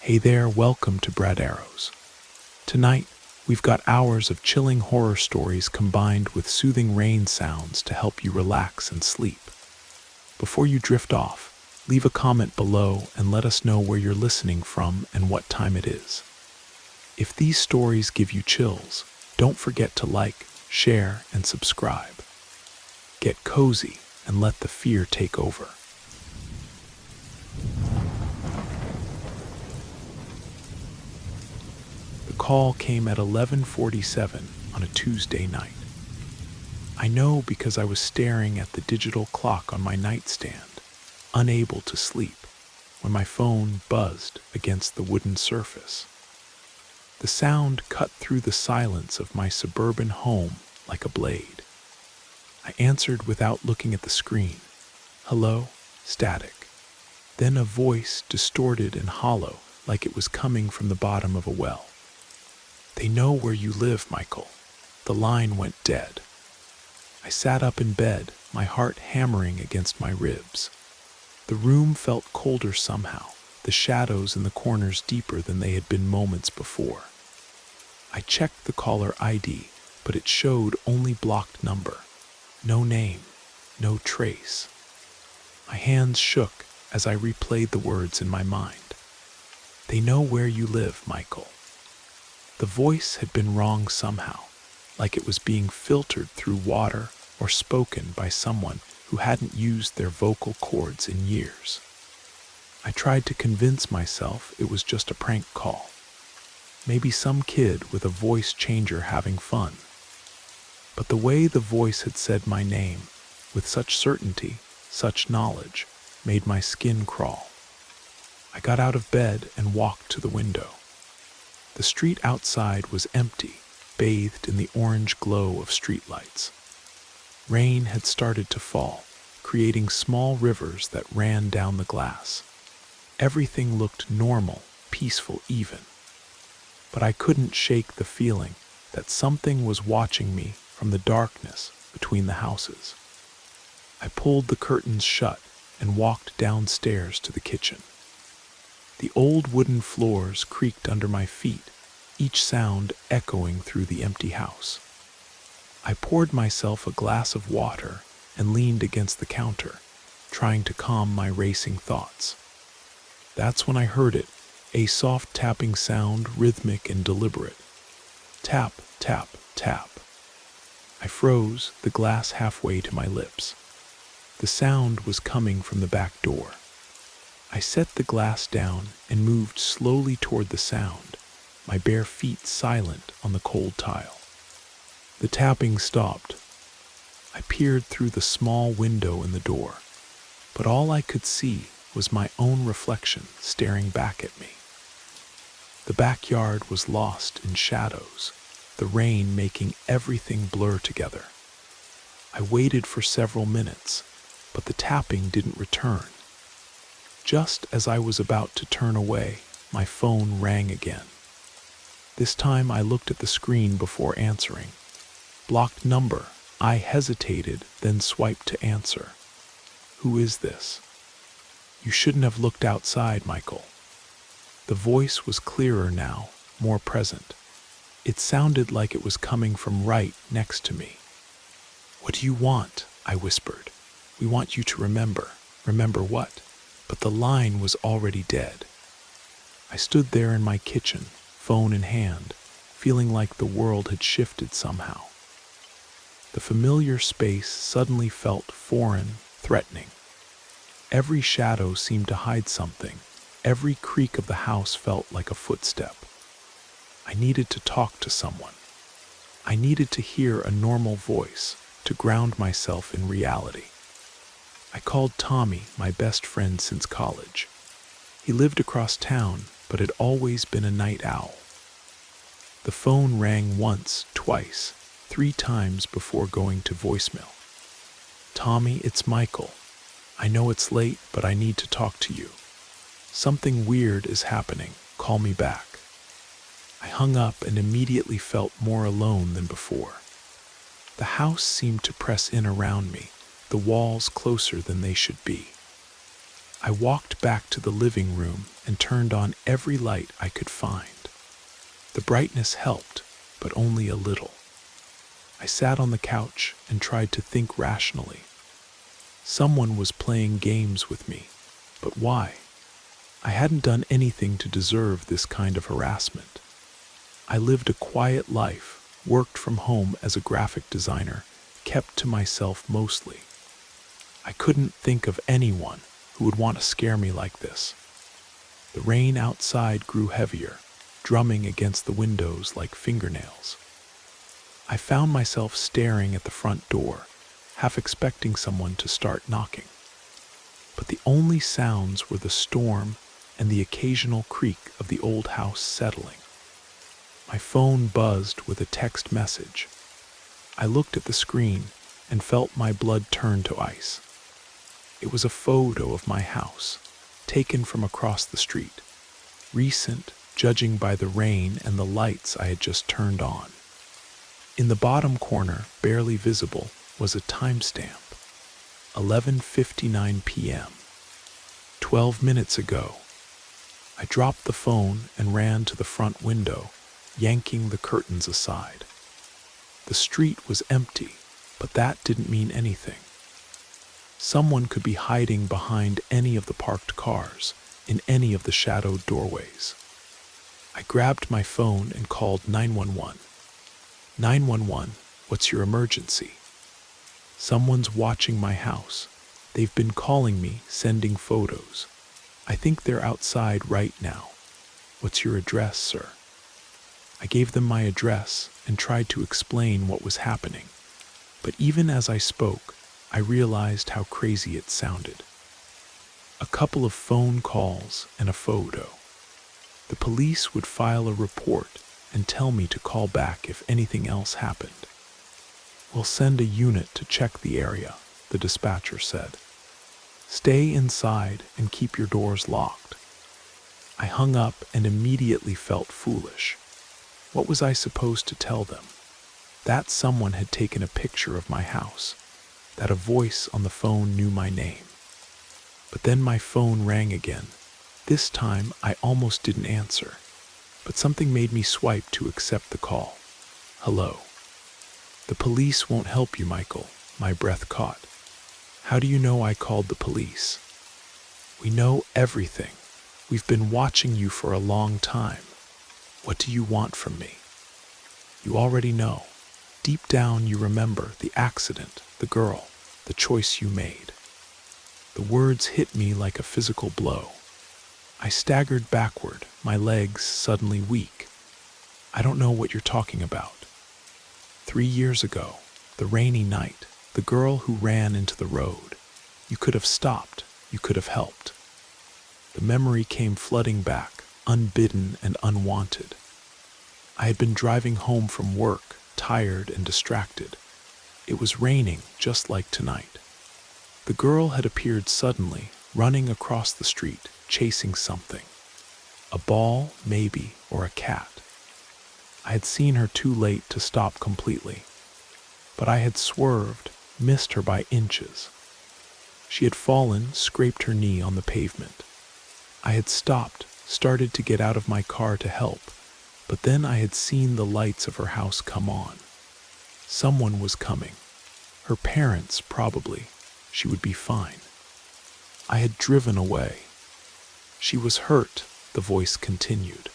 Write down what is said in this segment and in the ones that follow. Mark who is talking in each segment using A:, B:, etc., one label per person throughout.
A: Hey there, welcome to Brad Arrows. Tonight, we've got hours of chilling horror stories combined with soothing rain sounds to help you relax and sleep. Before you drift off, leave a comment below and let us know where you're listening from and what time it is. If these stories give you chills, don't forget to like, share, and subscribe. Get cozy and let the fear take over. The call came at 11:47 on a Tuesday night. I know because I was staring at the digital clock on my nightstand, unable to sleep, when my phone buzzed against the wooden surface. The sound cut through the silence of my suburban home like a blade. I answered without looking at the screen. Hello, static. Then a voice distorted and hollow like it was coming from the bottom of a well. They know where you live, Michael. The line went dead. I sat up in bed, my heart hammering against my ribs. The room felt colder somehow, the shadows in the corners deeper than they had been moments before. I checked the caller ID, but it showed only blocked number. No name, no trace. My hands shook as I replayed the words in my mind. They know where you live, Michael. The voice had been wrong somehow, like it was being filtered through water or spoken by someone who hadn't used their vocal cords in years. I tried to convince myself it was just a prank call. Maybe some kid with a voice changer having fun. But the way the voice had said my name, with such certainty, such knowledge, made my skin crawl. I got out of bed and walked to the window. The street outside was empty, bathed in the orange glow of streetlights. Rain had started to fall, creating small rivers that ran down the glass. Everything looked normal, peaceful even. But I couldn't shake the feeling that something was watching me from the darkness between the houses. I pulled the curtains shut and walked downstairs to the kitchen. The old wooden floors creaked under my feet, each sound echoing through the empty house. I poured myself a glass of water and leaned against the counter, trying to calm my racing thoughts. That's when I heard it, a soft tapping sound, rhythmic and deliberate. Tap, tap, tap. I froze, the glass halfway to my lips. The sound was coming from the back door. I set the glass down and moved slowly toward the sound, my bare feet silent on the cold tile. The tapping stopped. I peered through the small window in the door, but all I could see was my own reflection staring back at me. The backyard was lost in shadows, the rain making everything blur together. I waited for several minutes, but the tapping didn't return. Just as I was about to turn away, my phone rang again. This time I looked at the screen before answering. Blocked number. I hesitated, then swiped to answer. Who is this? You shouldn't have looked outside, Michael. The voice was clearer now, more present. It sounded like it was coming from right next to me. What do you want? I whispered. We want you to remember. Remember what? But the line was already dead. I stood there in my kitchen, phone in hand, feeling like the world had shifted somehow. The familiar space suddenly felt foreign, threatening. Every shadow seemed to hide something. Every creak of the house felt like a footstep. I needed to talk to someone. I needed to hear a normal voice, to ground myself in reality. I called Tommy, my best friend since college. He lived across town, but had always been a night owl. The phone rang once, twice, 3 times before going to voicemail. Tommy, it's Michael. I know it's late, but I need to talk to you. Something weird is happening. Call me back. I hung up and immediately felt more alone than before. The house seemed to press in around me, the walls closer than they should be. I walked back to the living room and turned on every light I could find. The brightness helped, but only a little. I sat on the couch and tried to think rationally. Someone was playing games with me, but why? I hadn't done anything to deserve this kind of harassment. I lived a quiet life, worked from home as a graphic designer, kept to myself mostly. I couldn't think of anyone who would want to scare me like this. The rain outside grew heavier, drumming against the windows like fingernails. I found myself staring at the front door, half expecting someone to start knocking. But the only sounds were the storm and the occasional creak of the old house settling. My phone buzzed with a text message. I looked at the screen and felt my blood turn to ice. It was a photo of my house, taken from across the street, recent, judging by the rain and the lights I had just turned on. In the bottom corner, barely visible, was a timestamp, 11:59 p.m. 12 minutes ago. I dropped the phone and ran to the front window, yanking the curtains aside. The street was empty, but that didn't mean anything. Someone could be hiding behind any of the parked cars, in any of the shadowed doorways. I grabbed my phone and called 911. 911, what's your emergency? Someone's watching my house. They've been calling me, sending photos. I think they're outside right now. What's your address, sir? I gave them my address and tried to explain what was happening. But even as I spoke, I realized how crazy it sounded. A couple of phone calls and a photo. The police would file a report and tell me to call back if anything else happened. We'll send a unit to check the area, the dispatcher said. Stay inside and keep your doors locked. I hung up and immediately felt foolish. What was I supposed to tell them? That someone had taken a picture of my house, that a voice on the phone knew my name. But then my phone rang again. This time I almost didn't answer, but something made me swipe to accept the call. Hello. The police won't help you, Michael, my breath caught. How do you know I called the police? We know everything. We've been watching you for a long time. What do you want from me? You already know. Deep down you remember the accident, the girl, the choice you made. The words hit me like a physical blow. I staggered backward, my legs suddenly weak. I don't know what you're talking about. 3 years ago, the rainy night, the girl who ran into the road. You could have stopped. You could have helped. The memory came flooding back, unbidden and unwanted. I had been driving home from work, tired and distracted. It was raining, just like tonight. The girl had appeared suddenly, running across the street, chasing something. A ball, maybe, or a cat. I had seen her too late to stop completely. But I had swerved, missed her by inches. She had fallen, scraped her knee on the pavement. I had stopped, started to get out of my car to help, but then I had seen the lights of her house come on. Someone was coming. Her parents, probably. She would be fine. I had driven away. She was hurt, the voice continued.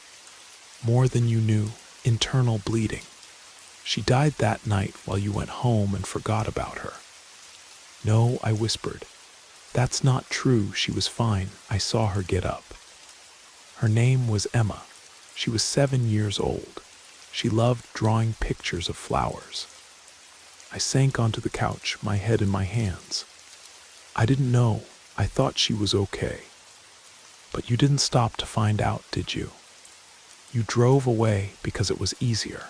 A: More than you knew, internal bleeding. She died that night while you went home and forgot about her. No, I whispered. That's not true, she was fine. I saw her get up. Her name was Emma. She was 7 years old. She loved drawing pictures of flowers. I sank onto the couch, my head in my hands. I didn't know. I thought she was okay. But you didn't stop to find out, did you? You drove away because it was easier.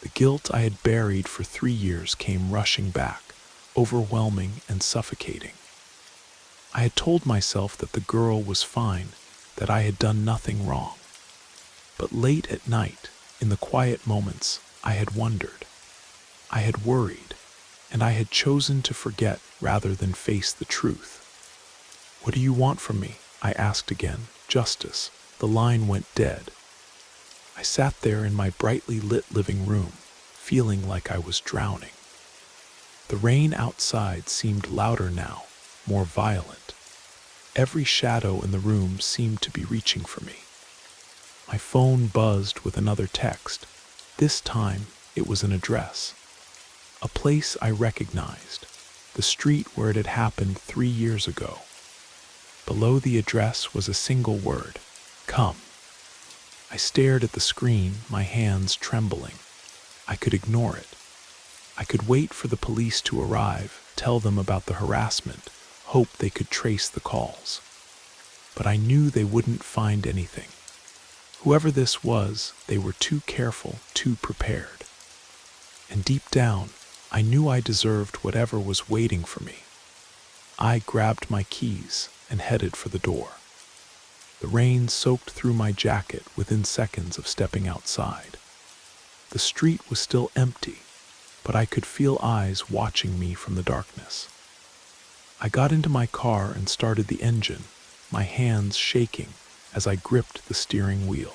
A: The guilt I had buried for 3 years came rushing back, overwhelming and suffocating. I had told myself that the girl was fine, that I had done nothing wrong. But late at night, in the quiet moments, I had wondered. I had worried, and I had chosen to forget rather than face the truth. "What do you want from me?" I asked again. "Justice." The line went dead. I sat there in my brightly lit living room, feeling like I was drowning. The rain outside seemed louder now, more violent. Every shadow in the room seemed to be reaching for me. My phone buzzed with another text. This time, it was an address. A place I recognized, the street where it had happened 3 years ago. Below the address was a single word: "Come." I stared at the screen, my hands trembling. I could ignore it. I could wait for the police to arrive, tell them about the harassment, hope they could trace the calls. But I knew they wouldn't find anything. Whoever this was, they were too careful, too prepared. And deep down, I knew I deserved whatever was waiting for me. I grabbed my keys and headed for the door. The rain soaked through my jacket within seconds of stepping outside. The street was still empty, but I could feel eyes watching me from the darkness. I got into my car and started the engine, my hands shaking as I gripped the steering wheel.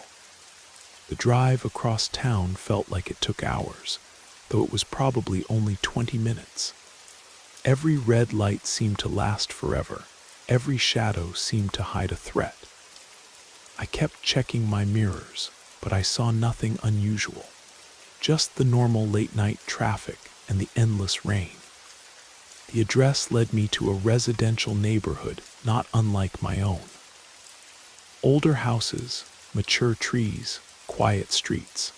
A: The drive across town felt like it took hours, though it was probably only 20 minutes. Every red light seemed to last forever. Every shadow seemed to hide a threat. I kept checking my mirrors, but I saw nothing unusual. Just the normal late-night traffic and the endless rain. The address led me to a residential neighborhood not unlike my own. Older houses, mature trees, quiet streets.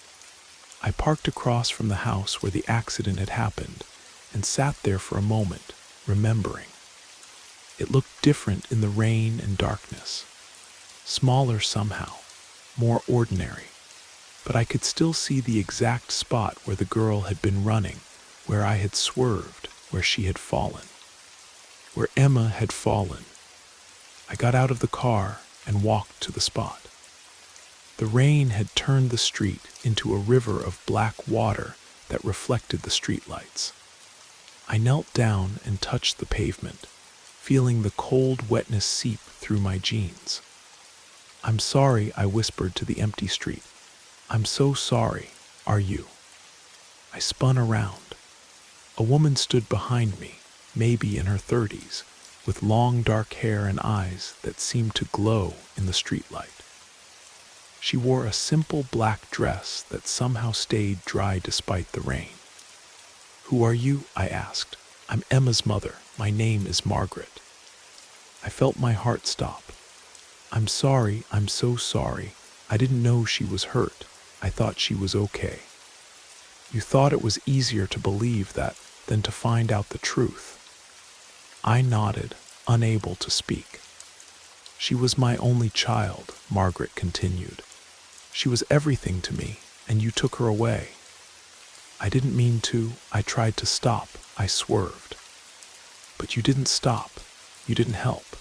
A: I parked across from the house where the accident had happened and sat there for a moment, remembering. It looked different in the rain and darkness. Smaller somehow, more ordinary. But I could still see the exact spot where the girl had been running, where I had swerved, where she had fallen. Where Emma had fallen. I got out of the car and walked to the spot. The rain had turned the street into a river of black water that reflected the streetlights. I knelt down and touched the pavement, feeling the cold wetness seep through my jeans. "I'm sorry," I whispered to the empty street. "I'm so sorry. Are you?" I spun around. A woman stood behind me, maybe in her 30s, with long dark hair and eyes that seemed to glow in the streetlight. She wore a simple black dress that somehow stayed dry despite the rain. "Who are you?" I asked. "I'm Emma's mother. My name is Margaret." I felt my heart stop. "I'm sorry, I'm so sorry. I didn't know she was hurt. I thought she was okay." "You thought it was easier to believe that than to find out the truth." I nodded, unable to speak. "She was my only child," Margaret continued. "She was everything to me, and you took her away." I didn't mean to. I tried to stop. I swerved. "But you didn't stop. You didn't help.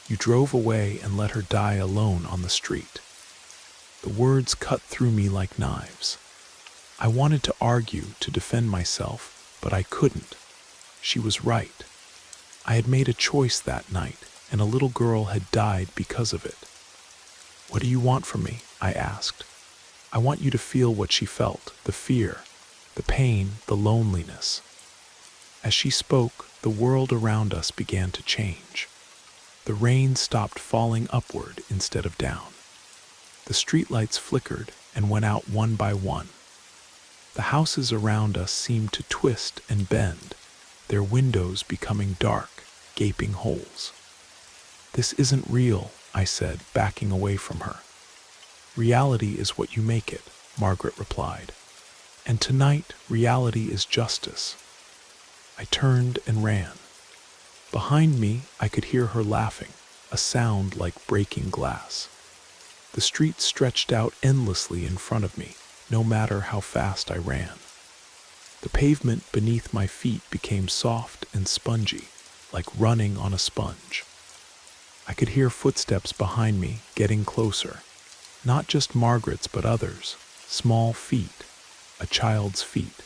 A: You drove away and let her die alone on the street." The words cut through me like knives. I wanted to argue, to defend myself, but I couldn't. She was right. I had made a choice that night, and a little girl had died because of it. "What do you want from me?" I asked. "I want you to feel what she felt, the fear, the pain, the loneliness." As she spoke, the world around us began to change. The rain stopped falling upward instead of down. The streetlights flickered and went out one by one. The houses around us seemed to twist and bend, their windows becoming dark, gaping holes. "This isn't real," I said, backing away from her. "Reality is what you make it," Margaret replied. "And tonight, reality is justice." I turned and ran. Behind me, I could hear her laughing, a sound like breaking glass. The street stretched out endlessly in front of me, no matter how fast I ran. The pavement beneath my feet became soft and spongy, like running on a sponge. I could hear footsteps behind me, getting closer. Not just Margaret's, but others. Small feet, a child's feet.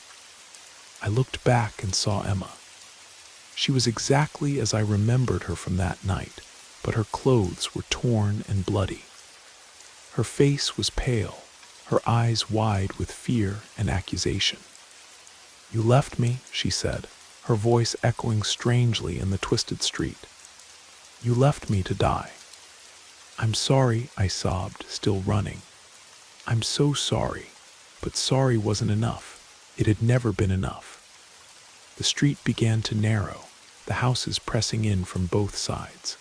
A: I looked back and saw Emma. She was exactly as I remembered her from that night, but her clothes were torn and bloody. Her face was pale, her eyes wide with fear and accusation. "You left me," she said, her voice echoing strangely in the twisted street. "You left me to die." "I'm sorry," I sobbed, still running. "I'm so sorry." But sorry wasn't enough. It had never been enough. The street began to narrow, the houses pressing in from both sides.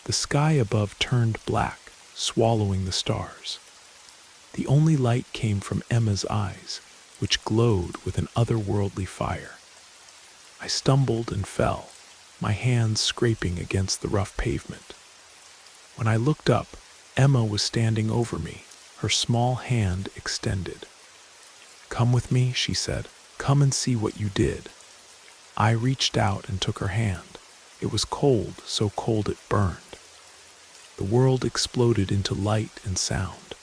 A: The sky above turned black, swallowing the stars. The only light came from Emma's eyes, which glowed with an otherworldly fire. I stumbled and fell, my hands scraping against the rough pavement. When I looked up, Emma was standing over me, her small hand extended. "Come with me," she said. "Come and see what you did." I reached out and took her hand. It was cold, so cold it burned. The world exploded into light and sound.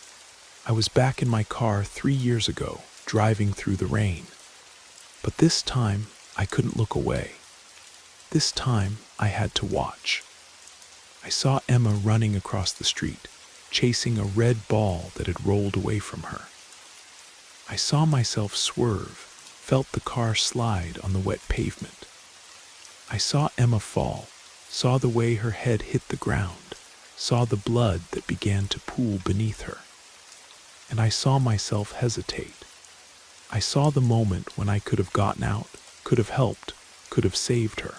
A: I was back in my car 3 years ago, driving through the rain. But this time, I couldn't look away. This time, I had to watch. I saw Emma running across the street, chasing a red ball that had rolled away from her. I saw myself swerve, felt the car slide on the wet pavement. I saw Emma fall, saw the way her head hit the ground, saw the blood that began to pool beneath her. And I saw myself hesitate. I saw the moment when I could have gotten out, could have helped, could have saved her.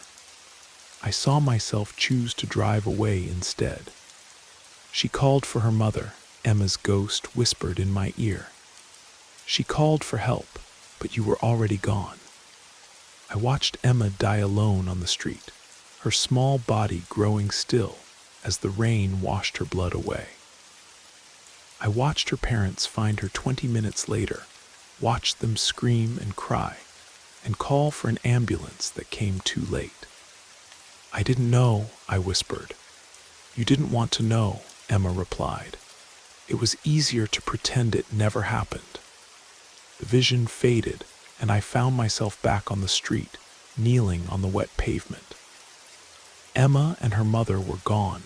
A: I saw myself choose to drive away instead. She called for her mother, Emma's ghost whispered in my ear. She called for help, but you were already gone. I watched Emma die alone on the street, her small body growing still as the rain washed her blood away. I watched her parents find her 20 minutes later, watched them scream and cry, and call for an ambulance that came too late. "I didn't know," I whispered. "You didn't want to know," Emma replied. "It was easier to pretend it never happened." The vision faded, and I found myself back on the street, kneeling on the wet pavement. Emma and her mother were gone,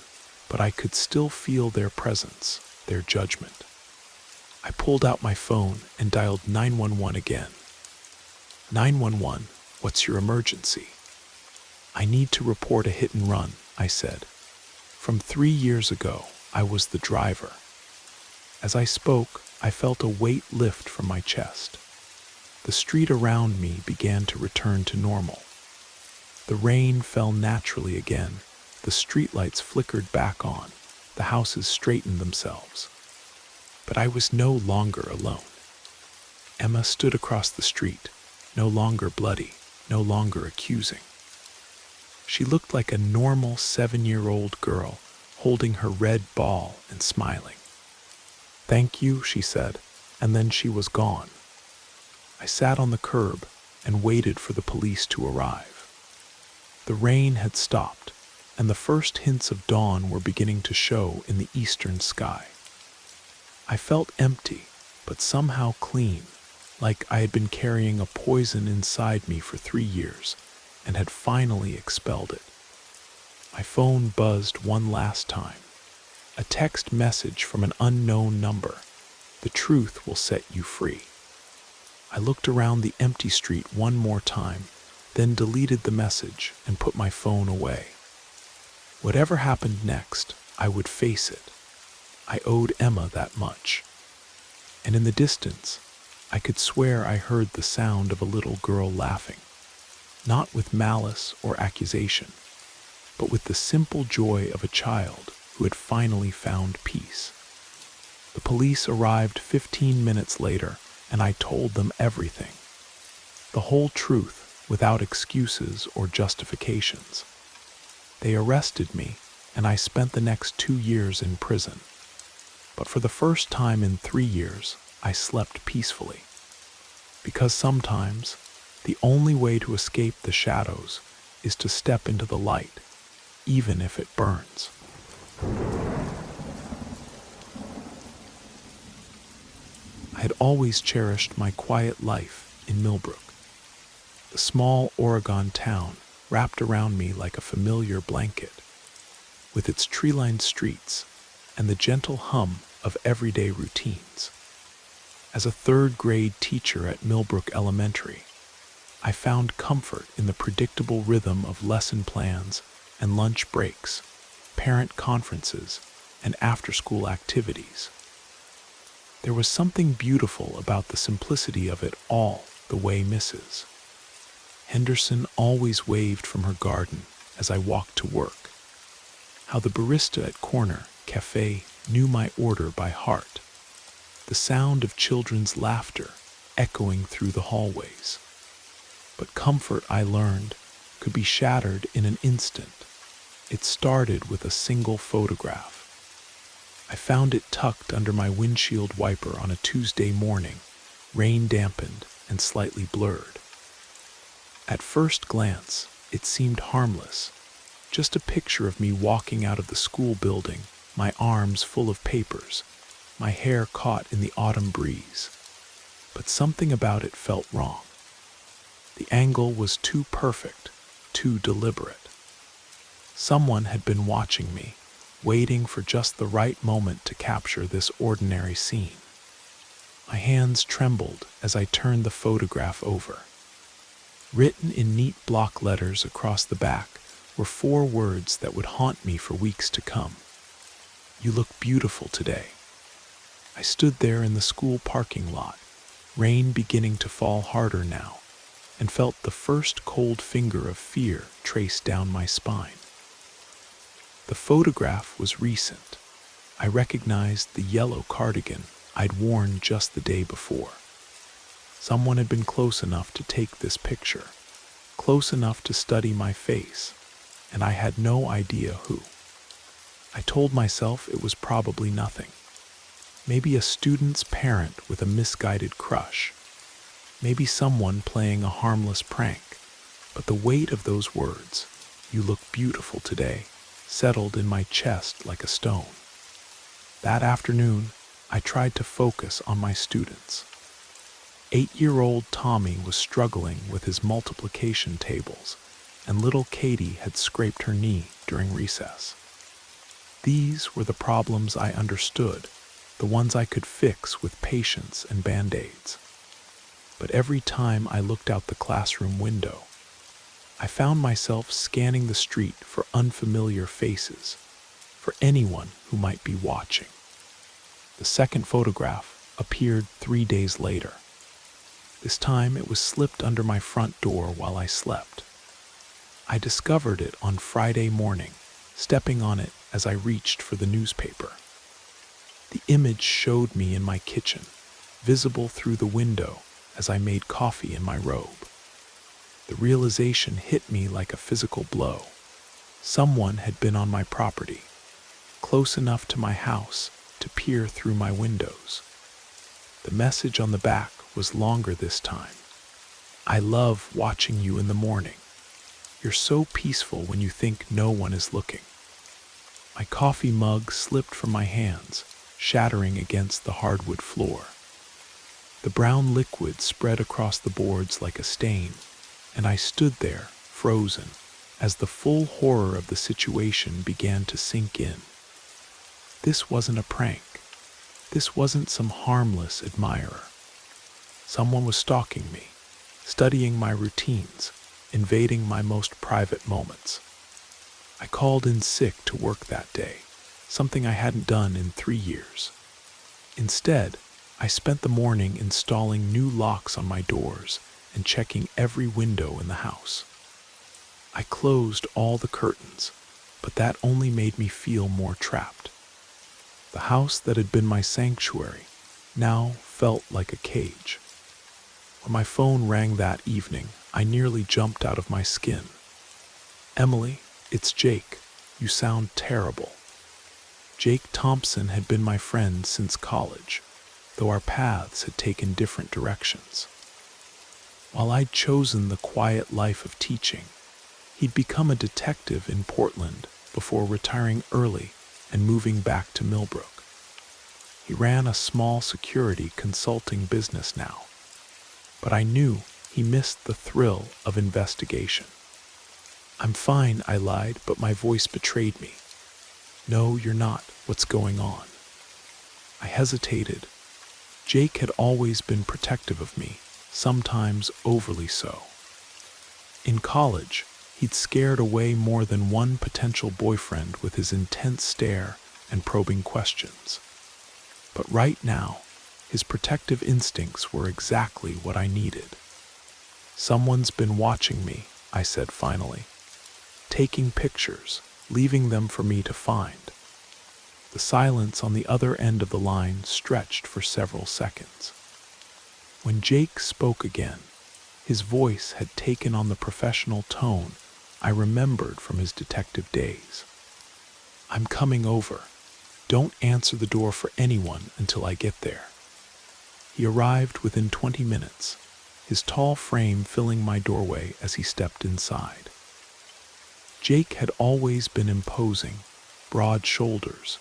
A: but I could still feel their presence, their judgment. I pulled out my phone and dialed 911 again. 911, what's your emergency? "I need to report a hit and run," I said. From 3 years ago, I was the driver. As I spoke, I felt a weight lift from my chest. The street around me began to return to normal. The rain fell naturally again, the streetlights flickered back on, the houses straightened themselves. But I was no longer alone. Emma stood across the street, no longer bloody, no longer accusing. She looked like a normal 7-year-old girl, holding her red ball and smiling. "Thank you," she said, and then she was gone. I sat on the curb and waited for the police to arrive. The rain had stopped, and the first hints of dawn were beginning to show in the eastern sky. I felt empty, but somehow clean, like I had been carrying a poison inside me for 3 years and had finally expelled it. My phone buzzed one last time. A text message from an unknown number. "The truth will set you free." I looked around the empty street one more time, then deleted the message and put my phone away. Whatever happened next, I would face it. I owed Emma that much. And in the distance, I could swear I heard the sound of a little girl laughing, not with malice or accusation, but with the simple joy of a child who had finally found peace. The police arrived 15 minutes later, and I told them everything. The whole truth, without excuses or justifications. They arrested me, and I spent the next 2 years in prison. But for the first time in 3 years, I slept peacefully. Because sometimes, the only way to escape the shadows is to step into the light, even if it burns. I had always cherished my quiet life in Millbrook. The small Oregon town wrapped around me like a familiar blanket. with its tree-lined streets and the gentle hum of everyday routines. As a third-grade teacher at Millbrook Elementary, I found comfort in the predictable rhythm of lesson plans and lunch breaks, parent conferences, and after-school activities. There was something beautiful about the simplicity of it all, the way Mrs. Henderson always waved from her garden as I walked to work, how the barista at Corner Cafe knew my order by heart, the sound of children's laughter echoing through the hallways. But comfort, I learned, could be shattered in an instant. It started with a single photograph. I found it tucked under my windshield wiper on a Tuesday morning, rain dampened and slightly blurred. At first glance, it seemed harmless, just a picture of me walking out of the school building, my arms full of papers, my hair caught in the autumn breeze. But something about it felt wrong. The angle was too perfect, too deliberate. Someone had been watching me, waiting for just the right moment to capture this ordinary scene. My hands trembled as I turned the photograph over. Written in neat block letters across the back were 4 words that would haunt me for weeks to come. "You look beautiful today." I stood there in the school parking lot, rain beginning to fall harder now, and felt the first cold finger of fear trace down my spine. The photograph was recent. I recognized the yellow cardigan I'd worn just the day before. Someone had been close enough to take this picture, close enough to study my face, and I had no idea who. I told myself it was probably nothing. Maybe a student's parent with a misguided crush. Maybe someone playing a harmless prank. But the weight of those words, "You look beautiful today," settled in my chest like a stone. That afternoon, I tried to focus on my students. 8-year-old Tommy was struggling with his multiplication tables, and little Katie had scraped her knee during recess. These were the problems I understood, the ones I could fix with patience and band-aids. But every time I looked out the classroom window, I found myself scanning the street for unfamiliar faces, for anyone who might be watching. The second photograph appeared 3 days later. This time it was slipped under my front door while I slept. I discovered it on Friday morning, stepping on it as I reached for the newspaper. The image showed me in my kitchen, visible through the window as I made coffee in my robe. The realization hit me like a physical blow. Someone had been on my property, close enough to my house to peer through my windows. The message on the back was longer this time. "I love watching you in the morning. You're so peaceful when you think no one is looking." My coffee mug slipped from my hands, shattering against the hardwood floor. The brown liquid spread across the boards like a stain, and I stood there, frozen, as the full horror of the situation began to sink in. This wasn't a prank. This wasn't some harmless admirer. Someone was stalking me, studying my routines, invading my most private moments. I called in sick to work that day, something I hadn't done in 3 years. Instead, I spent the morning installing new locks on my doors and checking every window in the house. I closed all the curtains, but that only made me feel more trapped. The house that had been my sanctuary now felt like a cage. When my phone rang that evening, I nearly jumped out of my skin. "Emily, it's Jake. You sound terrible." Jake Thompson had been my friend since college, though our paths had taken different directions. While I'd chosen the quiet life of teaching, he'd become a detective in Portland before retiring early and moving back to Millbrook. He ran a small security consulting business now, but I knew he missed the thrill of investigation. "I'm fine," I lied, but my voice betrayed me. "No, you're not. What's going on?" I hesitated. Jake had always been protective of me, sometimes overly so. In college, he'd scared away more than one potential boyfriend with his intense stare and probing questions. But right now, his protective instincts were exactly what I needed. "Someone's been watching me," I said finally, "taking pictures, leaving them for me to find." The silence on the other end of the line stretched for several seconds. When Jake spoke again, his voice had taken on the professional tone I remembered from his detective days. "I'm coming over. Don't answer the door for anyone until I get there." He arrived within 20 minutes, his tall frame filling my doorway as he stepped inside. Jake had always been imposing, broad shoulders,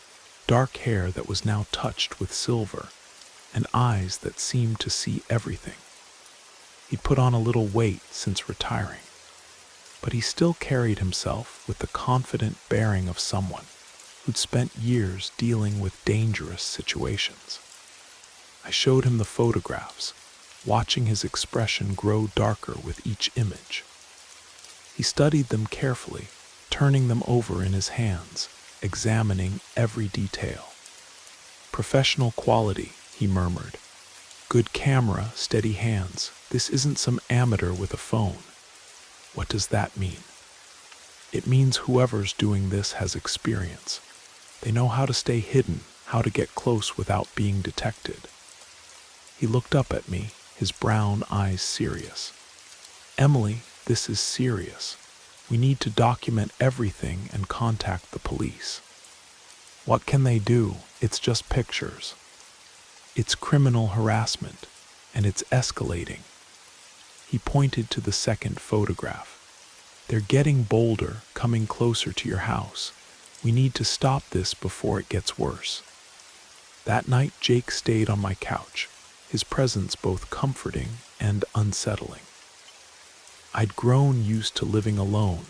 A: dark hair that was now touched with silver, and eyes that seemed to see everything. He'd put on a little weight since retiring, but he still carried himself with the confident bearing of someone who'd spent years dealing with dangerous situations. I showed him the photographs, watching his expression grow darker with each image. He studied them carefully, turning them over in his hands, examining every detail. "Professional quality," he murmured. "Good camera, steady hands. This isn't some amateur with a phone." "What does that mean?" "It means whoever's doing this has experience. They know how to stay hidden, how to get close without being detected." He looked up at me, his brown eyes serious. "Emily, this is serious. We need to document everything and contact the police." "What can they do? It's just pictures." "It's criminal harassment, and it's escalating." He pointed to the second photograph. "They're getting bolder, coming closer to your house. We need to stop this before it gets worse." That night, Jake stayed on my couch, his presence both comforting and unsettling. I'd grown used to living alone,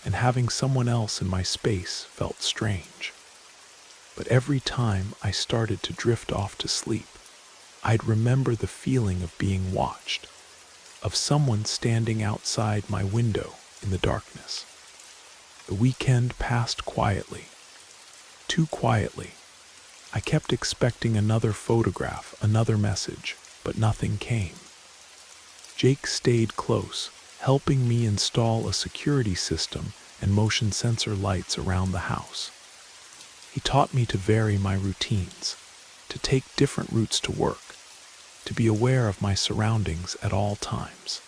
A: and having someone else in my space felt strange. But every time I started to drift off to sleep, I'd remember the feeling of being watched, of someone standing outside my window in the darkness. The weekend passed quietly, too quietly. I kept expecting another photograph, another message, but nothing came. Jake stayed close, helping me install a security system and motion sensor lights around the house. He taught me to vary my routines, to take different routes to work, to be aware of my surroundings at all times.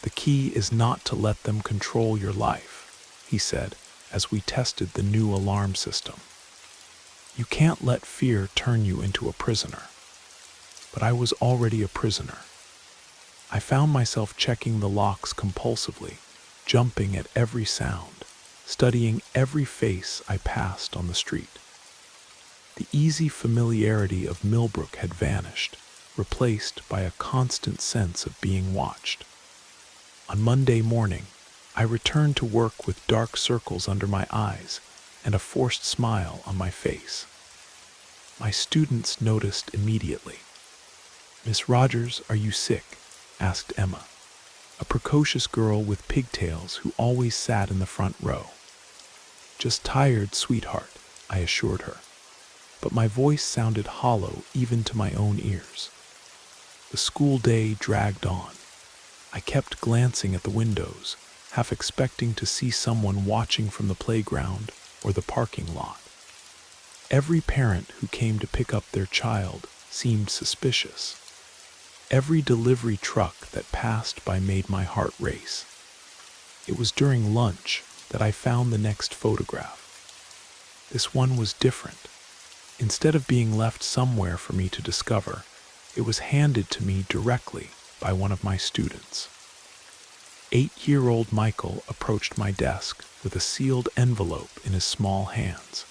A: "The key is not to let them control your life," he said as we tested the new alarm system. "You can't let fear turn you into a prisoner." But I was already a prisoner. I found myself checking the locks compulsively, jumping at every sound, studying every face I passed on the street. The easy familiarity of Millbrook had vanished, replaced by a constant sense of being watched. On Monday morning, I returned to work with dark circles under my eyes and a forced smile on my face. My students noticed immediately. "Miss Rogers, are you sick?" asked Emma, a precocious girl with pigtails who always sat in the front row. "Just tired, sweetheart," I assured her, but my voice sounded hollow even to my own ears. The school day dragged on. I kept glancing at the windows, half expecting to see someone watching from the playground or the parking lot. Every parent who came to pick up their child seemed suspicious. Every delivery truck that passed by made my heart race. It was during lunch that I found the next photograph. This one was different. Instead of being left somewhere for me to discover, it was handed to me directly by one of my students. 8-year-old Michael approached my desk with a sealed envelope in his small hands.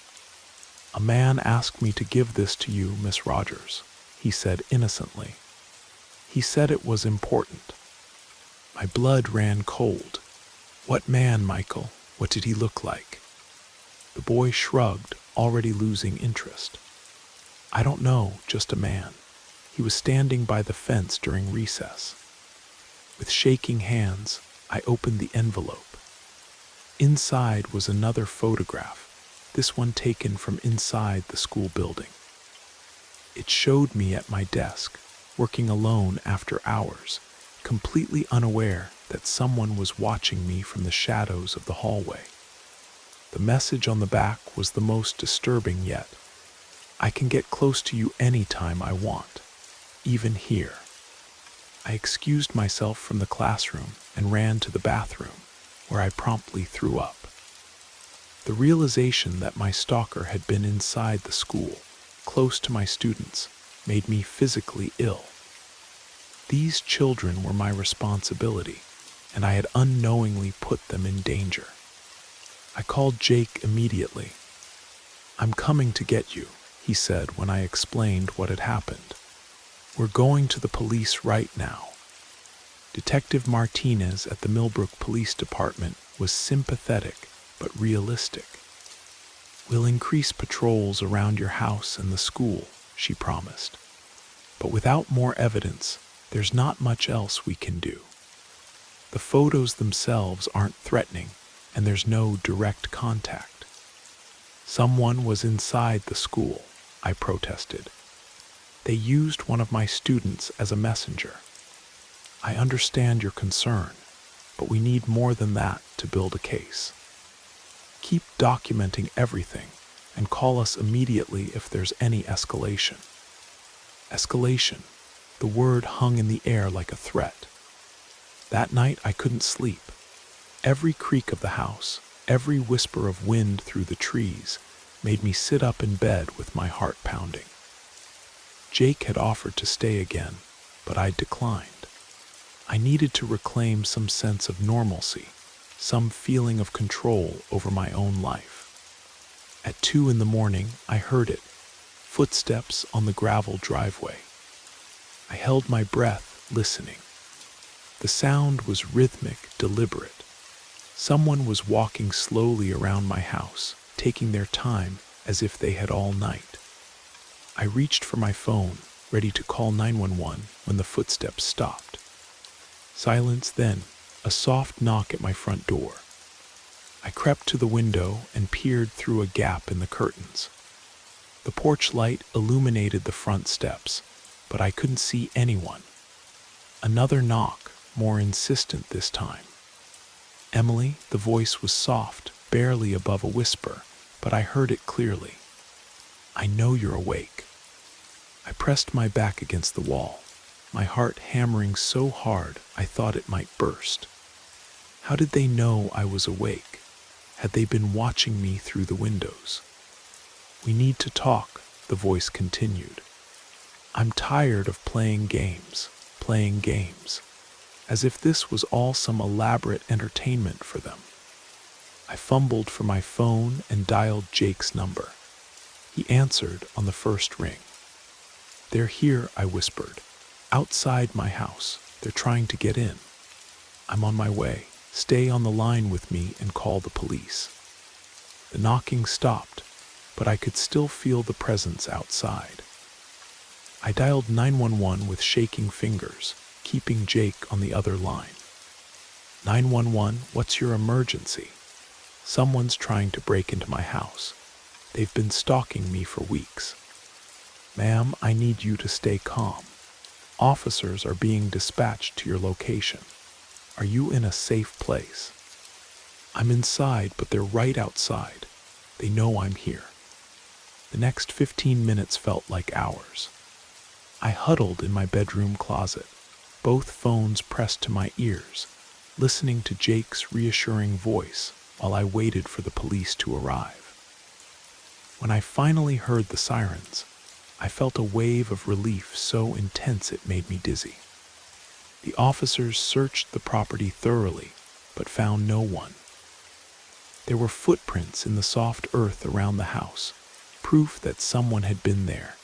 A: "A man asked me to give this to you, Miss Rogers," he said innocently. He said it was important. My blood ran cold. "What man, Michael? What did he look like?" The boy shrugged, already losing interest. I don't know, just a man. He was standing by the fence during recess. With shaking hands, I opened the envelope. Inside was another photograph, this one taken from inside the school building. It showed me at my desk, working alone after hours, completely unaware that someone was watching me from the shadows of the hallway. The message on the back was the most disturbing yet. I can get close to you anytime I want, even here. I excused myself from the classroom and ran to the bathroom, where I promptly threw up. The realization that my stalker had been inside the school, close to my students, made me physically ill. These children were my responsibility, and I had unknowingly put them in danger. I called Jake immediately. "I'm coming to get you," he said when I explained what had happened. "We're going to the police right now." Detective Martinez at the Millbrook Police Department was sympathetic but realistic. "We'll increase patrols around your house and the school," she promised. "But without more evidence, there's not much else we can do. The photos themselves aren't threatening, and there's no direct contact." "Someone was inside the school," I protested. "They used one of my students as a messenger. I understand your concern, but we need more than that to build a case. Keep documenting everything and call us immediately if there's any escalation." Escalation. The word hung in the air like a threat. That night I couldn't sleep. Every creak of the house, every whisper of wind through the trees, made me sit up in bed with my heart pounding. Jake had offered to stay again, but I declined. I needed to reclaim some sense of normalcy, some feeling of control over my own life. At 2 a.m, I heard it, footsteps on the gravel driveway. I held my breath, listening. The sound was rhythmic, deliberate. Someone was walking slowly around my house, taking their time as if they had all night. I reached for my phone, ready to call 911 when the footsteps stopped. Silence, then a soft knock at my front door. I crept to the window and peered through a gap in the curtains. The porch light illuminated the front steps, but I couldn't see anyone. Another knock, more insistent this time. "Emily," the voice was soft, barely above a whisper, but I heard it clearly. "I know you're awake." I pressed my back against the wall, my heart hammering so hard I thought it might burst. How did they know I was awake? Had they been watching me through the windows? "We need to talk," the voice continued. "I'm tired of playing games, as if this was all some elaborate entertainment for them." I fumbled for my phone and dialed Jake's number. He answered on the first ring. "They're here," I whispered. "Outside my house. They're trying to get in." "I'm on my way. Stay on the line with me and call the police." The knocking stopped, but I could still feel the presence outside. I dialed 911 with shaking fingers, keeping Jake on the other line. "911, what's your emergency?" "Someone's trying to break into my house. They've been stalking me for weeks." "Ma'am, I need you to stay calm. Officers are being dispatched to your location. Are you in a safe place?" "I'm inside, but they're right outside. They know I'm here." The next 15 minutes felt like hours. I huddled in my bedroom closet, both phones pressed to my ears, listening to Jake's reassuring voice while I waited for the police to arrive. When I finally heard the sirens, I felt a wave of relief so intense it made me dizzy. The officers searched the property thoroughly, but found no one. There were footprints in the soft earth around the house, proof that someone had been there,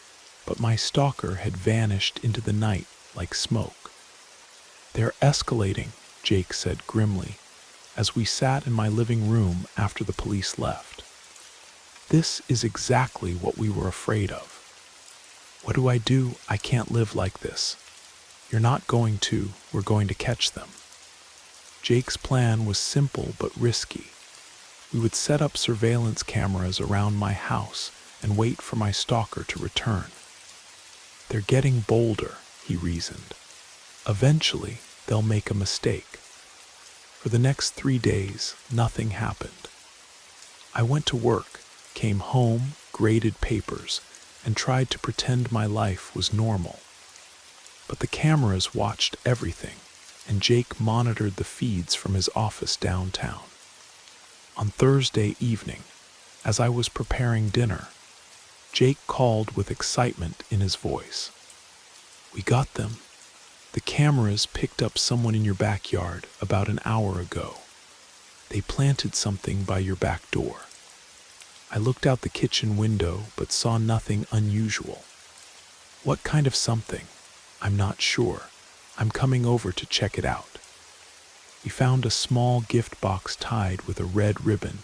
A: but my stalker had vanished into the night like smoke. "They're escalating," Jake said grimly, as we sat in my living room after the police left. This is exactly what we were afraid of. What do? I can't live like this. You're not going to. We're going to catch them. Jake's plan was simple but risky. We would set up surveillance cameras around my house and wait for my stalker to return. They're getting bolder, he reasoned. Eventually, they'll make a mistake. For the next 3 days, nothing happened. I went to work, came home, graded papers, and tried to pretend my life was normal. But the cameras watched everything, and Jake monitored the feeds from his office downtown. On Thursday evening, as I was preparing dinner, Jake called with excitement in his voice. "We got them. The cameras picked up someone in your backyard about an hour ago. They planted something by your back door." I looked out the kitchen window but saw nothing unusual. "What kind of something?" "I'm not sure. I'm coming over to check it out." We found a small gift box tied with a red ribbon,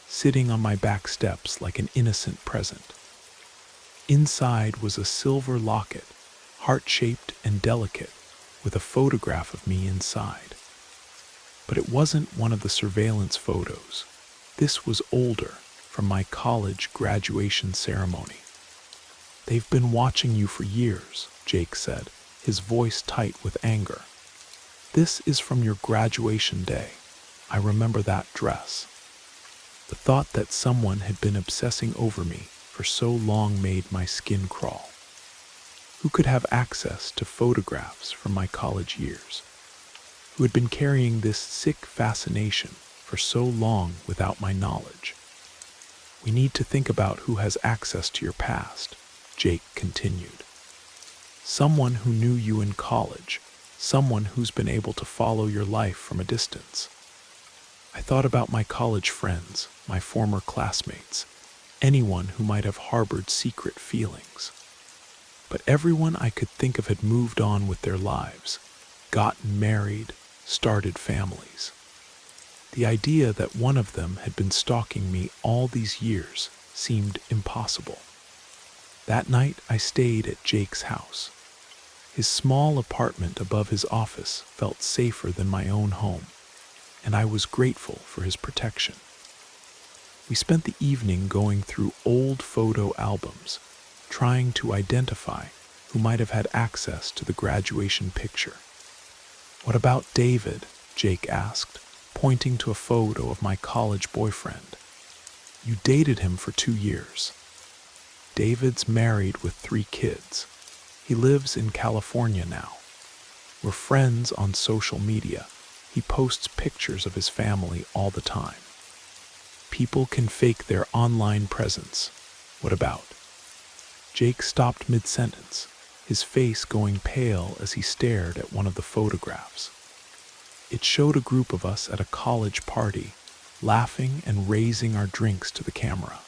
A: sitting on my back steps like an innocent present. Inside was a silver locket, heart-shaped and delicate, with a photograph of me inside. But it wasn't one of the surveillance photos. This was older, from my college graduation ceremony. "They've been watching you for years," Jake said, his voice tight with anger. "This is from your graduation day. I remember that dress." The thought that someone had been obsessing over me for so long made my skin crawl. Who could have access to photographs from my college years? Who had been carrying this sick fascination for so long without my knowledge? "We need to think about who has access to your past," Jake continued. "Someone who knew you in college, someone who's been able to follow your life from a distance." I thought about my college friends, my former classmates, anyone who might have harbored secret feelings. But everyone I could think of had moved on with their lives, gotten married, started families. The idea that one of them had been stalking me all these years seemed impossible. That night I stayed at Jake's house. His small apartment above his office felt safer than my own home, and I was grateful for his protection. We spent the evening going through old photo albums, trying to identify who might have had access to the graduation picture. "What about David?" Jake asked, pointing to a photo of my college boyfriend. "You dated him for 2 years. David's married with 3 kids. He lives in California now. We're friends on social media. He posts pictures of his family all the time. People can fake their online presence. What about?" Jake stopped mid-sentence, his face going pale as he stared at one of the photographs. It showed a group of us at a college party, laughing and raising our drinks to the camera.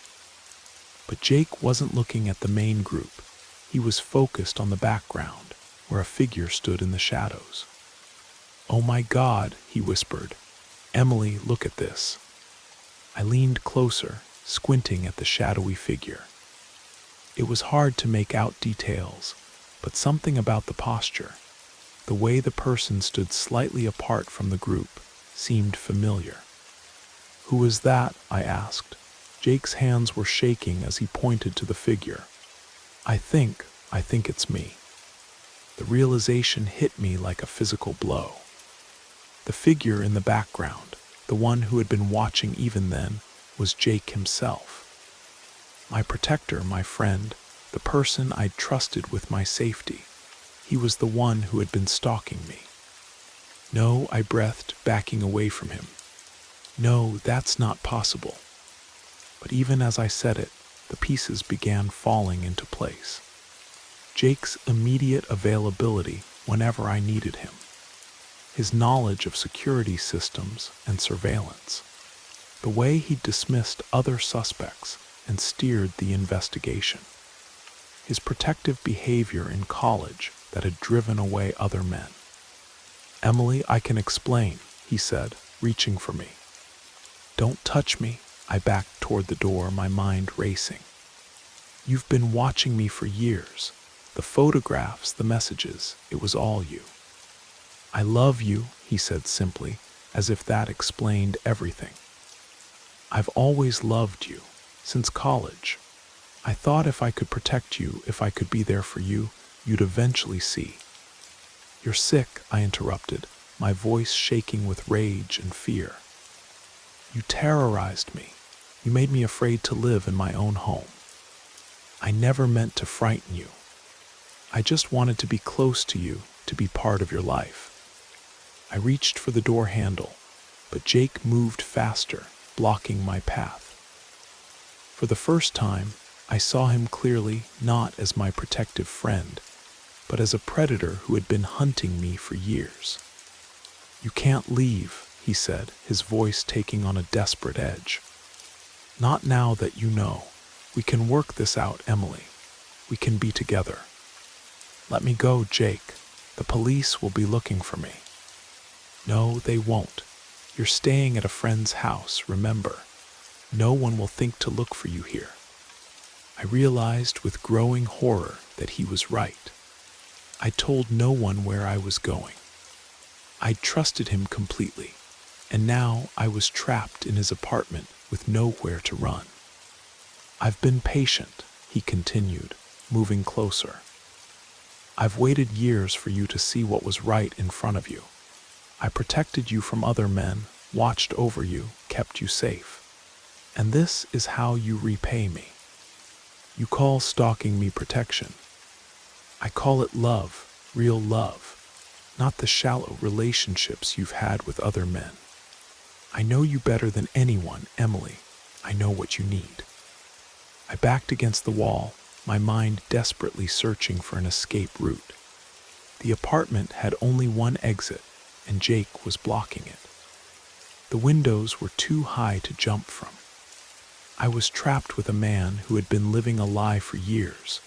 A: But Jake wasn't looking at the main group. He was focused on the background, where a figure stood in the shadows. "Oh my God," he whispered. "Emily, look at this." I leaned closer, squinting at the shadowy figure. It was hard to make out details, but something about the posture, the way the person stood slightly apart from the group, seemed familiar. "Who was that?" I asked. Jake's hands were shaking as he pointed to the figure. I think it's me." The realization hit me like a physical blow. The figure in the background, the one who had been watching even then, was Jake himself. My protector, my friend, the person I'd trusted with my safety. He was the one who had been stalking me. "No," I breathed, backing away from him. "No, that's not possible." But even as I said it, the pieces began falling into place. Jake's immediate availability whenever I needed him. His knowledge of security systems and surveillance. The way he dismissed other suspects and steered the investigation. His protective behavior in college that had driven away other men. "Emily, I can explain," he said, reaching for me. "Don't touch me," I backed toward the door, my mind racing. You've been watching me for years. The photographs, the messages, it was all you. I love you, he said simply, as if that explained everything. I've always loved you, since college. I thought if I could protect you, if I could be there for you, you'd eventually see. You're sick, I interrupted, my voice shaking with rage and fear. You terrorized me. You made me afraid to live in my own home. I never meant to frighten you. I just wanted to be close to you, to be part of your life. I reached for the door handle, but Jake moved faster, blocking my path. For the first time, I saw him clearly, not as my protective friend, but as a predator who had been hunting me for years. You can't leave, he said, his voice taking on a desperate edge. Not now that you know. We can work this out, Emily. We can be together. Let me go, Jake. The police will be looking for me. No, they won't. You're staying at a friend's house, remember. No one will think to look for you here. I realized with growing horror that he was right. I told no one where I was going. I'd trusted him completely, and now I was trapped in his apartment with nowhere to run. I've been patient, he continued, moving closer. I've waited years for you to see what was right in front of you. I protected you from other men, watched over you, kept you safe. And this is how you repay me. You call stalking me protection. I call it love, real love, not the shallow relationships you've had with other men. I know you better than anyone, Emily. I know what you need. I backed against the wall, my mind desperately searching for an escape route. The apartment had only one exit, and Jake was blocking it. The windows were too high to jump from. I was trapped with a man who had been living a lie for years,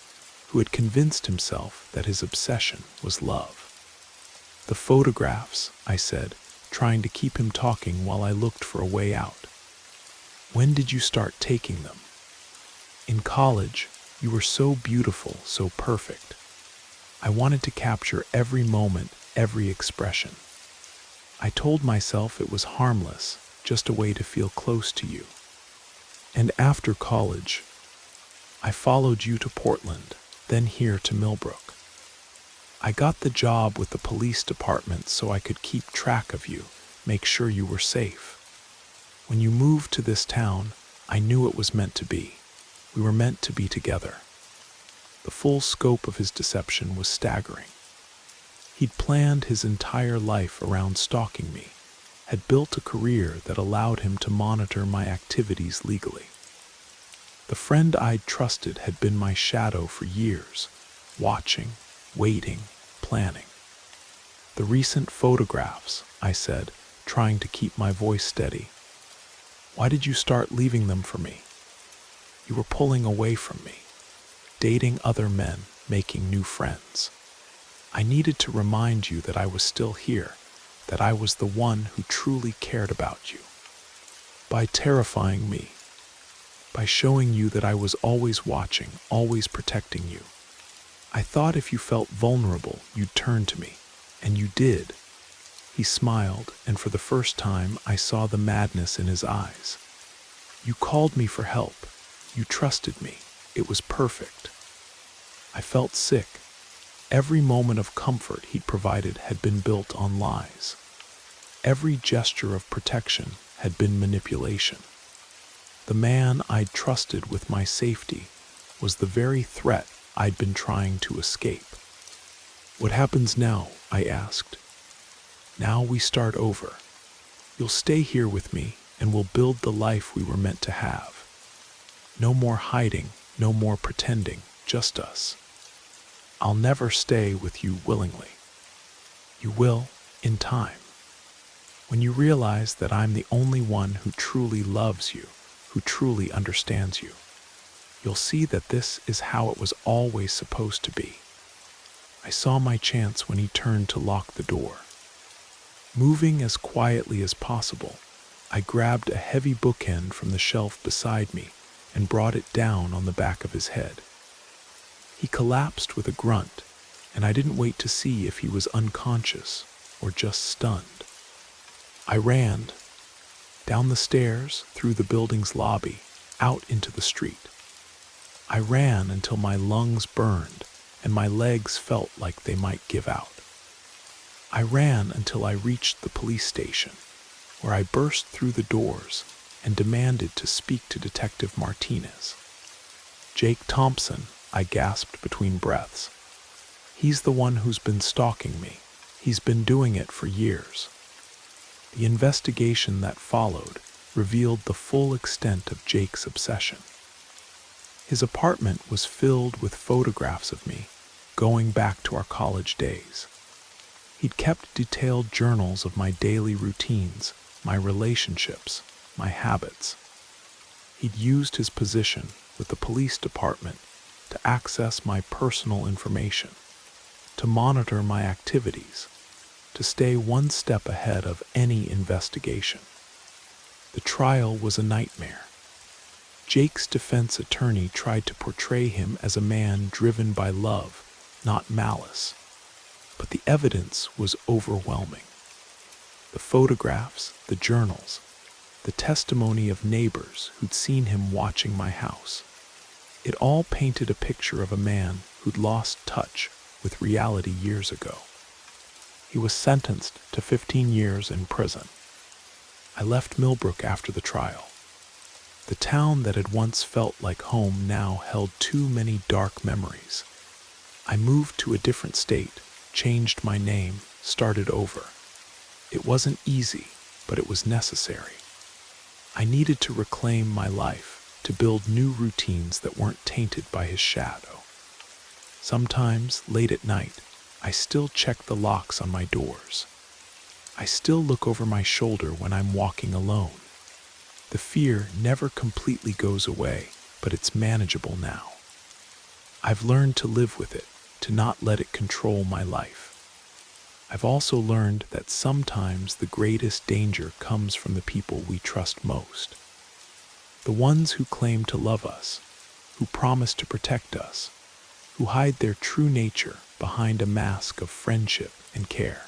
A: who had convinced himself that his obsession was love. The photographs, I said, trying to keep him talking while I looked for a way out. When did you start taking them? In college, you were so beautiful, so perfect. I wanted to capture every moment, every expression. I told myself it was harmless, just a way to feel close to you. And after college, I followed you to Portland, then here to Millbrook. I got the job with the police department so I could keep track of you, make sure you were safe. When you moved to this town, I knew it was meant to be. We were meant to be together. The full scope of his deception was staggering. He'd planned his entire life around stalking me, had built a career that allowed him to monitor my activities legally. The friend I'd trusted had been my shadow for years, watching, waiting, planning. The recent photographs, I said, trying to keep my voice steady. Why did you start leaving them for me? You were pulling away from me, dating other men, making new friends. I needed to remind you that I was still here, that I was the one who truly cared about you. By terrifying me, by showing you that I was always watching, always protecting you. I thought if you felt vulnerable, you'd turn to me, and you did. He smiled, and for the first time, I saw the madness in his eyes. You called me for help. You trusted me. It was perfect. I felt sick. Every moment of comfort he'd provided had been built on lies. Every gesture of protection had been manipulation. The man I'd trusted with my safety was the very threat I'd been trying to escape. What happens now? I asked. Now we start over. You'll stay here with me, and we'll build the life we were meant to have. No more hiding, no more pretending, just us. I'll never stay with you willingly. You will, in time. When you realize that I'm the only one who truly loves you, who truly understands you, you'll see that this is how it was always supposed to be. I saw my chance when he turned to lock the door. Moving as quietly as possible, I grabbed a heavy bookend from the shelf beside me and brought it down on the back of his head. He collapsed with a grunt, and I didn't wait to see if he was unconscious or just stunned. I ran down the stairs, through the building's lobby, out into the street. I ran until my lungs burned and my legs felt like they might give out. I ran until I reached the police station, where I burst through the doors and demanded to speak to Detective Martinez. "Jake Thompson," I gasped between breaths. "He's the one who's been stalking me. He's been doing it for years." The investigation that followed revealed the full extent of Jake's obsession. His apartment was filled with photographs of me, going back to our college days. He'd kept detailed journals of my daily routines, my relationships, my habits. He'd used his position with the police department to access my personal information, to monitor my activities, to stay one step ahead of any investigation. The trial was a nightmare. Jake's defense attorney tried to portray him as a man driven by love, not malice. But the evidence was overwhelming. The photographs, the journals, the testimony of neighbors who'd seen him watching my house. It all painted a picture of a man who'd lost touch with reality years ago. He was sentenced to 15 years in prison. I left Millbrook after the trial. The town that had once felt like home now held too many dark memories. I moved to a different state, changed my name, started over. It wasn't easy, but it was necessary. I needed to reclaim my life, to build new routines that weren't tainted by his shadow. Sometimes, late at night, I still check the locks on my doors. I still look over my shoulder when I'm walking alone. The fear never completely goes away, but it's manageable now. I've learned to live with it, to not let it control my life. I've also learned that sometimes the greatest danger comes from the people we trust most. The ones who claim to love us, who promise to protect us, who hide their true nature behind a mask of friendship and care.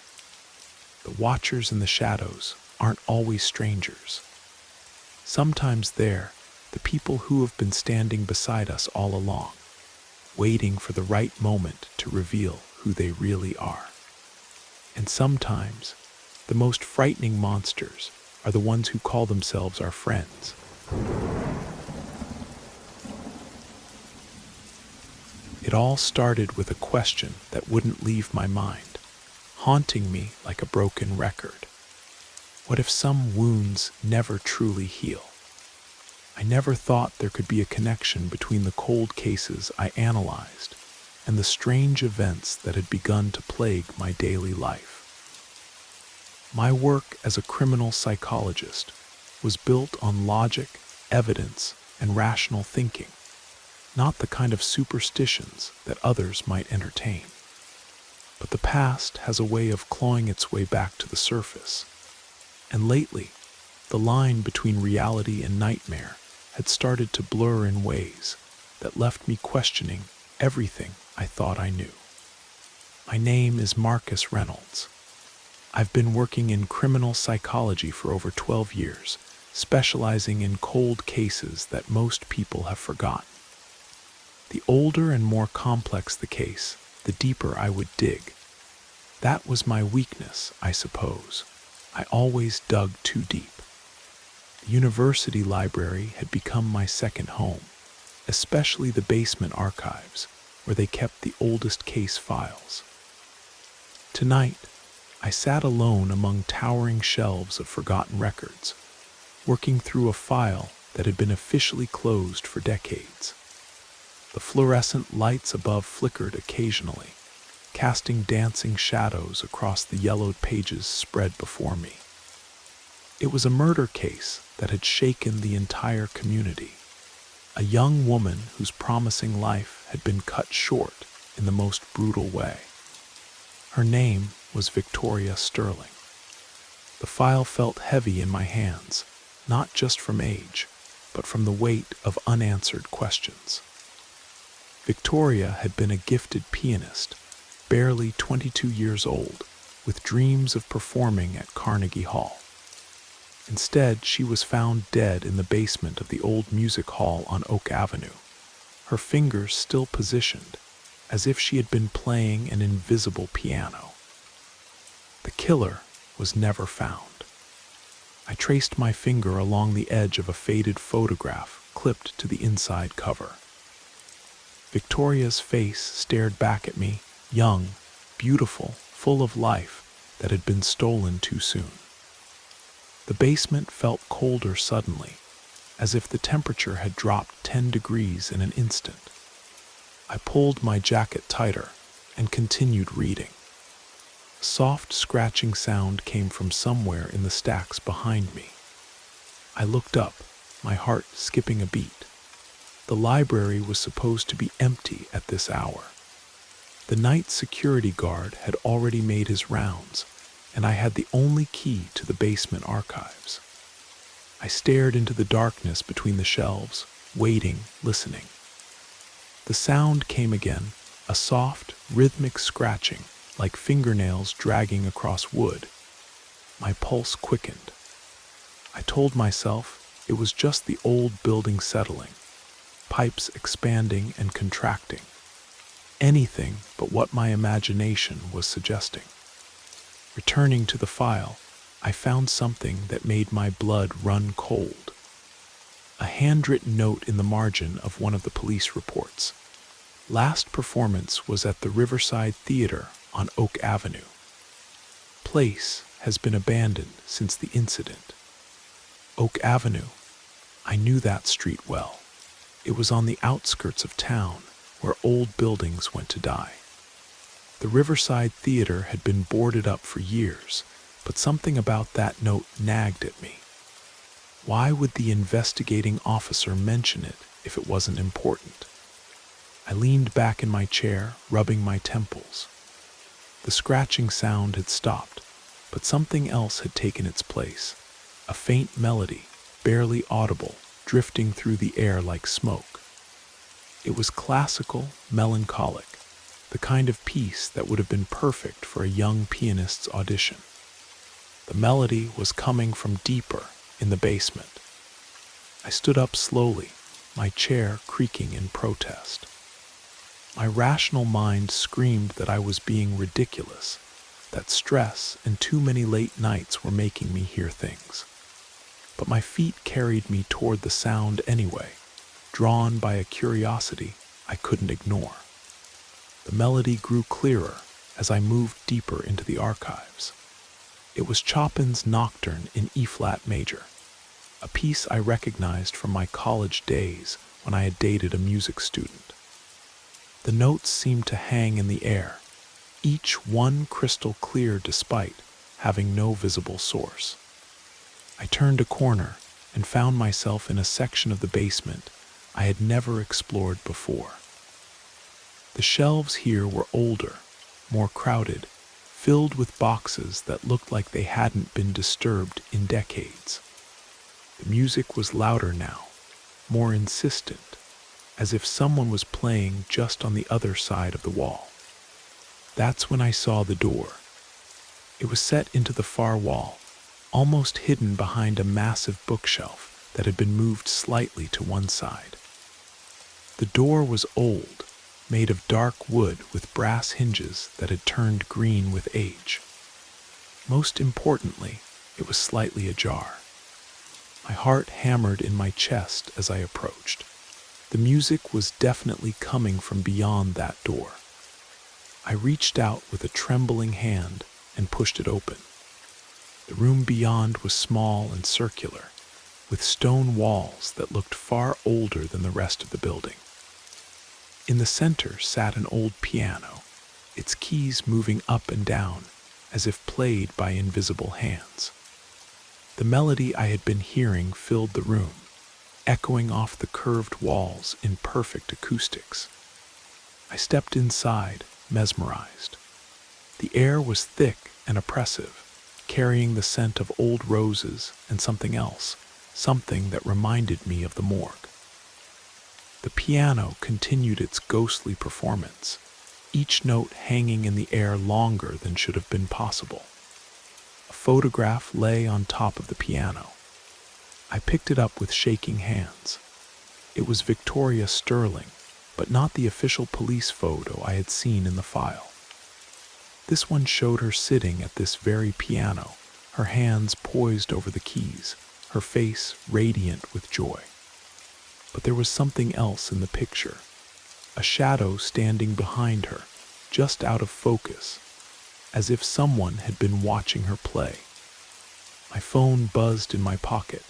A: The watchers in the shadows aren't always strangers. Sometimes they're the people who have been standing beside us all along, waiting for the right moment to reveal who they really are. And sometimes, the most frightening monsters are the ones who call themselves our friends. It all started with a question that wouldn't leave my mind, haunting me like a broken record. What if some wounds never truly heal? I never thought there could be a connection between the cold cases I analyzed and the strange events that had begun to plague my daily life. My work as a criminal psychologist was built on logic, evidence, and rational thinking, not the kind of superstitions that others might entertain. But the past has a way of clawing its way back to the surface. And lately, the line between reality and nightmare had started to blur in ways that left me questioning everything I thought I knew. My name is Marcus Reynolds. I've been working in criminal psychology for over 12 years, specializing in cold cases that most people have forgotten. The older and more complex the case, the deeper I would dig. That was my weakness, I suppose. I always dug too deep. The university library had become my second home, especially the basement archives, where they kept the oldest case files. Tonight, I sat alone among towering shelves of forgotten records, working through a file that had been officially closed for decades. The fluorescent lights above flickered occasionally, casting dancing shadows across the yellowed pages spread before me. It was a murder case that had shaken the entire community. A young woman whose promising life had been cut short in the most brutal way. Her name was Victoria Sterling. The file felt heavy in my hands, not just from age, but from the weight of unanswered questions. Victoria had been a gifted pianist, barely 22 years old, with dreams of performing at Carnegie Hall. Instead, she was found dead in the basement of the old music hall on Oak Avenue, her fingers still positioned, as if she had been playing an invisible piano. The killer was never found. I traced my finger along the edge of a faded photograph clipped to the inside cover. Victoria's face stared back at me, young, beautiful, full of life, that had been stolen too soon. The basement felt colder suddenly, as if the temperature had dropped 10 degrees in an instant. I pulled my jacket tighter and continued reading. A soft scratching sound came from somewhere in the stacks behind me. I looked up, my heart skipping a beat. The library was supposed to be empty at this hour. The night security guard had already made his rounds, and I had the only key to the basement archives. I stared into the darkness between the shelves, waiting, listening. The sound came again, a soft, rhythmic scratching, like fingernails dragging across wood. My pulse quickened. I told myself it was just the old building settling, pipes expanding and contracting. Anything but what my imagination was suggesting. Returning to the file, I found something that made my blood run cold. A handwritten note in the margin of one of the police reports. Last performance was at the Riverside Theater on Oak Avenue. Place has been abandoned since the incident. Oak Avenue. I knew that street well. It was on the outskirts of town, where old buildings went to die. The Riverside Theater had been boarded up for years, but something about that note nagged at me. Why would the investigating officer mention it if it wasn't important? I leaned back in my chair, rubbing my temples. The scratching sound had stopped, but something else had taken its place. A faint melody, barely audible, drifting through the air like smoke. It was classical, melancholic, the kind of piece that would have been perfect for a young pianist's audition. The melody was coming from deeper in the basement. I stood up slowly, my chair creaking in protest. My rational mind screamed that I was being ridiculous, that stress and too many late nights were making me hear things. But my feet carried me toward the sound anyway, drawn by a curiosity I couldn't ignore. The melody grew clearer as I moved deeper into the archives. It was Chopin's Nocturne in E-flat major, a piece I recognized from my college days when I had dated a music student. The notes seemed to hang in the air, each one crystal clear despite having no visible source. I turned a corner and found myself in a section of the basement I had never explored before. The shelves here were older, more crowded, filled with boxes that looked like they hadn't been disturbed in decades. The music was louder now, more insistent, as if someone was playing just on the other side of the wall. That's when I saw the door. It was set into the far wall, almost hidden behind a massive bookshelf that had been moved slightly to one side. The door was old, made of dark wood with brass hinges that had turned green with age. Most importantly, it was slightly ajar. My heart hammered in my chest as I approached. The music was definitely coming from beyond that door. I reached out with a trembling hand and pushed it open. The room beyond was small and circular, with stone walls that looked far older than the rest of the building. In the center sat an old piano, its keys moving up and down as if played by invisible hands. The melody I had been hearing filled the room, echoing off the curved walls in perfect acoustics. I stepped inside, mesmerized. The air was thick and oppressive, carrying the scent of old roses and something else, something that reminded me of the morgue. The piano continued its ghostly performance, each note hanging in the air longer than should have been possible. A photograph lay on top of the piano. I picked it up with shaking hands. It was Victoria Sterling, but not the official police photo I had seen in the file. This one showed her sitting at this very piano, her hands poised over the keys, her face radiant with joy. But there was something else in the picture, a shadow standing behind her, just out of focus, as if someone had been watching her play. My phone buzzed in my pocket,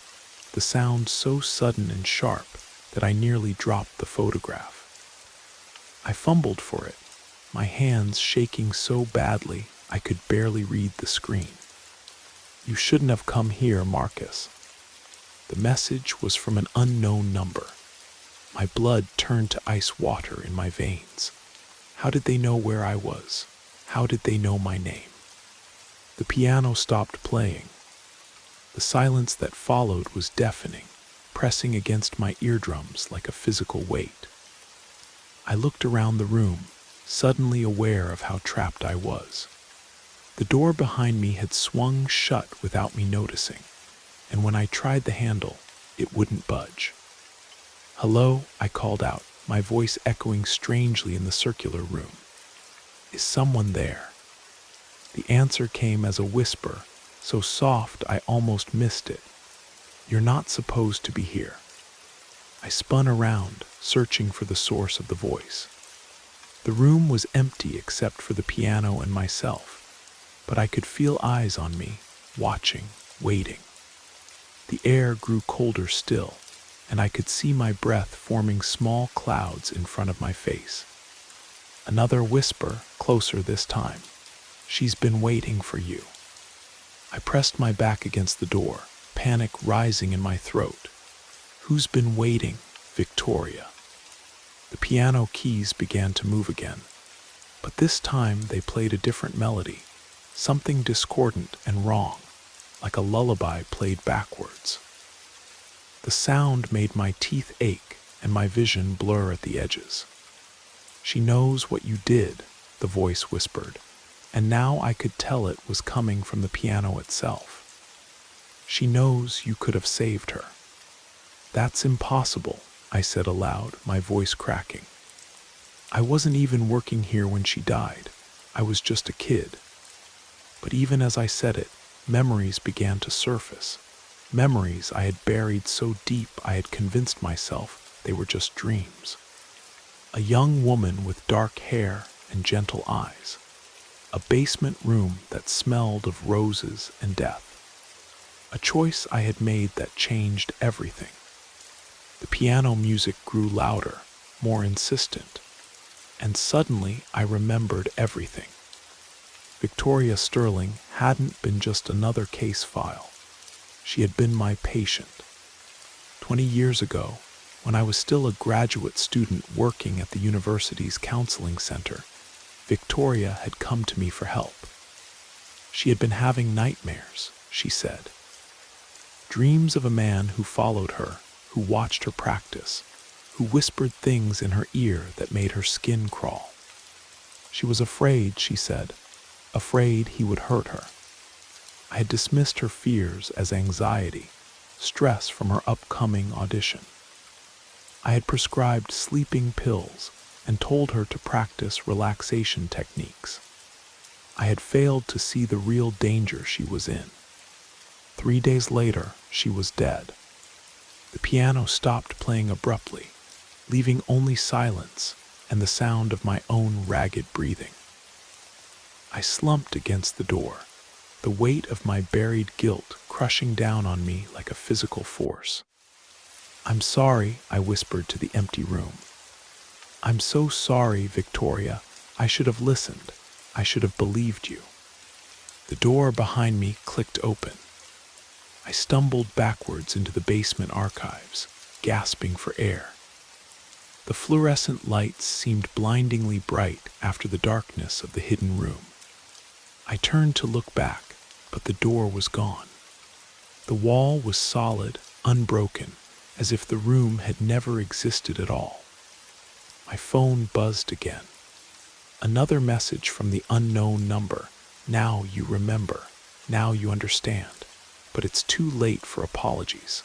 A: the sound so sudden and sharp that I nearly dropped the photograph. I fumbled for it, my hands shaking so badly I could barely read the screen. "You shouldn't have come here, Marcus." The message was from an unknown number. My blood turned to ice water in my veins. How did they know where I was? How did they know my name? The piano stopped playing. The silence that followed was deafening, pressing against my eardrums like a physical weight. I looked around the room, suddenly aware of how trapped I was. The door behind me had swung shut without me noticing, and when I tried the handle, it wouldn't budge. "Hello," I called out, my voice echoing strangely in the circular room. "Is someone there?" The answer came as a whisper, so soft I almost missed it. "You're not supposed to be here." I spun around, searching for the source of the voice. The room was empty except for the piano and myself, but I could feel eyes on me, watching, waiting. The air grew colder still, and I could see my breath forming small clouds in front of my face. Another whisper, closer this time. "She's been waiting for you." I pressed my back against the door, panic rising in my throat. "Who's been waiting, Victoria?" The piano keys began to move again, but this time they played a different melody, something discordant and wrong, like a lullaby played backwards. The sound made my teeth ache and my vision blur at the edges. "She knows what you did," the voice whispered, and now I could tell it was coming from the piano itself. "She knows you could have saved her." "That's impossible," I said aloud, my voice cracking. "I wasn't even working here when she died. I was just a kid." But even as I said it, memories began to surface. Memories I had buried so deep I had convinced myself they were just dreams. A young woman with dark hair and gentle eyes. A basement room that smelled of roses and death. A choice I had made that changed everything. The piano music grew louder, more insistent, and suddenly I remembered everything. Victoria Sterling hadn't been just another case file. She had been my patient. 20 years ago, when I was still a graduate student working at the university's counseling center, Victoria had come to me for help. She had been having nightmares, she said. Dreams of a man who followed her, who watched her practice, who whispered things in her ear that made her skin crawl. She was afraid, she said, afraid he would hurt her. I had dismissed her fears as anxiety, stress from her upcoming audition. I had prescribed sleeping pills and told her to practice relaxation techniques. I had failed to see the real danger she was in. 3 days later, she was dead. The piano stopped playing abruptly, leaving only silence and the sound of my own ragged breathing. I slumped against the door, the weight of my buried guilt crushing down on me like a physical force. "I'm sorry," I whispered to the empty room. "I'm so sorry, Victoria. I should have listened. I should have believed you." The door behind me clicked open. I stumbled backwards into the basement archives, gasping for air. The fluorescent lights seemed blindingly bright after the darkness of the hidden room. I turned to look back, but the door was gone. The wall was solid, unbroken, as if the room had never existed at all. My phone buzzed again. Another message from the unknown number. Now you remember. Now you understand. But it's too late for apologies.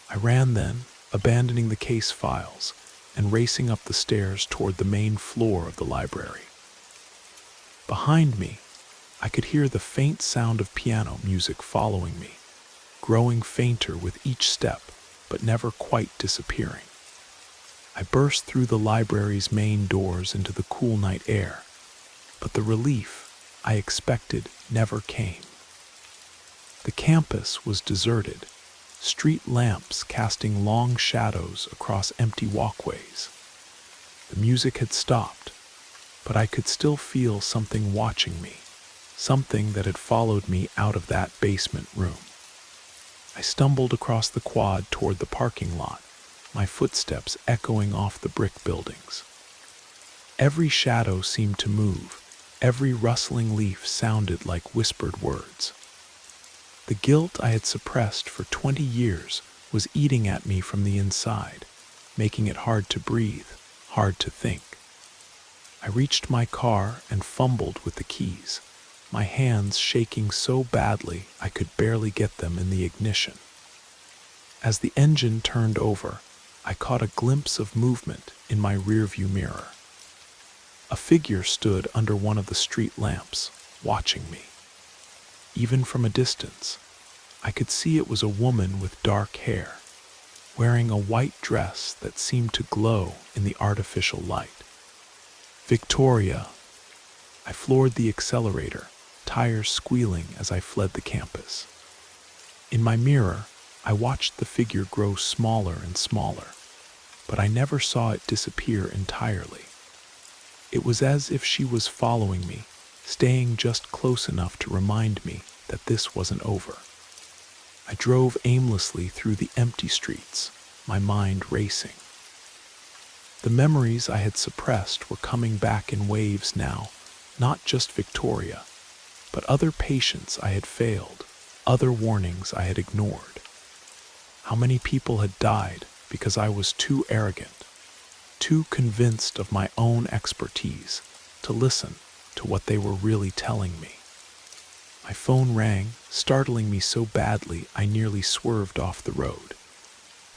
A: I ran then, abandoning the case files, and racing up the stairs toward the main floor of the library. Behind me, I could hear the faint sound of piano music following me, growing fainter with each step, but never quite disappearing. I burst through the library's main doors into the cool night air, but the relief I expected never came. The campus was deserted, street lamps casting long shadows across empty walkways. The music had stopped, but I could still feel something watching me, something that had followed me out of that basement room. I stumbled across the quad toward the parking lot, my footsteps echoing off the brick buildings. Every shadow seemed to move, every rustling leaf sounded like whispered words. The guilt I had suppressed for 20 years was eating at me from the inside, making it hard to breathe, hard to think. I reached my car and fumbled with the keys, my hands shaking so badly I could barely get them in the ignition. As the engine turned over, I caught a glimpse of movement in my rearview mirror. A figure stood under one of the street lamps, watching me. Even from a distance, I could see it was a woman with dark hair, wearing a white dress that seemed to glow in the artificial light. Victoria! I floored the accelerator, tires squealing as I fled the campus. In my mirror, I watched the figure grow smaller and smaller, but I never saw it disappear entirely. It was as if she was following me, staying just close enough to remind me that this wasn't over. I drove aimlessly through the empty streets, my mind racing. The memories I had suppressed were coming back in waves now, not just Victoria, but other patients I had failed, other warnings I had ignored. How many people had died because I was too arrogant, too convinced of my own expertise to listen to what they were really telling me. My phone rang, startling me so badly I nearly swerved off the road.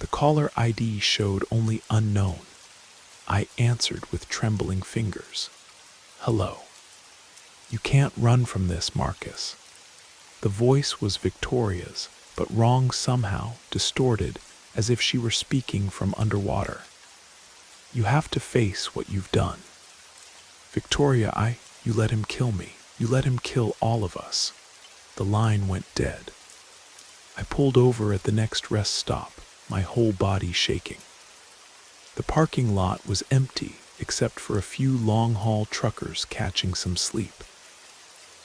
A: The caller ID showed only unknown. I answered with trembling fingers. Hello. You can't run from this, Marcus. The voice was Victoria's, but wrong somehow, distorted, as if she were speaking from underwater. You have to face what you've done. Victoria, you let him kill me. You let him kill all of us. The line went dead. I pulled over at the next rest stop, my whole body shaking. The parking lot was empty except for a few long-haul truckers catching some sleep.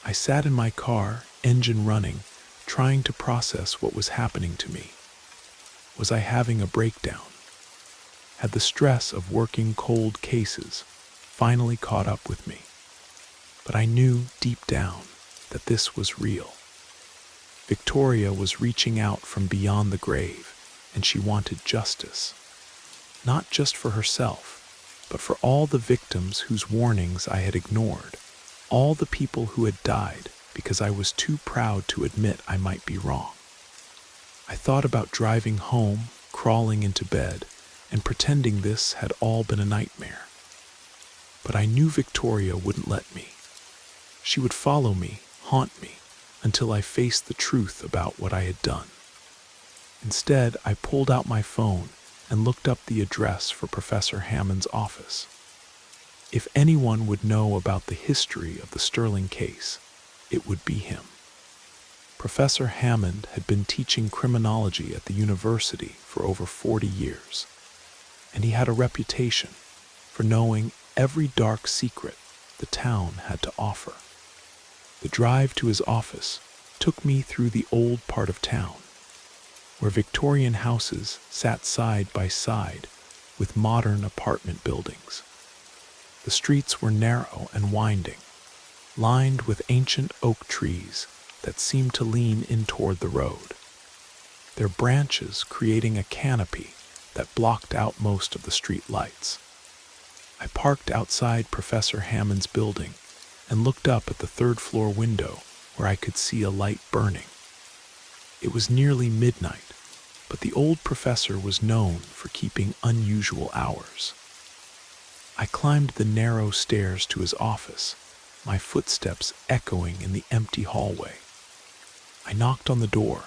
A: I sat in my car, engine running, trying to process what was happening to me. Was I having a breakdown? Had the stress of working cold cases finally caught up with me? But I knew deep down that this was real. Victoria was reaching out from beyond the grave, and she wanted justice. Not just for herself, but for all the victims whose warnings I had ignored, all the people who had died because I was too proud to admit I might be wrong. I thought about driving home, crawling into bed, and pretending this had all been a nightmare. But I knew Victoria wouldn't let me. She would follow me, haunt me, until I faced the truth about what I had done. Instead, I pulled out my phone and looked up the address for Professor Hammond's office. If anyone would know about the history of the Sterling case, it would be him. Professor Hammond had been teaching criminology at the university for over 40 years, and he had a reputation for knowing every dark secret the town had to offer. The drive to his office took me through the old part of town, where Victorian houses sat side by side with modern apartment buildings. The streets were narrow and winding, lined with ancient oak trees that seemed to lean in toward the road. their branches creating a canopy that blocked out most of the street lights. I parked outside Professor Hammond's building and looked up at the third-floor window where I could see a light burning. It was nearly midnight, but the old professor was known for keeping unusual hours. I climbed the narrow stairs to his office, my footsteps echoing in the empty hallway. I knocked on the door,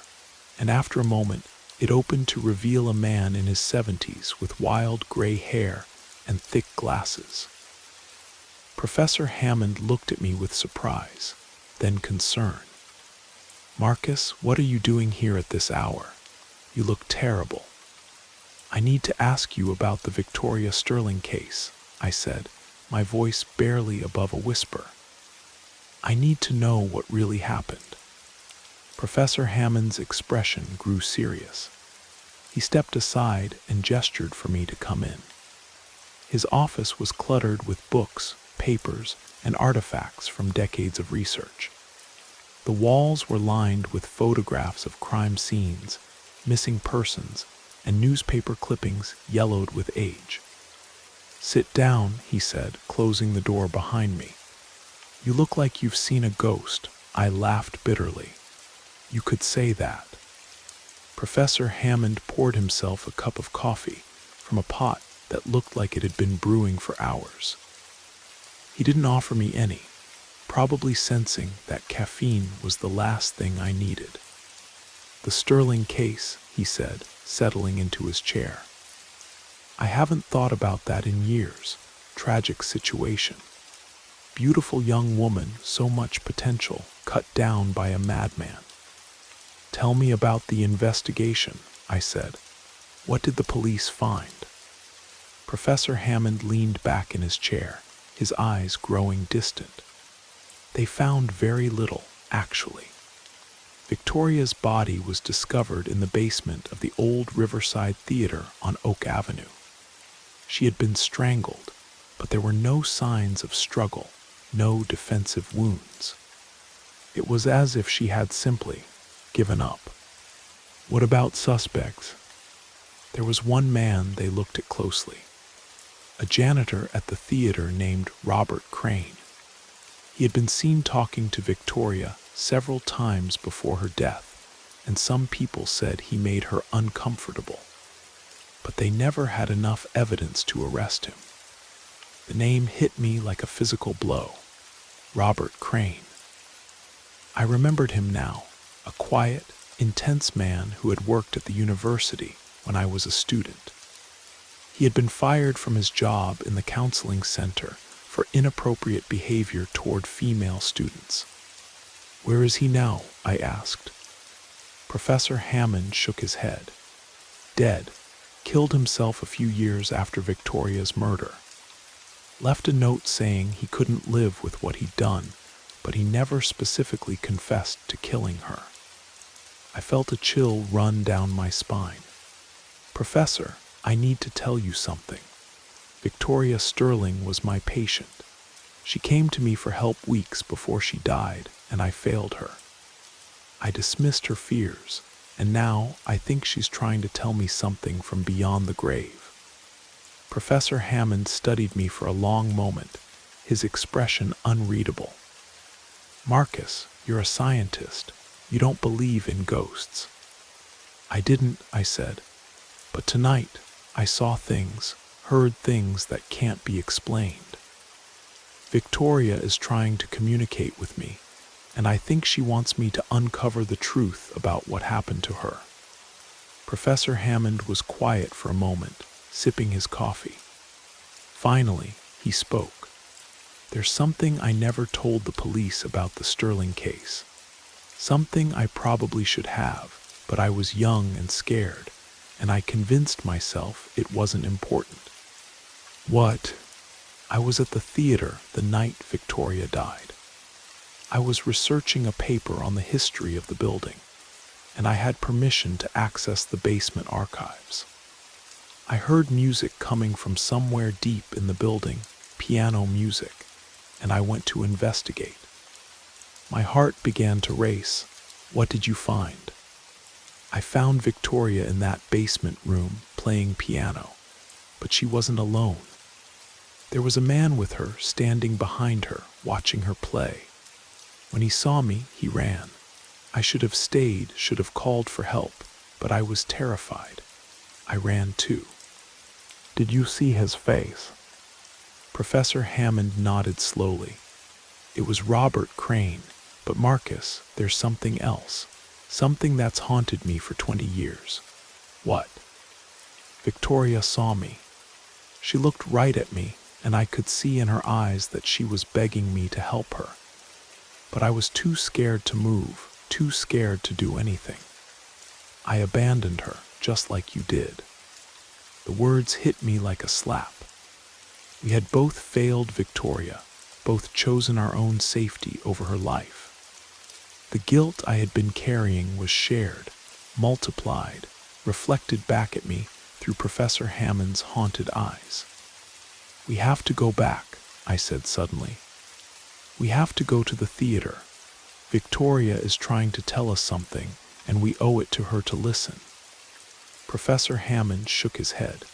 A: and after a moment, it opened to reveal a man in his 70s with wild gray hair and thick glasses. Professor Hammond looked at me with surprise, then concern. "Marcus, what are you doing here at this hour? You look terrible." "I need to ask you about the Victoria Sterling case," I said, my voice barely above a whisper. "I need to know what really happened." Professor Hammond's expression grew serious. He stepped aside and gestured for me to come in. His office was cluttered with books, papers, and artifacts from decades of research. The walls were lined with photographs of crime scenes, missing persons, and newspaper clippings yellowed with age. "Sit down," he said, closing the door behind me. "You look like you've seen a ghost." I laughed bitterly. "You could say that." Professor Hammond poured himself a cup of coffee from a pot that looked like it had been brewing for hours. He didn't offer me any, probably sensing that caffeine was the last thing I needed. "The Sterling case," he said, settling into his chair. "I haven't thought about that in years. Tragic situation. Beautiful young woman, so much potential, cut down by a madman." "Tell me about the investigation," I said. "What did the police find?" Professor Hammond leaned back in his chair, his eyes growing distant. "They found very little, actually. Victoria's body was discovered in the basement of the old Riverside Theater on Oak Avenue. She had been strangled, but there were no signs of struggle, no defensive wounds. It was as if she had simply given up." "What about suspects?" "There was one man they looked at closely. A janitor at the theater named Robert Crane. He had been seen talking to Victoria several times before her death, and some people said he made her uncomfortable. But they never had enough evidence to arrest him. The name hit me like a physical blow. Robert Crane. I remembered him now, a quiet, intense man who had worked at the university when I was a student. He had been fired from his job in the counseling center for inappropriate behavior toward female students. "Where is he now?" I asked. Professor Hammond shook his head. "Dead. Killed himself a few years after Victoria's murder. Left a note saying he couldn't live with what he'd done, but he never specifically confessed to killing her." I felt a chill run down my spine. "Professor, I need to tell you something. Victoria Sterling was my patient. She came to me for help weeks before she died, and I failed her. I dismissed her fears, and now I think she's trying to tell me something from beyond the grave." Professor Hammond studied me for a long moment, his expression unreadable. "Marcus, you're a scientist. You don't believe in ghosts." "I didn't," I said. "But tonight, I saw things, heard things that can't be explained. Victoria is trying to communicate with me, and I think she wants me to uncover the truth about what happened to her." Professor Hammond was quiet for a moment, sipping his coffee. Finally, he spoke. "There's something I never told the police about the Sterling case. Something I probably should have, but I was young and scared, and I convinced myself it wasn't important." "What?" "I was at the theater the night Victoria died. I was researching a paper on the history of the building, and I had permission to access the basement archives. I heard music coming from somewhere deep in the building, piano music, and I went to investigate. My heart began to race. What did you find?" I found Victoria in that basement room playing piano, but she wasn't alone. There was a man with her standing behind her, watching her play. When he saw me, he ran. I should have stayed, should have called for help, but I was terrified. I ran too. Did you see his face? Professor Hammond nodded slowly. It was Robert Crane, but Marcus, there's something else. Something that's haunted me for 20 years. What? Victoria saw me. She looked right at me, and I could see in her eyes that she was begging me to help her. But I was too scared to move, too scared to do anything. I abandoned her, just like you did. The words hit me like a slap. We had both failed Victoria, both chosen our own safety over her life. The guilt I had been carrying was shared, multiplied, reflected back at me through Professor Hammond's haunted eyes. We have to go back, I said suddenly. We have to go to the theater. Victoria is trying to tell us something, and we owe it to her to listen. Professor Hammond shook his head.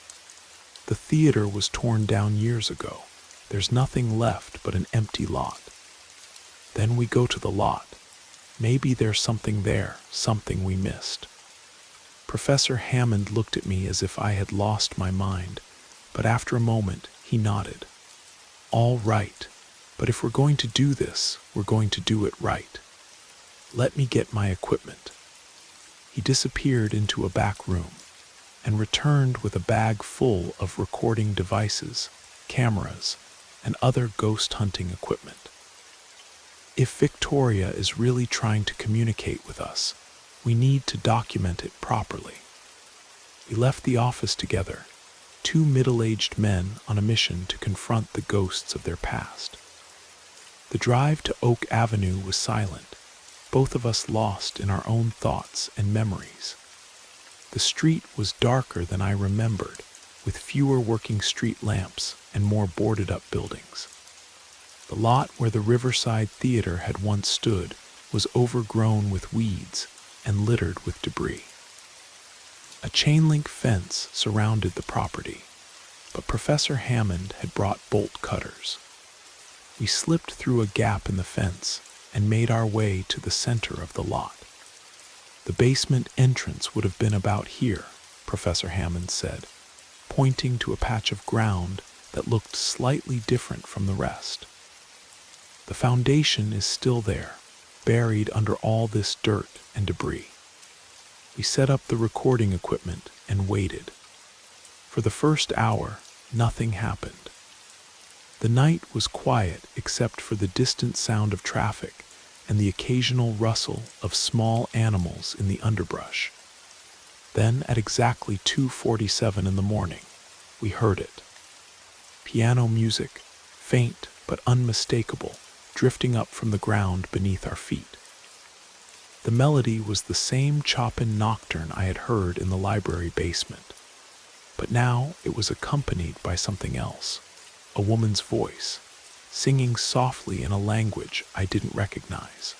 A: The theater was torn down years ago. There's nothing left but an empty lot. Then we go to the lot. Maybe there's something there, something we missed. Professor Hammond looked at me as if I had lost my mind, but after a moment, he nodded. All right, but if we're going to do this, we're going to do it right. Let me get my equipment. He disappeared into a back room and returned with a bag full of recording devices, cameras, and other ghost hunting equipment. If Victoria is really trying to communicate with us, we need to document it properly. We left the office together, two middle-aged men on a mission to confront the ghosts of their past. The drive to Oak Avenue was silent, both of us lost in our own thoughts and memories. The street was darker than I remembered, with fewer working street lamps and more boarded-up buildings. The lot where the Riverside Theater had once stood was overgrown with weeds and littered with debris. A chain-link fence surrounded the property, but Professor Hammond had brought bolt cutters. We slipped through a gap in the fence and made our way to the center of the lot. The basement entrance would have been about here, Professor Hammond said, pointing to a patch of ground that looked slightly different from the rest. The foundation is still there, buried under all this dirt and debris. We set up the recording equipment and waited. For the first hour, nothing happened. The night was quiet except for the distant sound of traffic and the occasional rustle of small animals in the underbrush. Then, at exactly 2:47 in the morning, we heard it. Piano music, faint but unmistakable, drifting up from the ground beneath our feet. The melody was the same Chopin nocturne I had heard in the library basement, but now it was accompanied by something else, a woman's voice, singing softly in a language I didn't recognize.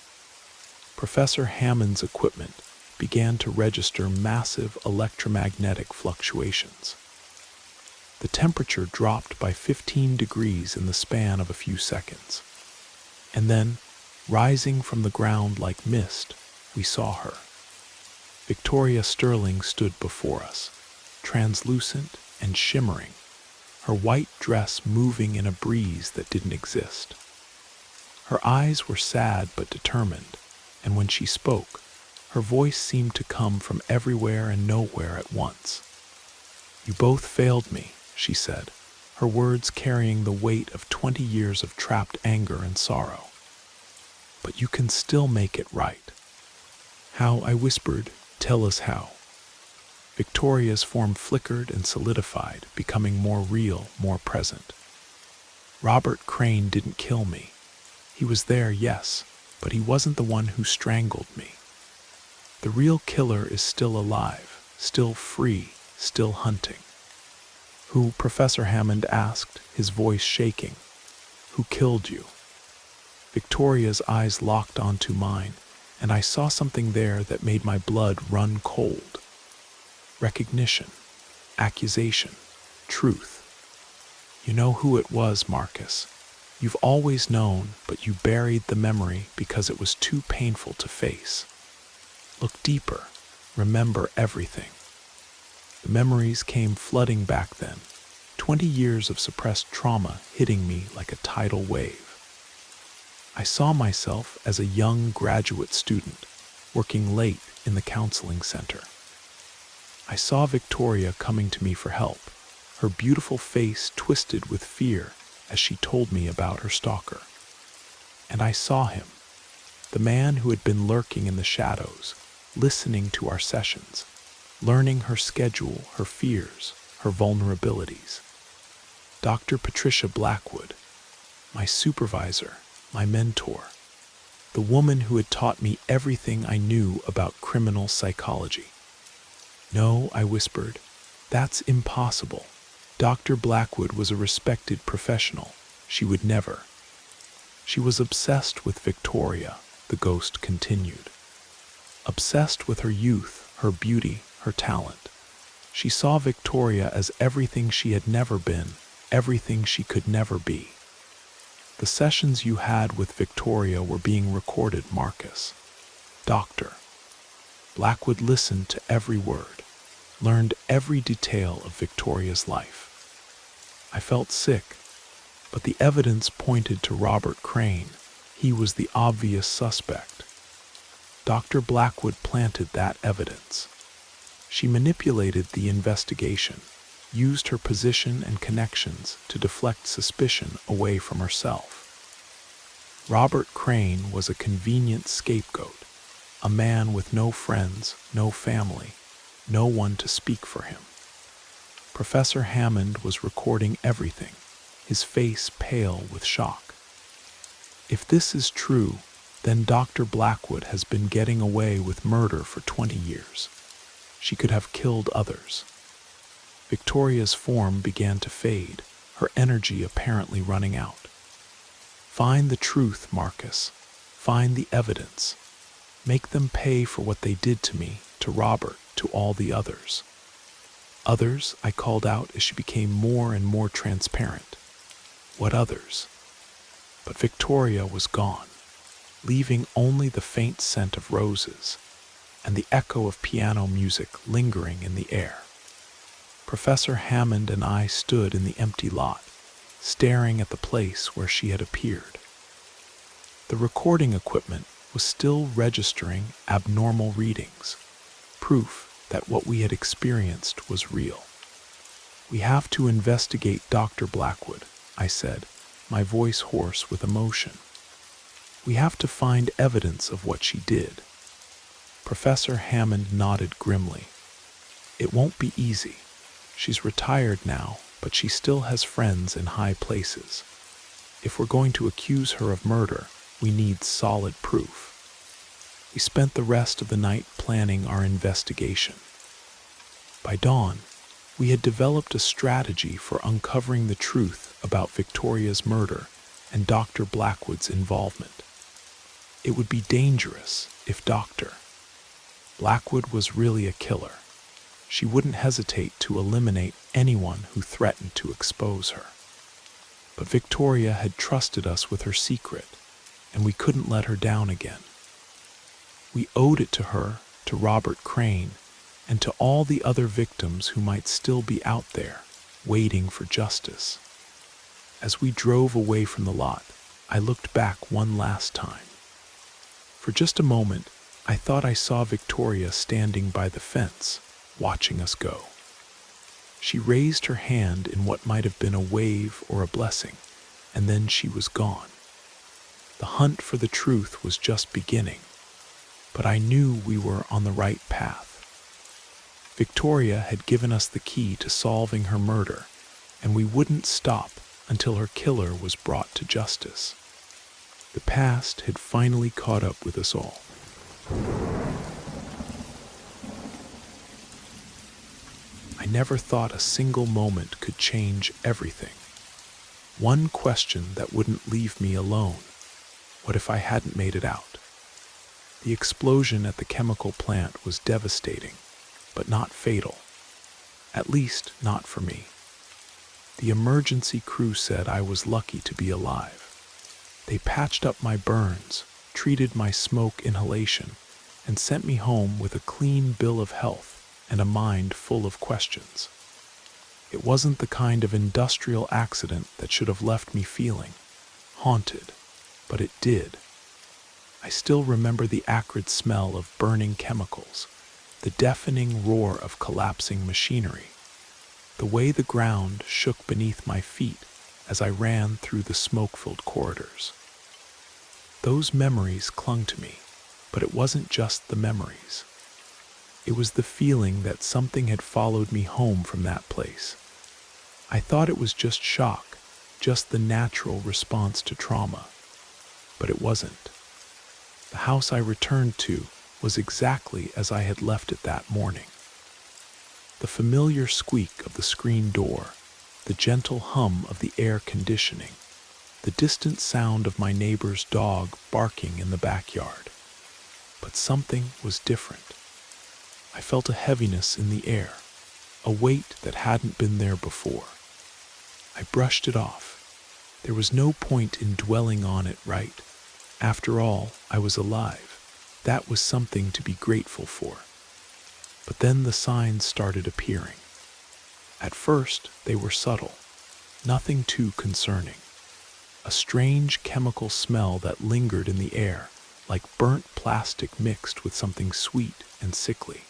A: Professor Hammond's equipment began to register massive electromagnetic fluctuations. The temperature dropped by 15 degrees in the span of a few seconds. And then, rising from the ground like mist, we saw her. Victoria Sterling stood before us, translucent and shimmering, her white dress moving in a breeze that didn't exist. Her eyes were sad but determined, and when she spoke, her voice seemed to come from everywhere and nowhere at once. "You both failed me," she said, her words carrying the weight of 20 years of trapped anger and sorrow. "But you can still make it right." "How?" I whispered. "Tell us how." Victoria's form flickered and solidified, becoming more real, more present. "Robert Crane didn't kill me. He was there, yes, but he wasn't the one who strangled me. The real killer is still alive, still free, still hunting." "Who?" Professor Hammond asked, his voice shaking. "Who killed you?" Victoria's eyes locked onto mine, and I saw something there that made my blood run cold. Recognition, accusation, truth. You know who it was, Marcus. You've always known, but you buried the memory because it was too painful to face. Look deeper. Remember everything. The memories came flooding back then, 20 years of suppressed trauma hitting me like a tidal wave. I saw myself as a young graduate student, working late in the counseling center. I saw Victoria coming to me for help, her beautiful face twisted with fear as she told me about her stalker. And I saw him, the man who had been lurking in the shadows, listening to our sessions, learning her schedule, her fears, her vulnerabilities. Dr. Patricia Blackwood, my supervisor, my mentor, the woman who had taught me everything I knew about criminal psychology. No, I whispered, that's impossible. Dr. Blackwood was a respected professional. She would never. She was obsessed with Victoria, the ghost continued. Obsessed with her youth, her beauty, her talent. She saw Victoria as everything she had never been, everything she could never be. The sessions you had with Victoria were being recorded, Marcus. Doctor. Blackwood listened to every word, learned every detail of Victoria's life. I felt sick, but the evidence pointed to Robert Crane. He was the obvious suspect. Dr. Blackwood planted that evidence. She manipulated the investigation, used her position and connections to deflect suspicion away from herself. Robert Crane was a convenient scapegoat, a man with no friends, no family, no one to speak for him. Professor Hammond was recording everything, his face pale with shock. If this is true, then Dr. Blackwood has been getting away with murder for 20 years. She could have killed others. Victoria's form began to fade, her energy apparently running out. Find the truth, Marcus. Find the evidence. Make them pay for what they did to me, to Robert, to all the others. Others, I called out as she became more and more transparent. What others? But Victoria was gone, leaving only the faint scent of roses and the echo of piano music lingering in the air. Professor Hammond and I stood in the empty lot, staring at the place where she had appeared. The recording equipment was still registering abnormal readings, proof that what we had experienced was real. We have to investigate Dr. Blackwood, I said, my voice hoarse with emotion. We have to find evidence of what she did. Professor Hammond nodded grimly. It won't be easy. She's retired now, but she still has friends in high places. If we're going to accuse her of murder, we need solid proof. We spent the rest of the night planning our investigation. By dawn, we had developed a strategy for uncovering the truth about Victoria's murder and Dr. Blackwood's involvement. It would be dangerous if Dr. Blackwood was really a killer. She wouldn't hesitate to eliminate anyone who threatened to expose her. But Victoria had trusted us with her secret, and we couldn't let her down again. We owed it to her, to Robert Crane, and to all the other victims who might still be out there, waiting for justice. As we drove away from the lot, I looked back one last time. For just a moment, I thought I saw Victoria standing by the fence, watching us go. She raised her hand in what might have been a wave or a blessing, and then she was gone. The hunt for the truth was just beginning, but I knew we were on the right path. Victoria had given us the key to solving her murder, and we wouldn't stop until her killer was brought to justice. The past had finally caught up with us all. I never thought a single moment could change everything. One question that wouldn't leave me alone. What if I hadn't made it out? The explosion at the chemical plant was devastating, but not fatal. At least, not for me. The emergency crew said I was lucky to be alive. They patched up my burns, treated my smoke inhalation, and sent me home with a clean bill of health and a mind full of questions. It wasn't the kind of industrial accident that should have left me feeling haunted, but it did. I still remember the acrid smell of burning chemicals, the deafening roar of collapsing machinery, the way the ground shook beneath my feet as I ran through the smoke-filled corridors. Those memories clung to me, but it wasn't just the memories. It was the feeling that something had followed me home from that place. I thought it was just shock, just the natural response to trauma, but it wasn't. The house I returned to was exactly as I had left it that morning. The familiar squeak of the screen door, the gentle hum of the air conditioning, the distant sound of my neighbor's dog barking in the backyard. But something was different. I felt a heaviness in the air, a weight that hadn't been there before. I brushed it off. There was no point in dwelling on it, right? After all, I was alive. That was something to be grateful for. But then the signs started appearing. At first, they were subtle, nothing too concerning. A strange chemical smell that lingered in the air, like burnt plastic mixed with something sweet and sickly.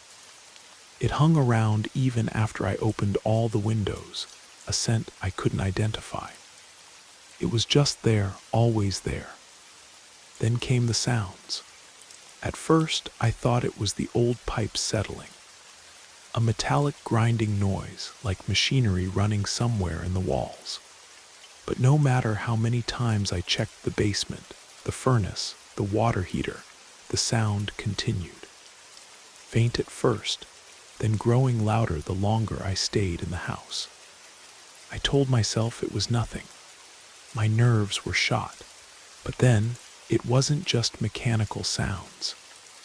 A: It hung around even after I opened all the windows, a scent I couldn't identify. It was just there, always there. Then came the sounds. At first, I thought it was the old pipes settling. A metallic grinding noise, like machinery running somewhere in the walls. But no matter how many times I checked the basement, the furnace, the water heater, the sound continued. Faint at first, then growing louder the longer I stayed in the house. I told myself it was nothing. My nerves were shot. But then, it wasn't just mechanical sounds.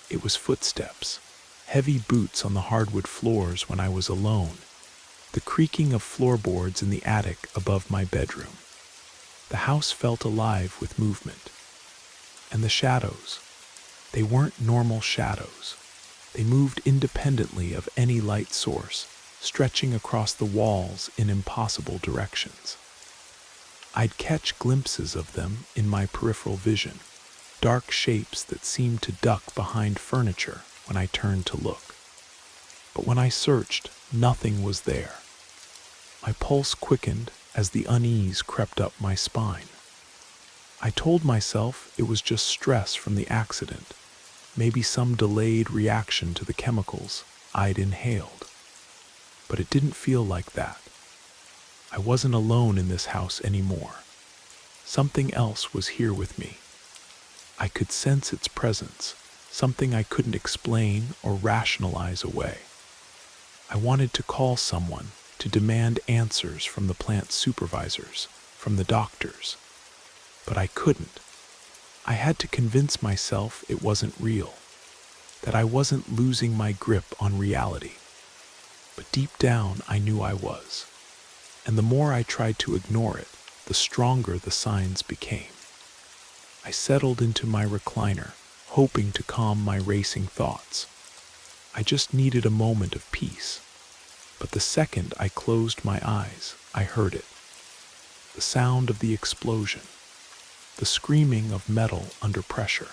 A: It was footsteps, heavy boots on the hardwood floors when I was alone, the creaking of floorboards in the attic above my bedroom. The house felt alive with movement. And the shadows. They weren't normal shadows. They moved independently of any light source, stretching across the walls in impossible directions. I'd catch glimpses of them in my peripheral vision, dark shapes that seemed to duck behind furniture when I turned to look. But when I searched, nothing was there. My pulse quickened as the unease crept up my spine. I told myself it was just stress from the accident, maybe some delayed reaction to the chemicals I'd inhaled. But it didn't feel like that. I wasn't alone in this house anymore. Something else was here with me. I could sense its presence, something I couldn't explain or rationalize away. I wanted to call someone, to demand answers from the plant supervisors, from the doctors. But I couldn't. I had to convince myself it wasn't real, that I wasn't losing my grip on reality. But deep down, I knew I was. And the more I tried to ignore it, the stronger the signs became. I settled into my recliner, hoping to calm my racing thoughts. I just needed a moment of peace. But the second I closed my eyes, I heard it. The sound of the explosion. The screaming of metal under pressure,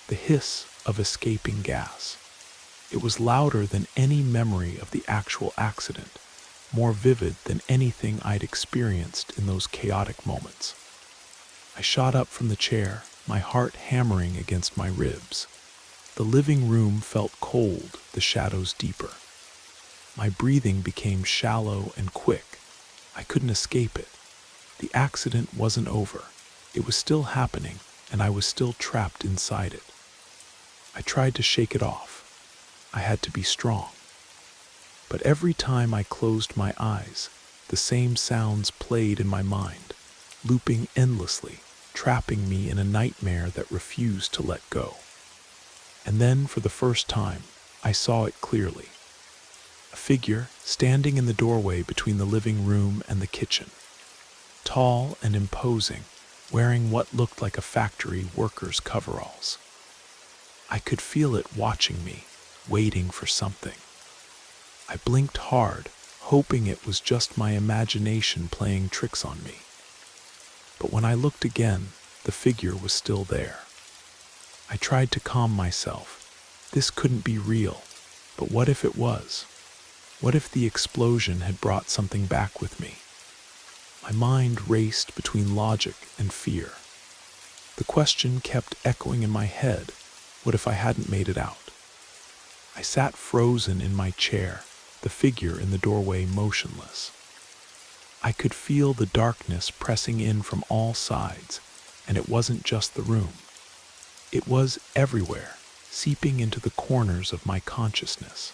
A: the hiss of escaping gas. It was louder than any memory of the actual accident, more vivid than anything I'd experienced in those chaotic moments. I shot up from the chair, my heart hammering against my ribs. The living room felt cold, the shadows deeper. My breathing became shallow and quick. I couldn't escape it. The accident wasn't over. It was still happening, and I was still trapped inside it. I tried to shake it off. I had to be strong. But every time I closed my eyes, the same sounds played in my mind, looping endlessly, trapping me in a nightmare that refused to let go. And then, for the first time, I saw it clearly. A figure standing in the doorway between the living room and the kitchen. Tall and imposing, wearing what looked like a factory worker's coveralls. I could feel it watching me, waiting for something. I blinked hard, hoping it was just my imagination playing tricks on me. But when I looked again, the figure was still there. I tried to calm myself. This couldn't be real, but what if it was? What if the explosion had brought something back with me? My mind raced between logic and fear. The question kept echoing in my head, what if I hadn't made it out? I sat frozen in my chair, the figure in the doorway motionless. I could feel the darkness pressing in from all sides, and it wasn't just the room. It was everywhere, seeping into the corners of my consciousness.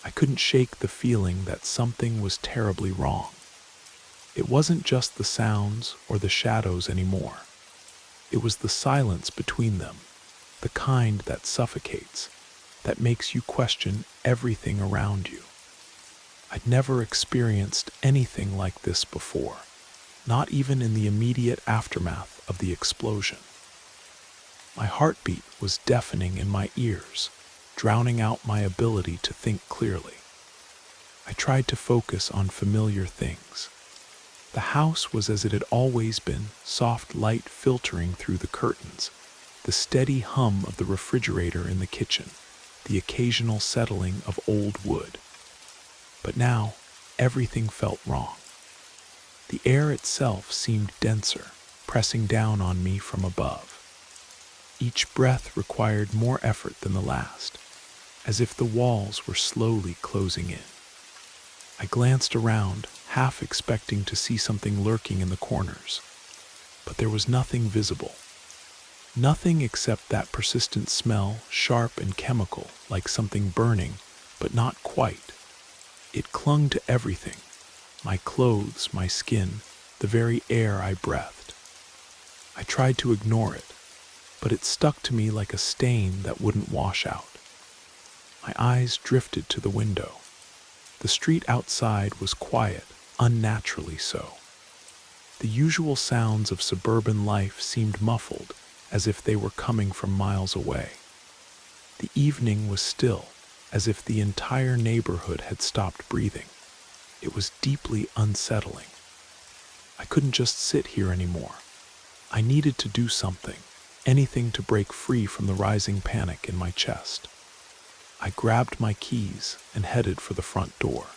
A: I couldn't shake the feeling that something was terribly wrong. It wasn't just the sounds or the shadows anymore. It was the silence between them, the kind that suffocates, that makes you question everything around you. I'd never experienced anything like this before, not even in the immediate aftermath of the explosion. My heartbeat was deafening in my ears, drowning out my ability to think clearly. I tried to focus on familiar things. The house was as it had always been, soft light filtering through the curtains, the steady hum of the refrigerator in the kitchen, the occasional settling of old wood. But now, everything felt wrong. The air itself seemed denser, pressing down on me from above. Each breath required more effort than the last, as if the walls were slowly closing in. I glanced around, half expecting to see something lurking in the corners, but there was nothing visible. Nothing except that persistent smell, sharp and chemical, like something burning, but not quite. It clung to everything, my clothes, my skin, the very air I breathed. I tried to ignore it, but it stuck to me like a stain that wouldn't wash out. My eyes drifted to the window. The street outside was quiet, unnaturally so. The usual sounds of suburban life seemed muffled, as if they were coming from miles away. The evening was still, as if the entire neighborhood had stopped breathing. It was deeply unsettling. I couldn't just sit here anymore. I needed to do something, anything to break free from the rising panic in my chest. I grabbed my keys and headed for the front door.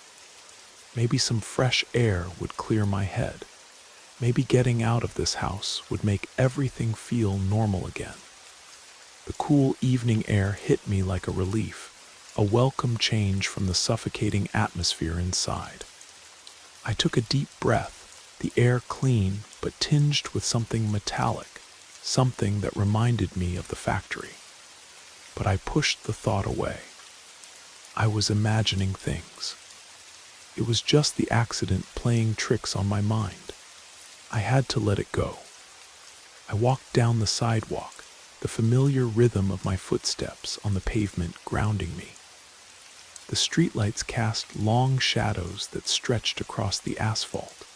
A: Maybe some fresh air would clear my head. Maybe getting out of this house would make everything feel normal again. The cool evening air hit me like a relief, a welcome change from the suffocating atmosphere inside. I took a deep breath, the air clean but tinged with something metallic, something that reminded me of the factory. But I pushed the thought away. I was imagining things. It was just the accident playing tricks on my mind. I had to let it go. I walked down the sidewalk, the familiar rhythm of my footsteps on the pavement grounding me. The streetlights cast long shadows that stretched across the asphalt.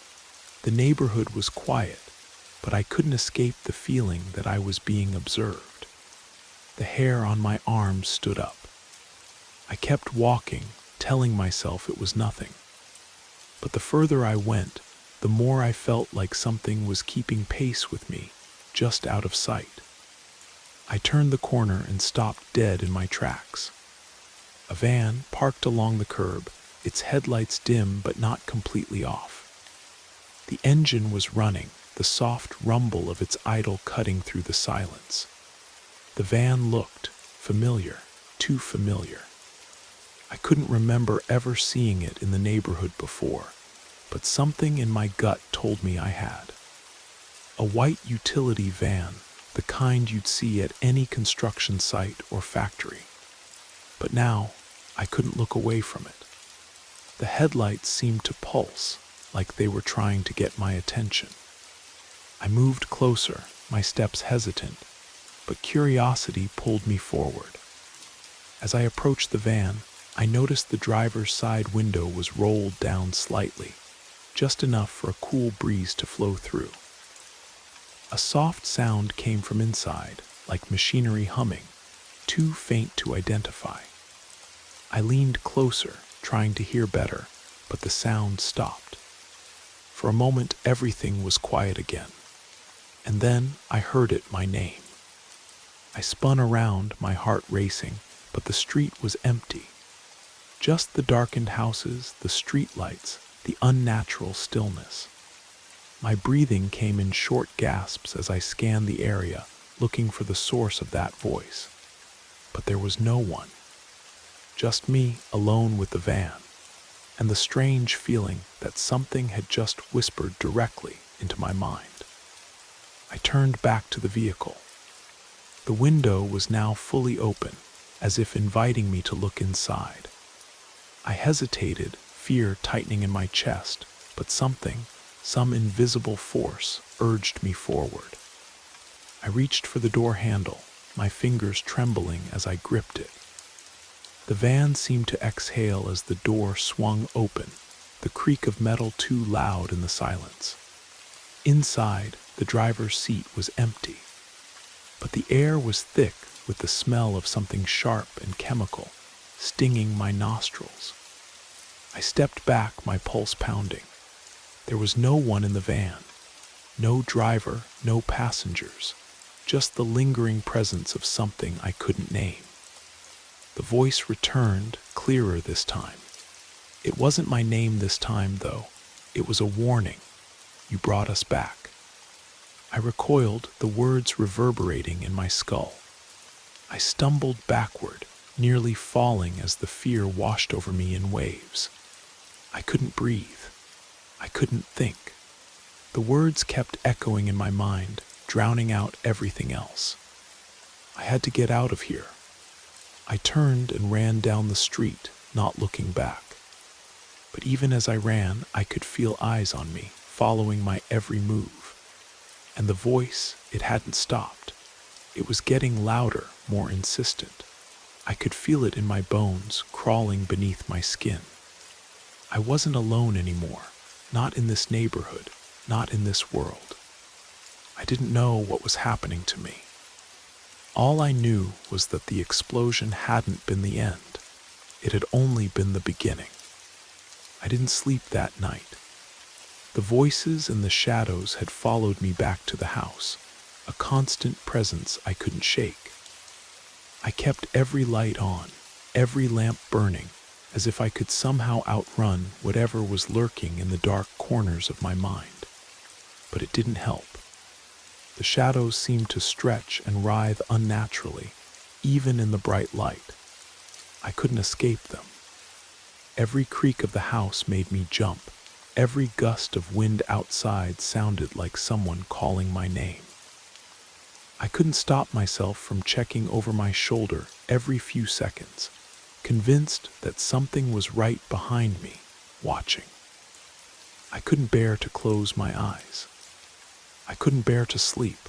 A: The neighborhood was quiet, but I couldn't escape the feeling that I was being observed. The hair on my arms stood up. I kept walking, telling myself it was nothing. But the further I went, the more I felt like something was keeping pace with me, just out of sight. I turned the corner and stopped dead in my tracks. A van parked along the curb, its headlights dim but not completely off. The engine was running, the soft rumble of its idle cutting through the silence. The van looked familiar, too familiar. I couldn't remember ever seeing it in the neighborhood before, but something in my gut told me I had. A white utility van, the kind you'd see at any construction site or factory. But now, I couldn't look away from it. The headlights seemed to pulse, like they were trying to get my attention. I moved closer, my steps hesitant. but curiosity pulled me forward. As I approached the van, I noticed the driver's side window was rolled down slightly, just enough for a cool breeze to flow through. A soft sound came from inside, like machinery humming, too faint to identify. I leaned closer, trying to hear better, but the sound stopped. For a moment, everything was quiet again. And then I heard it, my name. I spun around, my heart racing, but the street was empty. Just the darkened houses, the street lights, the unnatural stillness. My breathing came in short gasps as I scanned the area, looking for the source of that voice. But there was no one. Just me, alone with the van, and the strange feeling that something had just whispered directly into my mind. I turned back to the vehicle. The window was now fully open, as if inviting me to look inside. I hesitated, fear tightening in my chest, but some invisible force, urged me forward. I reached for the door handle, my fingers trembling as I gripped it. The van seemed to exhale as the door swung open, the creak of metal too loud in the silence. Inside, the driver's seat was empty, but the air was thick with the smell of something sharp and chemical, stinging my nostrils. I stepped back, my pulse pounding. There was no one in the van, no driver, no passengers, just the lingering presence of something I couldn't name. The voice returned, clearer this time. It wasn't my name this time, though. It was a warning. You brought us back. I recoiled, the words reverberating in my skull. I stumbled backward, nearly falling as the fear washed over me in waves. I couldn't breathe. I couldn't think. The words kept echoing in my mind, drowning out everything else. I had to get out of here. I turned and ran down the street, not looking back. But even as I ran, I could feel eyes on me, following my every move. And the voice, it hadn't stopped. It was getting louder, more insistent. I could feel it in my bones, crawling beneath my skin. I wasn't alone anymore, not in this neighborhood, not in this world. I didn't know what was happening to me. All I knew was that the explosion hadn't been the end. It had only been the beginning. I didn't sleep that night. The voices and the shadows had followed me back to the house, a constant presence I couldn't shake. I kept every light on, every lamp burning, as if I could somehow outrun whatever was lurking in the dark corners of my mind. But it didn't help. The shadows seemed to stretch and writhe unnaturally, even in the bright light. I couldn't escape them. Every creak of the house made me jump. Every gust of wind outside sounded like someone calling my name. I couldn't stop myself from checking over my shoulder every few seconds, convinced that something was right behind me, watching. I couldn't bear to close my eyes. I couldn't bear to sleep,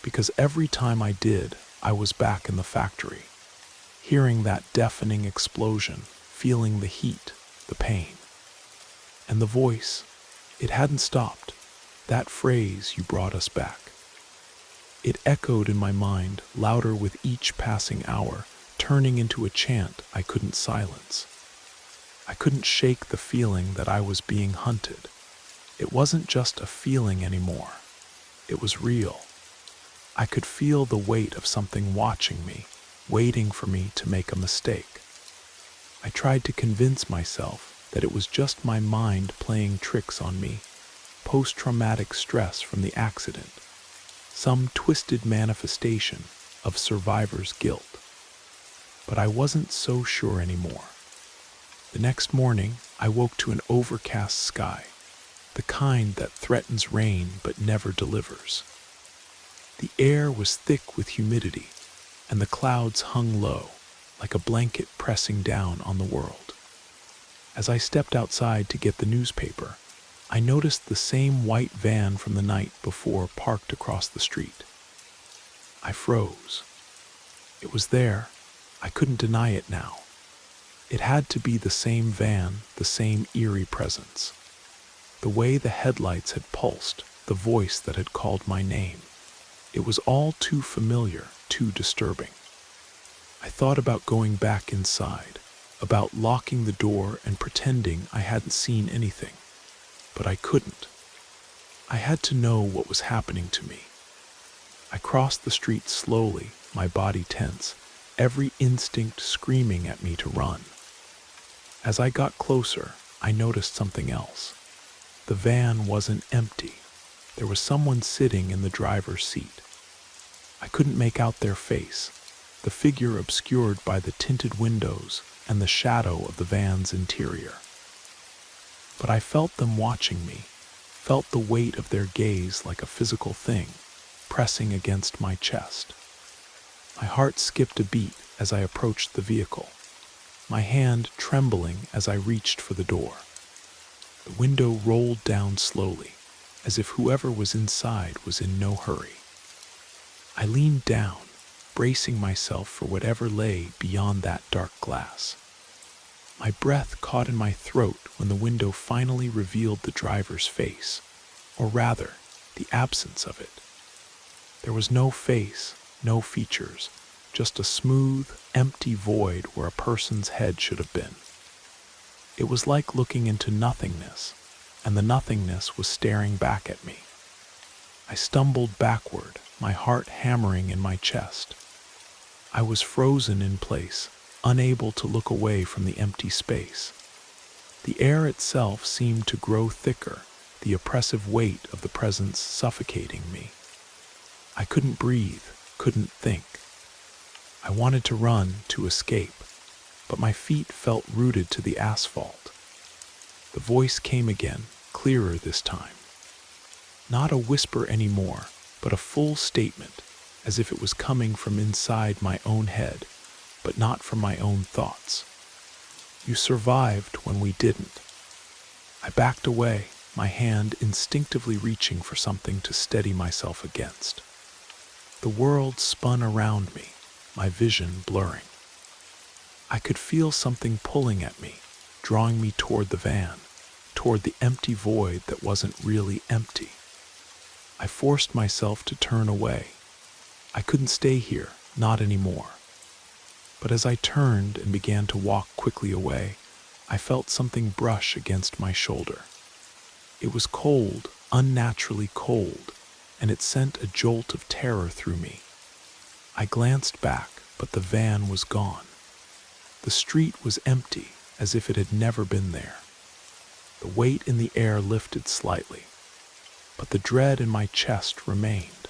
A: because every time I did, I was back in the factory, hearing that deafening explosion, feeling the heat, the pain. And the voice, it hadn't stopped. That phrase, you brought us back. It echoed in my mind, louder with each passing hour, turning into a chant I couldn't silence. I couldn't shake the feeling that I was being hunted. It wasn't just a feeling anymore. It was real. I could feel the weight of something watching me, waiting for me to make a mistake. I tried to convince myself that it was just my mind playing tricks on me, post-traumatic stress from the accident, some twisted manifestation of survivor's guilt. But I wasn't so sure anymore. The next morning, I woke to an overcast sky, the kind that threatens rain but never delivers. The air was thick with humidity, and the clouds hung low, like a blanket pressing down on the world. As I stepped outside to get the newspaper, I noticed the same white van from the night before parked across the street. I froze. It was there. I couldn't deny it now. It had to be the same van, the same eerie presence. The way the headlights had pulsed, the voice that had called my name. It was all too familiar, too disturbing. I thought about going back inside, about locking the door and pretending I hadn't seen anything. But I couldn't. I had to know what was happening to me. I crossed the street slowly, my body tense, every instinct screaming at me to run. As I got closer, I noticed something else. The van wasn't empty. There was someone sitting in the driver's seat. I couldn't make out their face, the figure obscured by the tinted windows and the shadow of the van's interior. But I felt them watching me, felt the weight of their gaze like a physical thing, pressing against my chest. My heart skipped a beat as I approached the vehicle, my hand trembling as I reached for the door. The window rolled down slowly, as if whoever was inside was in no hurry. I leaned down, bracing myself for whatever lay beyond that dark glass. My breath caught in my throat when the window finally revealed the driver's face, or rather, the absence of it. There was no face, no features, just a smooth, empty void where a person's head should have been. It was like looking into nothingness, and the nothingness was staring back at me. I stumbled backward, my heart hammering in my chest. I was frozen in place, unable to look away from the empty space. The air itself seemed to grow thicker, the oppressive weight of the presence suffocating me. I couldn't breathe, couldn't think. I wanted to run, to escape, but my feet felt rooted to the asphalt. The voice came again, clearer this time. Not a whisper anymore, but a full statement, as if it was coming from inside my own head, but not from my own thoughts. You survived when we didn't. I backed away, my hand instinctively reaching for something to steady myself against. The world spun around me, my vision blurring. I could feel something pulling at me, drawing me toward the van, toward the empty void that wasn't really empty. I forced myself to turn away. I couldn't stay here, not anymore. But as I turned and began to walk quickly away, I felt something brush against my shoulder. It was cold, unnaturally cold, and it sent a jolt of terror through me. I glanced back, but the van was gone. The street was empty, as if it had never been there. The weight in the air lifted slightly, but the dread in my chest remained,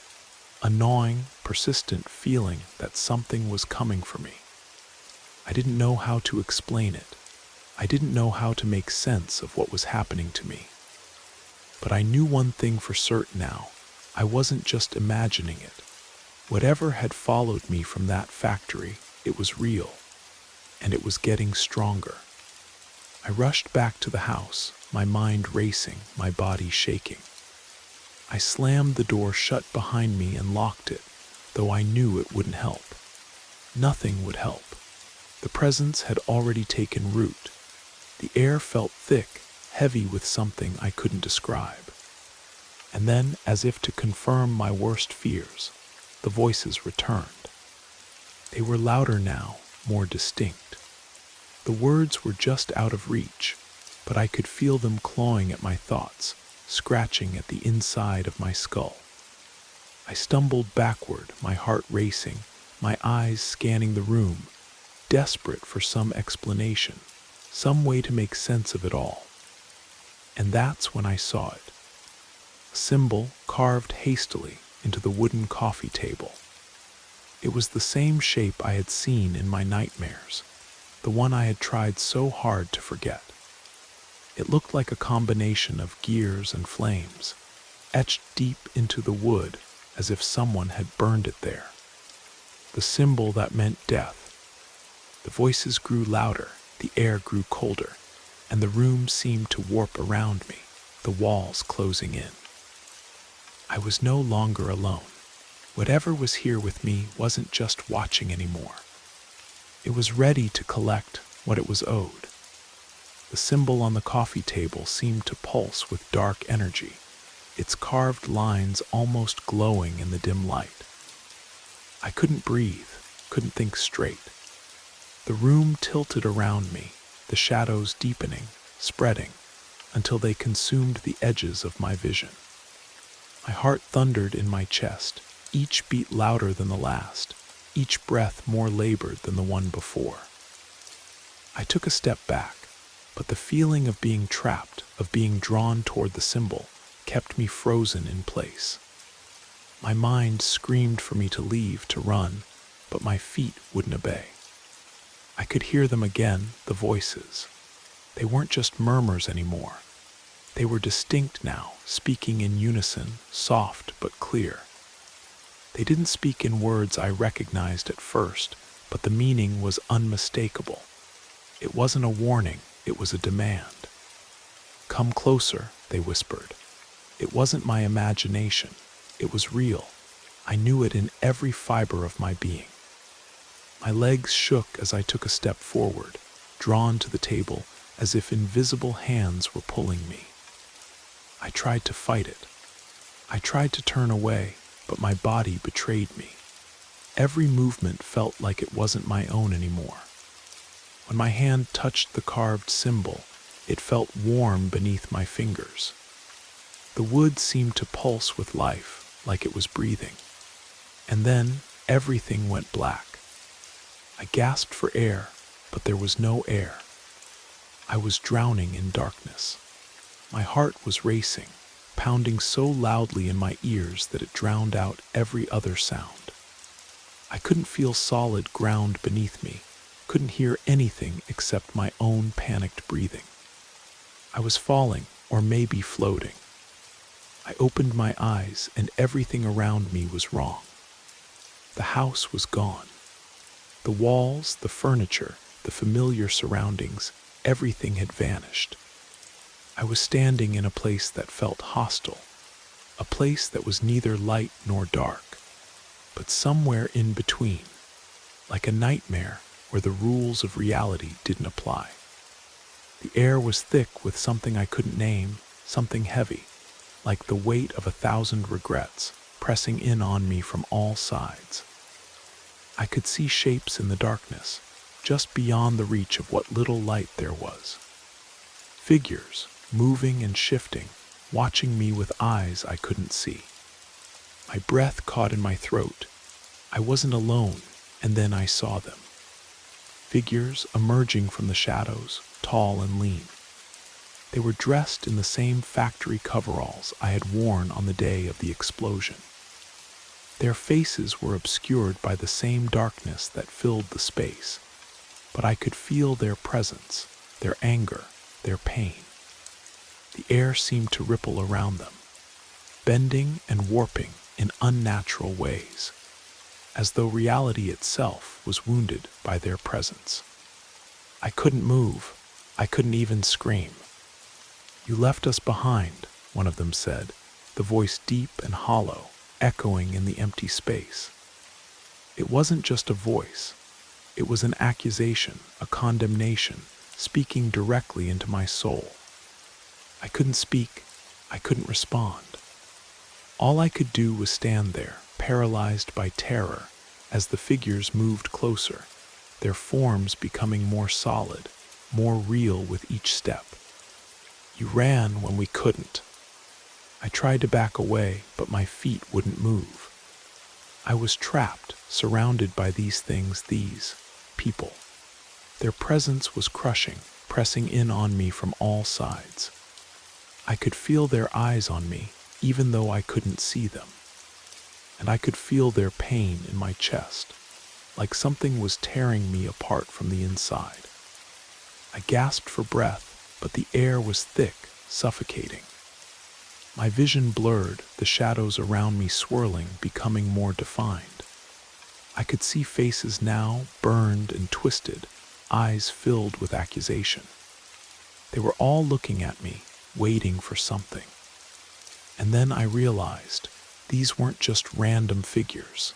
A: a gnawing, persistent feeling that something was coming for me. I didn't know how to explain it. I didn't know how to make sense of what was happening to me. But I knew one thing for certain now. I wasn't just imagining it. Whatever had followed me from that factory, it was real, and it was getting stronger. I rushed back to the house, my mind racing, my body shaking. I slammed the door shut behind me and locked it, though I knew it wouldn't help. Nothing would help. The presence had already taken root. The air felt thick, heavy with something I couldn't describe. And then, as if to confirm my worst fears, the voices returned. They were louder now, more distinct. The words were just out of reach, but I could feel them clawing at my thoughts, scratching at the inside of my skull. I stumbled backward, my heart racing, my eyes scanning the room, desperate for some explanation, some way to make sense of it all. And that's when I saw it. A symbol carved hastily into the wooden coffee table. It was the same shape I had seen in my nightmares, the one I had tried so hard to forget. It looked like a combination of gears and flames, etched deep into the wood as if someone had burned it there. The symbol that meant death. The voices grew louder, the air grew colder, and the room seemed to warp around me, the walls closing in. I was no longer alone. Whatever was here with me wasn't just watching anymore. It was ready to collect what it was owed. The symbol on the coffee table seemed to pulse with dark energy, its carved lines almost glowing in the dim light. I couldn't breathe, couldn't think straight. The room tilted around me, the shadows deepening, spreading, until they consumed the edges of my vision. My heart thundered in my chest, each beat louder than the last, each breath more labored than the one before. I took a step back, but the feeling of being trapped, of being drawn toward the symbol, kept me frozen in place. My mind screamed for me to leave, to run, but my feet wouldn't obey. I could hear them again, the voices. They weren't just murmurs anymore. They were distinct now, speaking in unison, soft but clear. They didn't speak in words I recognized at first, but the meaning was unmistakable. It wasn't a warning, it was a demand. "Come closer," they whispered. It wasn't my imagination, it was real. I knew it in every fiber of my being. My legs shook as I took a step forward, drawn to the table as if invisible hands were pulling me. I tried to fight it. I tried to turn away, but my body betrayed me. Every movement felt like it wasn't my own anymore. When my hand touched the carved symbol, it felt warm beneath my fingers. The wood seemed to pulse with life, like it was breathing. And then everything went black. I gasped for air, but there was no air. I was drowning in darkness. My heart was racing, pounding so loudly in my ears that it drowned out every other sound. I couldn't feel solid ground beneath me, couldn't hear anything except my own panicked breathing. I was falling, or maybe floating. I opened my eyes, and everything around me was wrong. The house was gone. The walls, the furniture, the familiar surroundings, everything had vanished. I was standing in a place that felt hostile, a place that was neither light nor dark, but somewhere in between, like a nightmare where the rules of reality didn't apply. The air was thick with something I couldn't name, something heavy, like the weight of 1,000 regrets, pressing in on me from all sides. I could see shapes in the darkness, just beyond the reach of what little light there was. Figures, moving and shifting, watching me with eyes I couldn't see. My breath caught in my throat. I wasn't alone, and then I saw them. Figures emerging from the shadows, tall and lean. They were dressed in the same factory coveralls I had worn on the day of the explosion. Their faces were obscured by the same darkness that filled the space, but I could feel their presence, their anger, their pain. The air seemed to ripple around them, bending and warping in unnatural ways, as though reality itself was wounded by their presence. I couldn't move. I couldn't even scream. "You left us behind," one of them said, the voice deep and hollow, echoing in the empty space. It wasn't just a voice. It was an accusation, a condemnation, speaking directly into my soul. I couldn't speak. I couldn't respond. All I could do was stand there, paralyzed by terror, as the figures moved closer, their forms becoming more solid, more real with each step. "You ran when we couldn't." I tried to back away, but my feet wouldn't move. I was trapped, surrounded by these things, these people. Their presence was crushing, pressing in on me from all sides. I could feel their eyes on me, even though I couldn't see them. And I could feel their pain in my chest, like something was tearing me apart from the inside. I gasped for breath, but the air was thick, suffocating. My vision blurred, the shadows around me swirling, becoming more defined. I could see faces now, burned and twisted, eyes filled with accusation. They were all looking at me, waiting for something. And then I realized These weren't just random figures.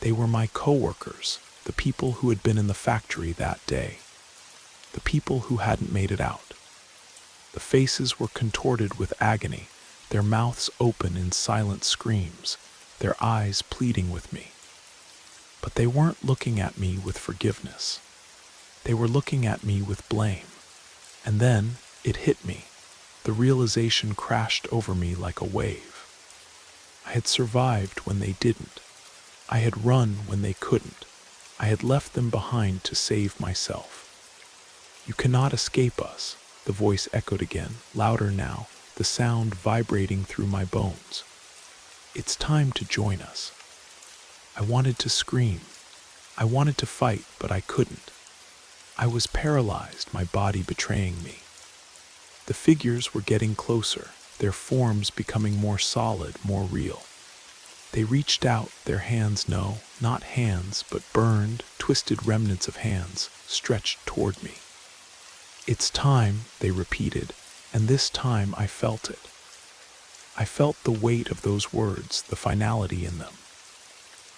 A: They were my coworkers, the people who had been in the factory that day, the people who hadn't made it out. The faces were contorted with agony, their mouths open in silent screams, their eyes pleading with me. But they weren't looking at me with forgiveness. They were looking at me with blame. And then it hit me. The realization crashed over me like a wave. I had survived when they didn't. I had run when they couldn't. I had left them behind to save myself. "You cannot escape us," the voice echoed again, louder now, the sound vibrating through my bones. "It's time to join us." I wanted to scream. I wanted to fight, but I couldn't. I was paralyzed, my body betraying me. The figures were getting closer, their forms becoming more solid, more real. They reached out, their hands, no, not hands, but burned, twisted remnants of hands, stretched toward me. "It's time," they repeated, and this time I felt it. I felt the weight of those words, the finality in them.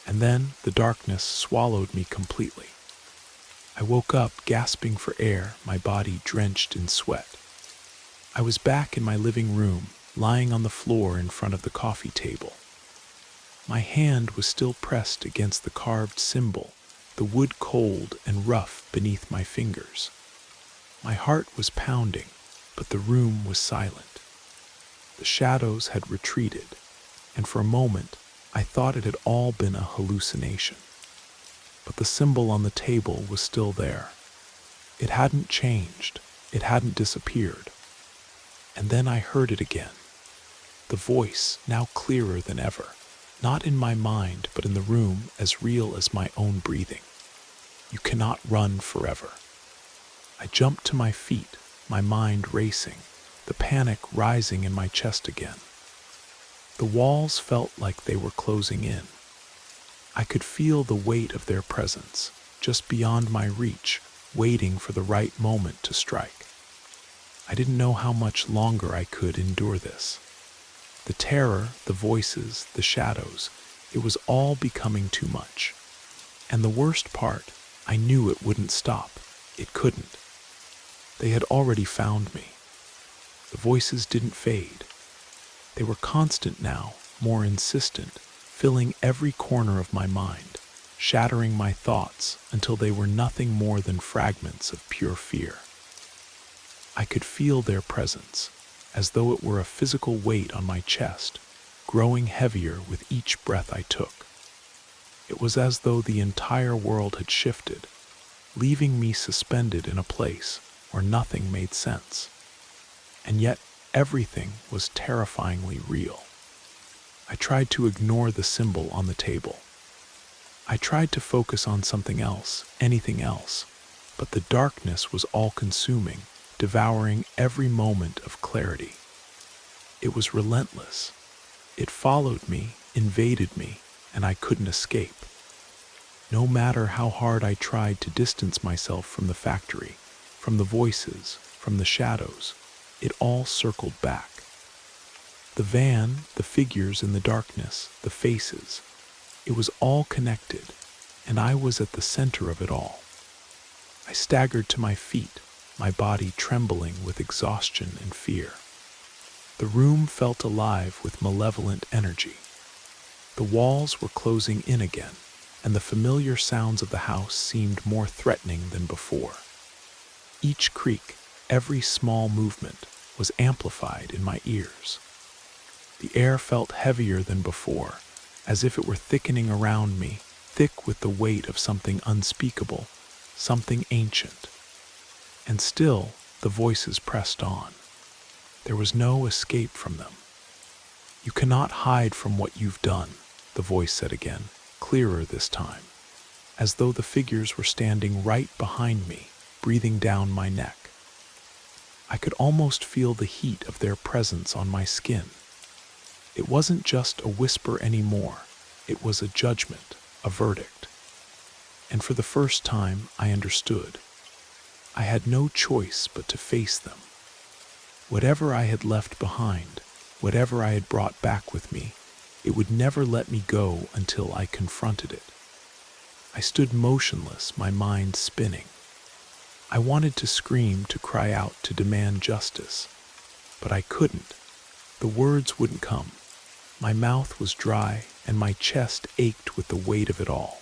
A: And then the darkness swallowed me completely. I woke up gasping for air, my body drenched in sweat. I was back in my living room, lying on the floor in front of the coffee table. My hand was still pressed against the carved symbol, the wood cold and rough beneath my fingers. My heart was pounding, but the room was silent. The shadows had retreated, and for a moment I thought it had all been a hallucination. But the symbol on the table was still there. It hadn't changed. It hadn't disappeared. And then I heard it again. The voice, now clearer than ever, not in my mind, but in the room, as real as my own breathing. "You cannot run forever." I jumped to my feet, my mind racing, the panic rising in my chest again. The walls felt like they were closing in. I could feel the weight of their presence, just beyond my reach, waiting for the right moment to strike. I didn't know how much longer I could endure this. The terror, the voices, the shadows, it was all becoming too much. And the worst part, I knew it wouldn't stop. It couldn't. They had already found me. The voices didn't fade. They were constant now, more insistent, filling every corner of my mind, shattering my thoughts until they were nothing more than fragments of pure fear. I could feel their presence, as though it were a physical weight on my chest, growing heavier with each breath I took. It was as though the entire world had shifted, leaving me suspended in a place where nothing made sense. And yet everything was terrifyingly real. I tried to ignore the symbol on the table. I tried to focus on something else, anything else, but the darkness was all-consuming, devouring every moment of clarity. It was relentless. It followed me, invaded me, and I couldn't escape. No matter how hard I tried to distance myself from the factory, from the voices, from the shadows, it all circled back. The van, the figures in the darkness, the faces, it was all connected, and I was at the center of it all. I staggered to my feet, my body trembling with exhaustion and fear. The room felt alive with malevolent energy. The walls were closing in again, and the familiar sounds of the house seemed more threatening than before. Each creak, every small movement, was amplified in my ears. The air felt heavier than before, as if it were thickening around me, thick with the weight of something unspeakable, something ancient. And still, the voices pressed on. There was no escape from them. "You cannot hide from what you've done," the voice said again, clearer this time, as though the figures were standing right behind me, breathing down my neck. I could almost feel the heat of their presence on my skin. It wasn't just a whisper anymore. It was a judgment, a verdict. And for the first time, I understood. I had no choice but to face them. Whatever I had left behind, whatever I had brought back with me, It would never let me go until I confronted it. I stood motionless, my mind spinning. I wanted to scream, to cry out, to demand justice, but I couldn't. The words wouldn't come. My mouth was dry, and my chest ached with the weight of it all.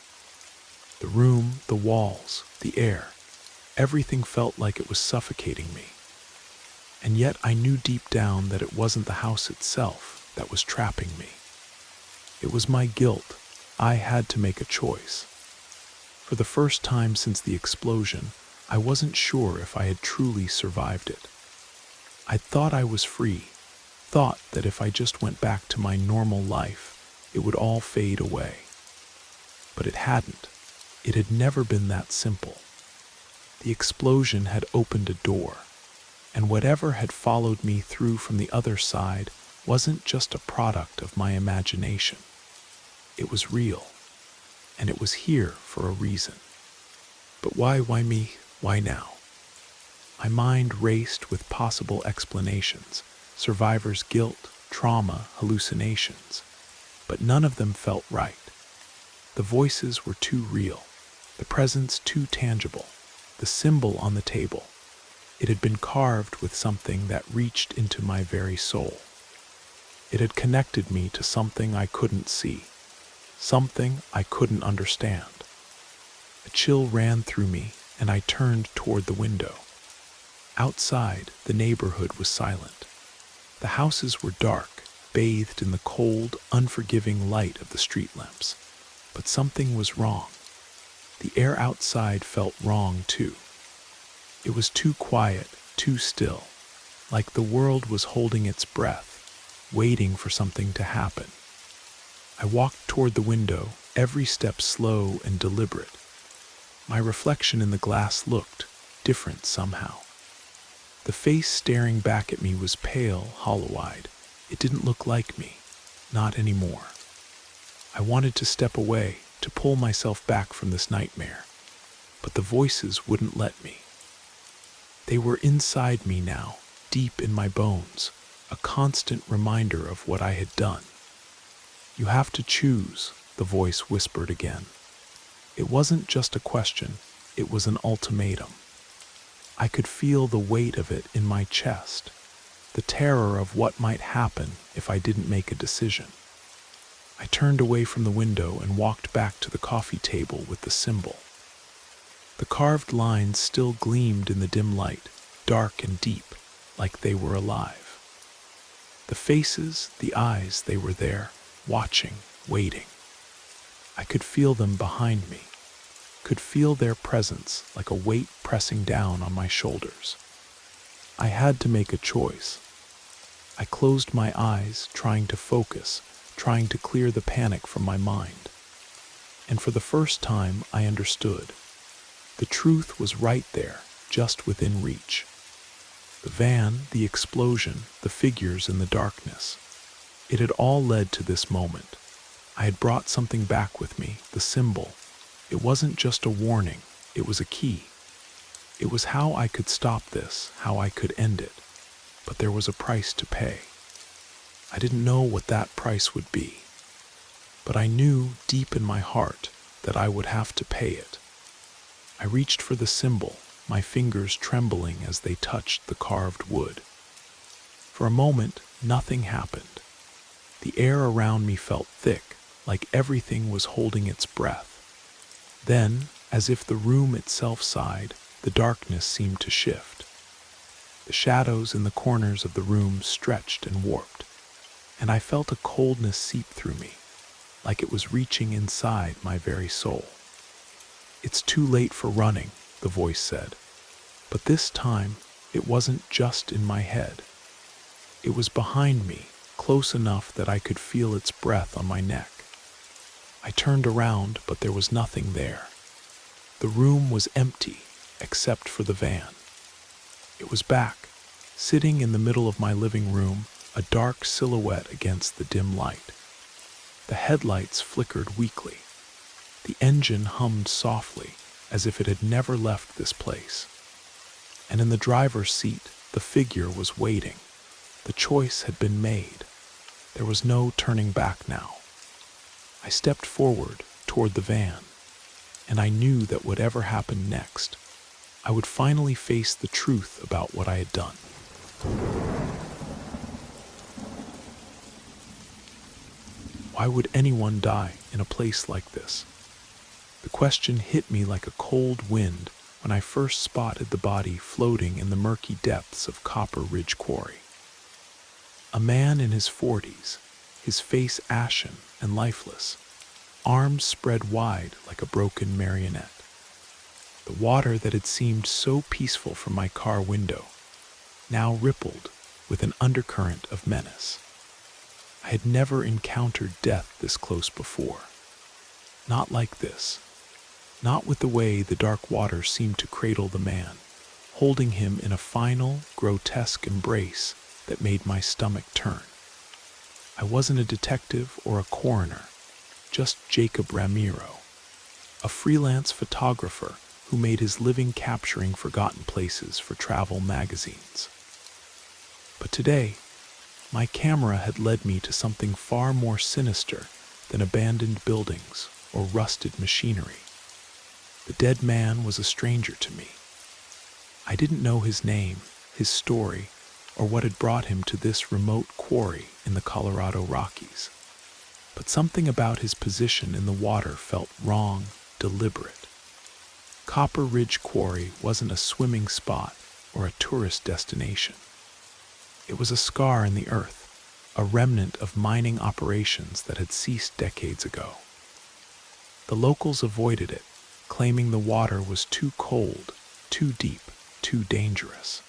A: The room, the walls, the air, everything felt like it was suffocating me. And yet I knew deep down that it wasn't the house itself that was trapping me. It was my guilt. I had to make a choice. For the first time since the explosion, I wasn't sure if I had truly survived it. I thought I was free, thought that if I just went back to my normal life, it would all fade away. But it hadn't. It had never been that simple. The explosion had opened a door, and whatever had followed me through from the other side wasn't just a product of my imagination. It was real, and it was here for a reason. But why me? Why now? My mind raced with possible explanations, survivor's guilt, trauma, hallucinations, but none of them felt right. The voices were too real, the presence too tangible, the symbol on the table. It had been carved with something that reached into my very soul. It had connected me to something I couldn't see, something I couldn't understand. A chill ran through me, and I turned toward the window. Outside, the neighborhood was silent. The houses were dark, bathed in the cold, unforgiving light of the street lamps. But something was wrong. The air outside felt wrong, too. It was too quiet, too still, like the world was holding its breath, waiting for something to happen. I walked toward the window, every step slow and deliberate. My reflection in the glass looked different somehow. The face staring back at me was pale, hollow-eyed. It didn't look like me, not anymore. I wanted to step away, to pull myself back from this nightmare, but the voices wouldn't let me. They were inside me now, deep in my bones, a constant reminder of what I had done. "You have to choose," the voice whispered again. It wasn't just a question, it was an ultimatum. I could feel the weight of it in my chest, the terror of what might happen if I didn't make a decision. I turned away from the window and walked back to the coffee table with the symbol. The carved lines still gleamed in the dim light, dark and deep, like they were alive. The faces, the eyes, they were there, watching, waiting. I could feel them behind me, could feel their presence like a weight pressing down on my shoulders. I had to make a choice. I closed my eyes, trying to focus, trying to clear the panic from my mind. And for the first time, I understood. The truth was right there, just within reach. The van, the explosion, the figures in the darkness. It had all led to this moment. I had brought something back with me, the symbol. It wasn't just a warning, it was a key. It was how I could stop this, how I could end it. But there was a price to pay. I didn't know what that price would be, but I knew deep in my heart that I would have to pay it. I reached for the symbol, my fingers trembling as they touched the carved wood. For a moment, nothing happened. The air around me felt thick, like everything was holding its breath. Then, as if the room itself sighed, the darkness seemed to shift. The shadows in the corners of the room stretched and warped, and I felt a coldness seep through me, like it was reaching inside my very soul. "It's too late for running," the voice said. But this time, it wasn't just in my head. It was behind me, close enough that I could feel its breath on my neck. I turned around, but there was nothing there. The room was empty, except for the van. It was back, sitting in the middle of my living room, a dark silhouette against the dim light. The headlights flickered weakly. The engine hummed softly, as if it had never left this place. And in the driver's seat, the figure was waiting. The choice had been made. There was no turning back now. I stepped forward toward the van, and I knew that whatever happened next, I would finally face the truth about what I had done. Why would anyone die in a place like this? The question hit me like a cold wind when I first spotted the body floating in the murky depths of Copper Ridge Quarry. A man in his 40s, his face ashen and lifeless, arms spread wide like a broken marionette. The water that had seemed so peaceful from my car window now rippled with an undercurrent of menace. I had never encountered death this close before. Not like this. Not with the way the dark water seemed to cradle the man, holding him in a final, grotesque embrace that made my stomach turn. I wasn't a detective or a coroner, just Jacob Ramiro, a freelance photographer who made his living capturing forgotten places for travel magazines. But today, my camera had led me to something far more sinister than abandoned buildings or rusted machinery. The dead man was a stranger to me. I didn't know his name, his story, or what had brought him to this remote quarry in the Colorado Rockies. But something about his position in the water felt wrong, deliberate. Copper Ridge Quarry wasn't a swimming spot or a tourist destination. It was a scar in the earth, a remnant of mining operations that had ceased decades ago. The locals avoided it, claiming the water was too cold, too deep, too dangerous.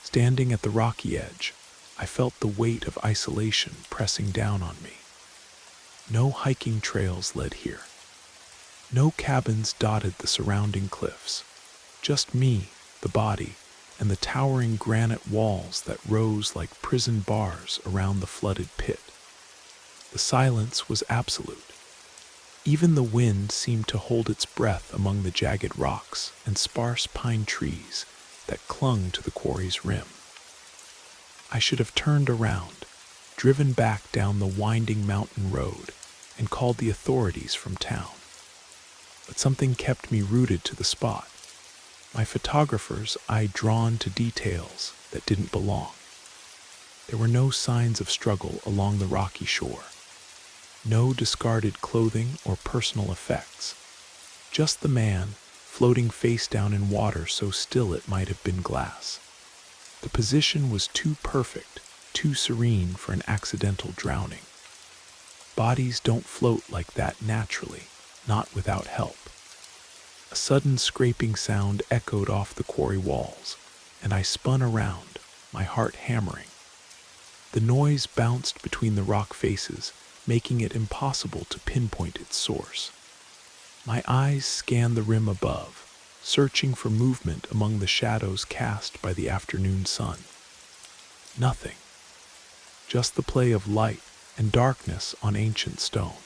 A: Standing at the rocky edge, I felt the weight of isolation pressing down on me. No hiking trails led here. No cabins dotted the surrounding cliffs. Just me, the body, and the towering granite walls that rose like prison bars around the flooded pit. The silence was absolute. Even the wind seemed to hold its breath among the jagged rocks and sparse pine trees that clung to the quarry's rim. I should have turned around, driven back down the winding mountain road, and called the authorities from town. But something kept me rooted to the spot. My photographer's eye drawn to details that didn't belong. There were no signs of struggle along the rocky shore. No discarded clothing or personal effects. Just the man, floating face down in water so still it might have been glass. The position was too perfect, too serene for an accidental drowning. Bodies don't float like that naturally, not without help. A sudden scraping sound echoed off the quarry walls, and I spun around, my heart hammering. The noise bounced between the rock faces, making it impossible to pinpoint its source. My eyes scanned the rim above, searching for movement among the shadows cast by the afternoon sun. Nothing. Just the play of light and darkness on ancient stone.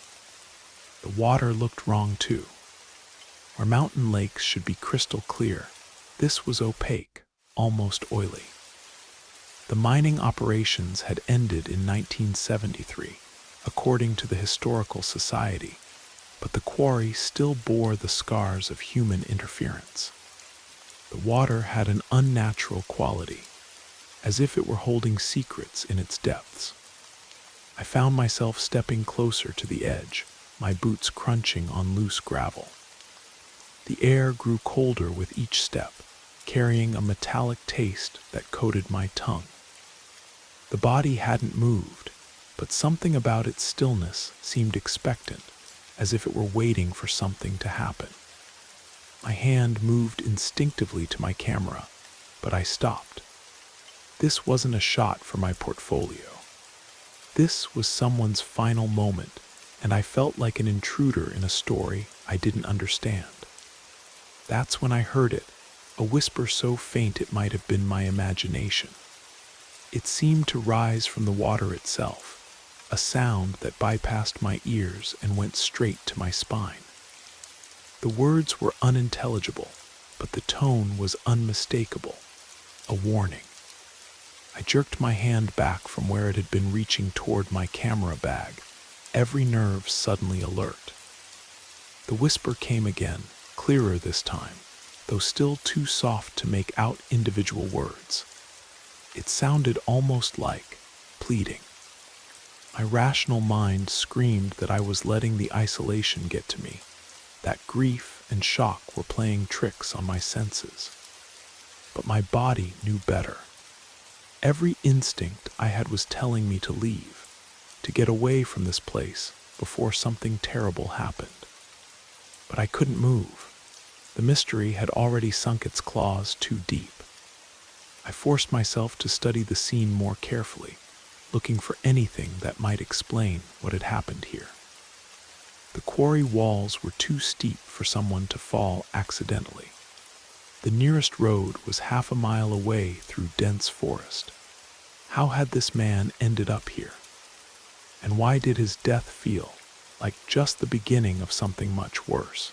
A: The water looked wrong too. Where mountain lakes should be crystal clear, this was opaque, almost oily. The mining operations had ended in 1973, according to the Historical Society, but the quarry still bore the scars of human interference. The water had an unnatural quality, as if it were holding secrets in its depths. I found myself stepping closer to the edge, my boots crunching on loose gravel. The air grew colder with each step, carrying a metallic taste that coated my tongue. The body hadn't moved, but something about its stillness seemed expectant, as if it were waiting for something to happen. My hand moved instinctively to my camera, but I stopped. This wasn't a shot for my portfolio. This was someone's final moment, and I felt like an intruder in a story I didn't understand. That's when I heard it, a whisper so faint it might have been my imagination. It seemed to rise from the water itself, a sound that bypassed my ears and went straight to my spine. The words were unintelligible, but the tone was unmistakable, a warning. I I jerked my hand back from where it had been reaching toward my camera bag, every nerve suddenly alert. The whisper came again, clearer this time, though still too soft to make out individual words. It sounded almost like pleading. My rational mind screamed that I was letting the isolation get to me, that grief and shock were playing tricks on my senses. But my body knew better. Every instinct I had was telling me to leave, to get away from this place before something terrible happened. But I couldn't move. The mystery had already sunk its claws too deep. I forced myself to study the scene more carefully, looking for anything that might explain what had happened here. The quarry walls were too steep for someone to fall accidentally. The nearest road was half a mile away through dense forest. How had this man ended up here? And why did his death feel like just the beginning of something much worse?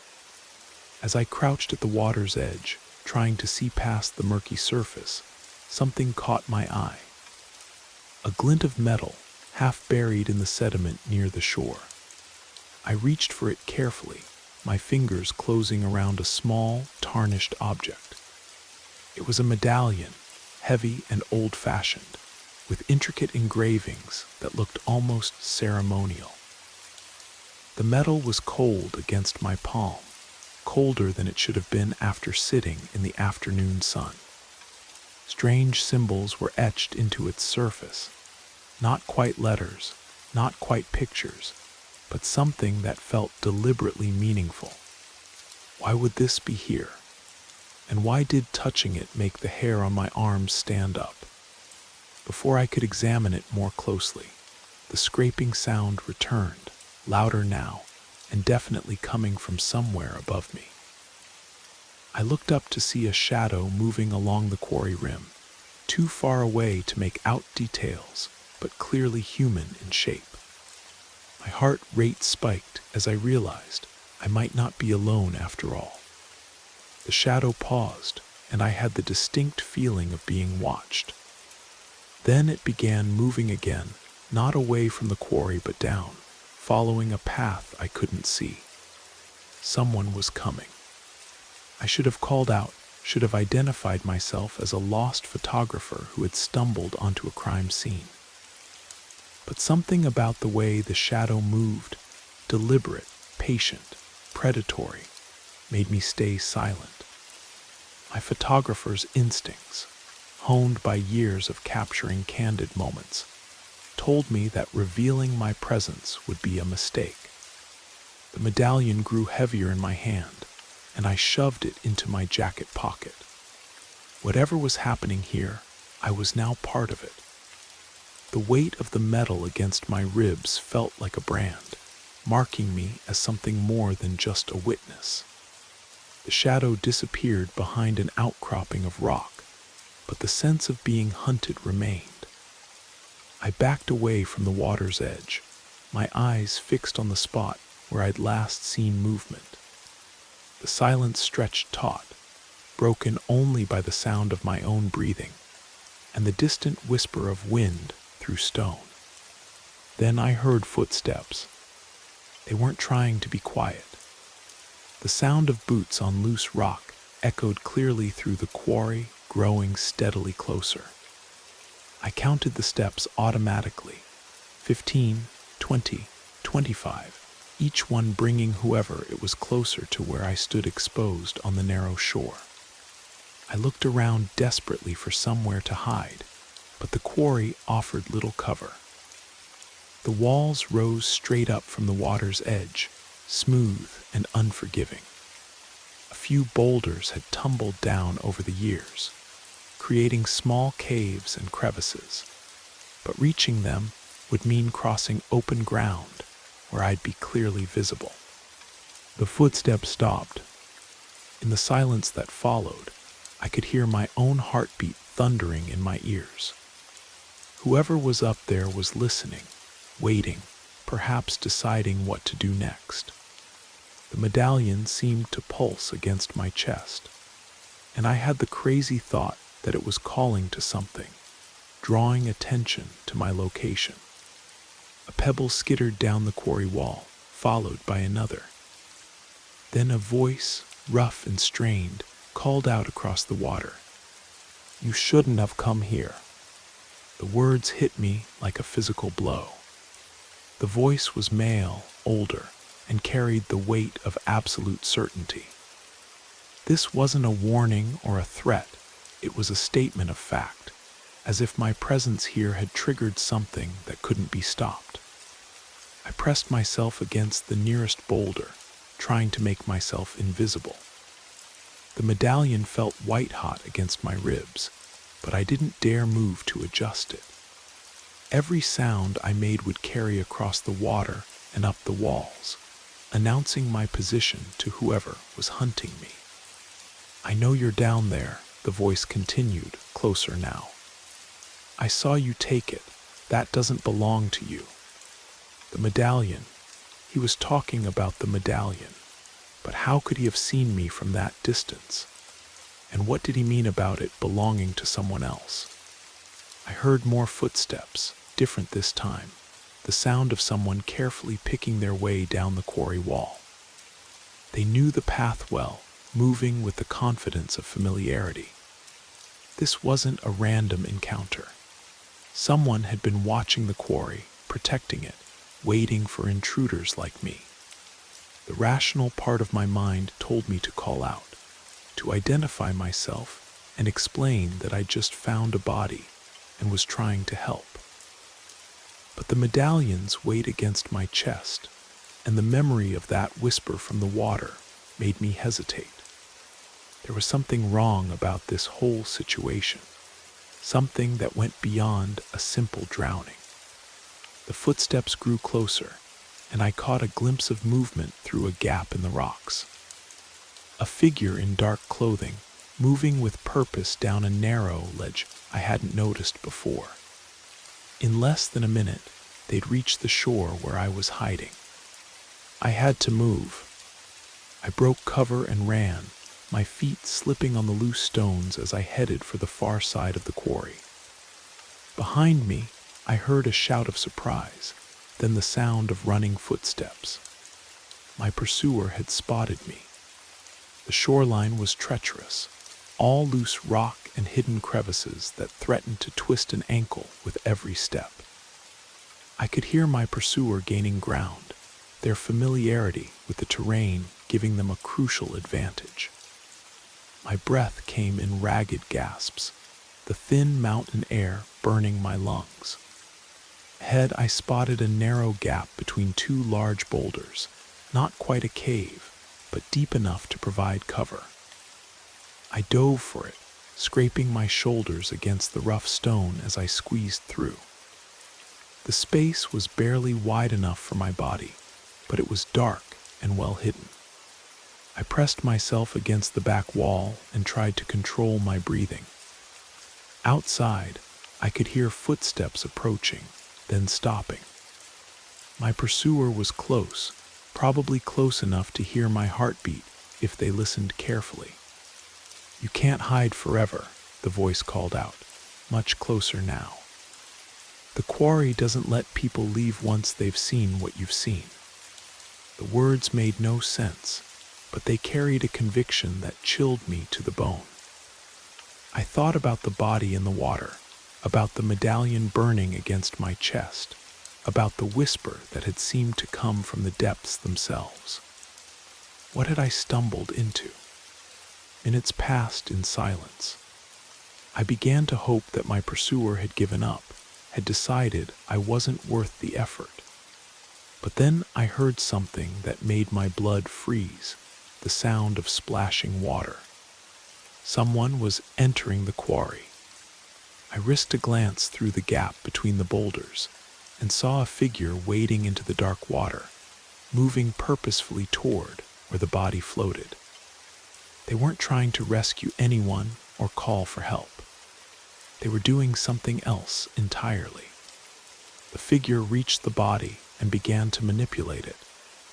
A: As I crouched at the water's edge, trying to see past the murky surface, something caught my eye. A glint of metal, half buried in the sediment near the shore. I reached for it carefully, my fingers closing around a small, tarnished object. It was a medallion, heavy and old-fashioned, with intricate engravings that looked almost ceremonial. The metal was cold against my palm, colder than it should have been after sitting in the afternoon sun. Strange symbols were etched into its surface, not quite letters, not quite pictures, but something that felt deliberately meaningful. Why would this be here? And why did touching it make the hair on my arms stand up? Before I could examine it more closely, the scraping sound returned, louder now, and definitely coming from somewhere above me. I looked up to see a shadow moving along the quarry rim, too far away to make out details, but clearly human in shape. My heart rate spiked as I realized I might not be alone after all. The shadow paused, and I had the distinct feeling of being watched. Then it began moving again, not away from the quarry but down, following a path I couldn't see. Someone was coming. I should have called out, should have identified myself as a lost photographer who had stumbled onto a crime scene. But something about the way the shadow moved, deliberate, patient, predatory, made me stay silent. My photographer's instincts, honed by years of capturing candid moments, told me that revealing my presence would be a mistake. The medallion grew heavier in my hand, and I shoved it into my jacket pocket. Whatever was happening here, I was now part of it. The weight of the metal against my ribs felt like a brand, marking me as something more than just a witness. The shadow disappeared behind an outcropping of rock, but the sense of being hunted remained. I backed away from the water's edge, my eyes fixed on the spot where I'd last seen movement. The silence stretched taut, broken only by the sound of my own breathing and the distant whisper of wind through stone. Then I heard footsteps. They weren't trying to be quiet. The sound of boots on loose rock echoed clearly through the quarry, growing steadily closer. I counted the steps automatically, 15, 20, 25. Each one bringing whoever it was closer to where I stood exposed on the narrow shore. I looked around desperately for somewhere to hide, but the quarry offered little cover. The walls rose straight up from the water's edge, smooth and unforgiving. A few boulders had tumbled down over the years, creating small caves and crevices, but reaching them would mean crossing open ground where I'd be clearly visible. The footsteps stopped. In the silence that followed, I could hear my own heartbeat thundering in my ears. Whoever was up there was listening, waiting, perhaps deciding what to do next. The medallion seemed to pulse against my chest, and I had the crazy thought that it was calling to something, drawing attention to my location. A pebble skittered down the quarry wall, followed by another. Then a voice, rough and strained, called out across the water. "You shouldn't have come here." The words hit me like a physical blow. The voice was male, older, and carried the weight of absolute certainty. This wasn't a warning or a threat, it was a statement of fact, as if my presence here had triggered something that couldn't be stopped. I pressed myself against the nearest boulder, trying to make myself invisible. The medallion felt white-hot against my ribs, but I didn't dare move to adjust it. Every sound I made would carry across the water and up the walls, announcing my position to whoever was hunting me. "I know you're down there," the voice continued, closer now. "I saw you take it. That doesn't belong to you." The medallion. He was talking about the medallion. But how could he have seen me from that distance? And what did he mean about it belonging to someone else? I heard more footsteps, different this time, the sound of someone carefully picking their way down the quarry wall. They knew the path well, moving with the confidence of familiarity. This wasn't a random encounter. Someone had been watching the quarry, protecting it, waiting for intruders like me. The rational part of my mind told me to call out, to identify myself and explain that I just found a body and was trying to help. But the medallions weighed against my chest, and the memory of that whisper from the water made me hesitate. There was something wrong about this whole situation, something that went beyond a simple drowning. The footsteps grew closer, and I caught a glimpse of movement through a gap in the rocks. A figure in dark clothing, moving with purpose down a narrow ledge I hadn't noticed before. In less than a minute, they'd reached the shore where I was hiding. I had to move. I broke cover and ran, my feet slipping on the loose stones as I headed for the far side of the quarry. Behind me, I heard a shout of surprise, then the sound of running footsteps. My pursuer had spotted me. The shoreline was treacherous, all loose rock and hidden crevices that threatened to twist an ankle with every step. I could hear my pursuer gaining ground, their familiarity with the terrain giving them a crucial advantage. My breath came in ragged gasps, the thin mountain air burning my lungs. Ahead, I spotted a narrow gap between two large boulders, not quite a cave, but deep enough to provide cover. I dove for it, scraping my shoulders against the rough stone as I squeezed through. The space was barely wide enough for my body, but it was dark and well hidden. I pressed myself against the back wall and tried to control my breathing. Outside, I could hear footsteps approaching, then stopping. My pursuer was close, probably close enough to hear my heartbeat if they listened carefully. "You can't hide forever," the voice called out, much closer now. "The quarry doesn't let people leave once they've seen what you've seen." The words made no sense, but they carried a conviction that chilled me to the bone. I thought about the body in the water, about the medallion burning against my chest, about the whisper that had seemed to come from the depths themselves. What had I stumbled into? Minutes passed in silence. I began to hope that my pursuer had given up, had decided I wasn't worth the effort. But then I heard something that made my blood freeze, the sound of splashing water. Someone was entering the quarry. I risked a glance through the gap between the boulders and saw a figure wading into the dark water, moving purposefully toward where the body floated. They weren't trying to rescue anyone or call for help. They were doing something else entirely. The figure reached the body and began to manipulate it,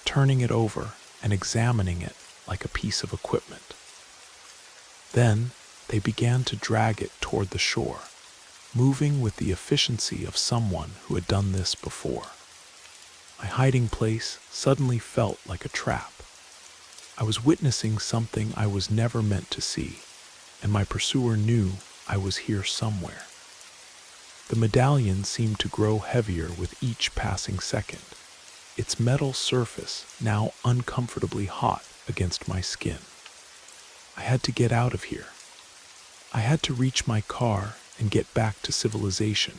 A: turning it over and examining it like a piece of equipment. Then they began to drag it toward the shore. moving with the efficiency of someone who had done this before. My hiding place suddenly felt like a trap. I was witnessing something I was never meant to see, and my pursuer knew I was here somewhere. The medallion seemed to grow heavier with each passing second, its metal surface now uncomfortably hot against my skin. I had to get out of here. I had to reach my car and get back to civilization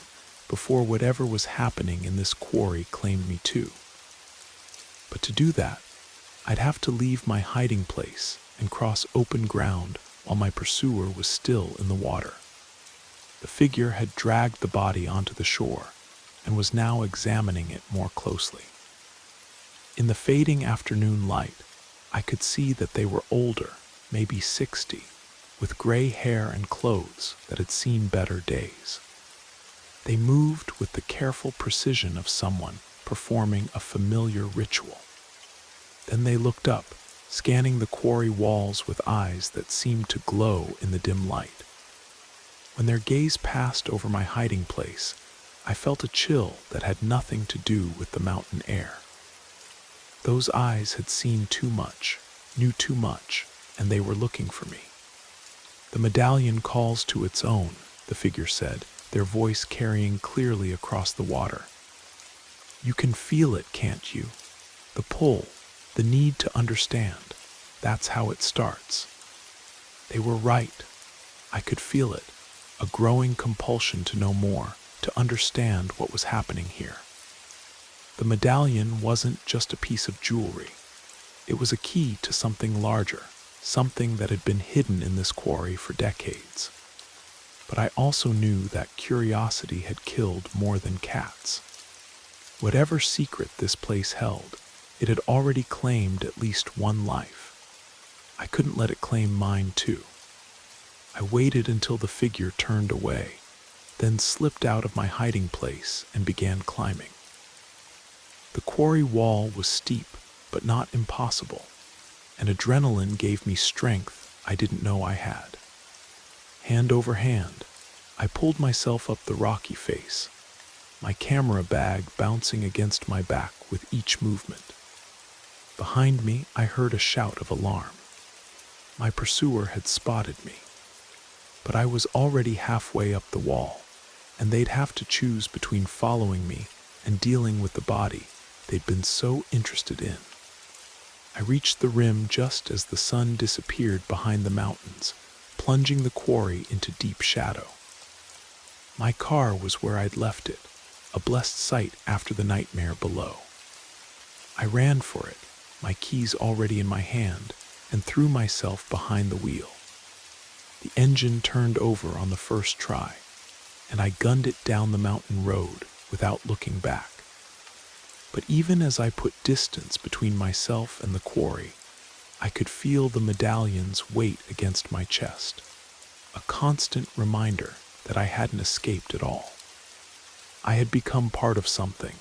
A: before whatever was happening in this quarry claimed me too. But to do that, I'd have to leave my hiding place and cross open ground while my pursuer was still in the water. The figure had dragged the body onto the shore and was now examining it more closely. In the fading afternoon light, I could see that they were older, maybe 60, with gray hair and clothes that had seen better days. They moved with the careful precision of someone performing a familiar ritual. Then they looked up, scanning the quarry walls with eyes that seemed to glow in the dim light. When their gaze passed over my hiding place, I felt a chill that had nothing to do with the mountain air. Those eyes had seen too much, knew too much, and they were looking for me. The medallion calls to its own, the figure said, their voice carrying clearly across the water. You can feel it, can't you? The pull, the need to understand. That's how it starts. They were right. I could feel it, a growing compulsion to know more, to understand what was happening here. The medallion wasn't just a piece of jewelry. It was a key to something larger, something that had been hidden in this quarry for decades. But I also knew that curiosity had killed more than cats. Whatever secret this place held, it had already claimed at least one life. I couldn't let it claim mine too. I waited until the figure turned away, then slipped out of my hiding place and began climbing. The quarry wall was steep, but not impossible, and adrenaline gave me strength I didn't know I had. Hand over hand, I pulled myself up the rocky face, my camera bag bouncing against my back with each movement. Behind me, I heard a shout of alarm. My pursuer had spotted me, but I was already halfway up the wall, and they'd have to choose between following me and dealing with the body they'd been so interested in. I reached the rim just as the sun disappeared behind the mountains, plunging the quarry into deep shadow. My car was where I'd left it, a blessed sight after the nightmare below. I ran for it, my keys already in my hand, and threw myself behind the wheel. The engine turned over on the first try, and I gunned it down the mountain road without looking back. But even as I put distance between myself and the quarry, I could feel the medallion's weight against my chest, a constant reminder that I hadn't escaped at all. I had become part of something,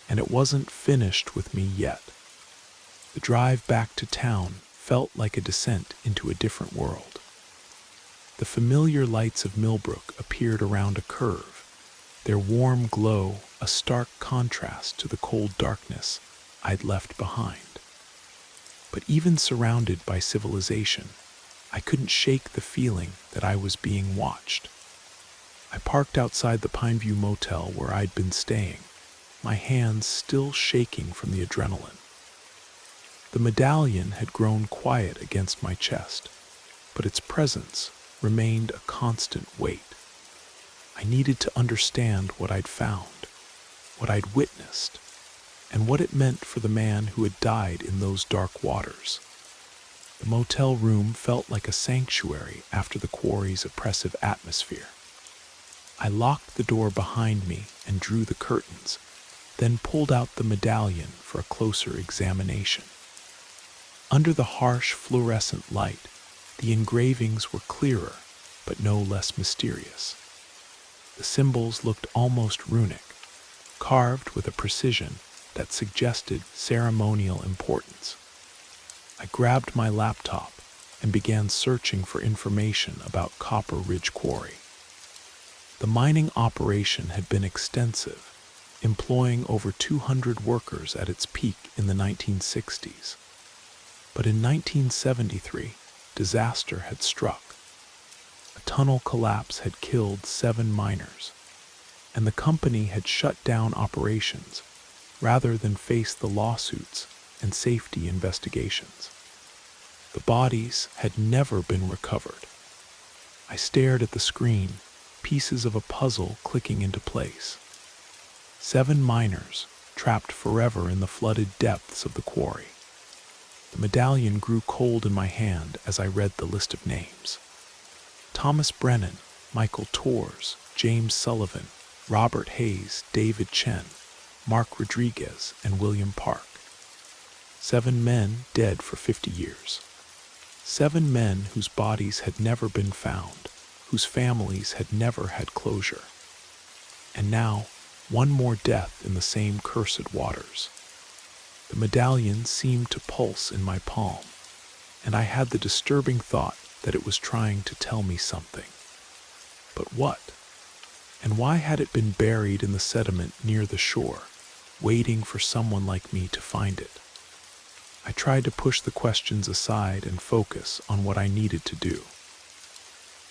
A: and it wasn't finished with me yet. The drive back to town felt like a descent into a different world. The familiar lights of Millbrook appeared around a curve, their warm glow a stark contrast to the cold darkness I'd left behind. But even surrounded by civilization, I couldn't shake the feeling that I was being watched. I parked outside the Pineview Motel where I'd been staying, my hands still shaking from the adrenaline. The medallion had grown quiet against my chest, but its presence remained a constant weight. I needed to understand what I'd found, what I'd witnessed, and what it meant for the man who had died in those dark waters. The motel room felt like a sanctuary after the quarry's oppressive atmosphere. I locked the door behind me and drew the curtains, then pulled out the medallion for a closer examination. Under the harsh fluorescent light, the engravings were clearer, but no less mysterious. The symbols looked almost runic, carved with a precision that suggested ceremonial importance. I grabbed my laptop and began searching for information about Copper Ridge Quarry. The mining operation had been extensive, employing over 200 workers at its peak in the 1960s. But in 1973, disaster had struck. A tunnel collapse had killed 7 miners, and the company had shut down operations rather than face the lawsuits and safety investigations. The bodies had never been recovered. I stared at the screen, pieces of a puzzle clicking into place. 7 miners trapped forever in the flooded depths of the quarry. The medallion grew cold in my hand as I read the list of names. Thomas Brennan, Michael Torres, James Sullivan, Robert Hayes, David Chen, Mark Rodriguez, and William Park. 7 men dead for 50 years. 7 men whose bodies had never been found, whose families had never had closure. And now, one more death in the same cursed waters. The medallion seemed to pulse in my palm, and I had the disturbing thought that it was trying to tell me something. But what? And why had it been buried in the sediment near the shore, waiting for someone like me to find it? I tried to push the questions aside and focus on what I needed to do.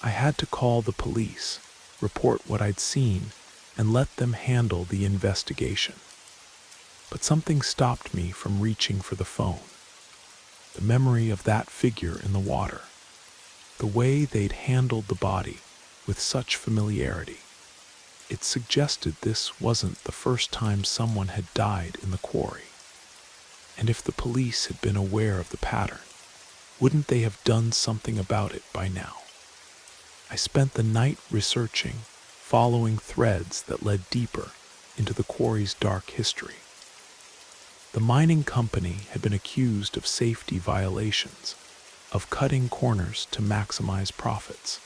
A: I had to call the police, report what I'd seen, and let them handle the investigation. But something stopped me from reaching for the phone. The memory of that figure in the water. The way they'd handled the body with such familiarity. It suggested this wasn't the first time someone had died in the quarry. And if the police had been aware of the pattern, wouldn't they have done something about it by now? I spent the night researching, following threads that led deeper into the quarry's dark history. The mining company had been accused of safety violations, of cutting corners to maximize profits.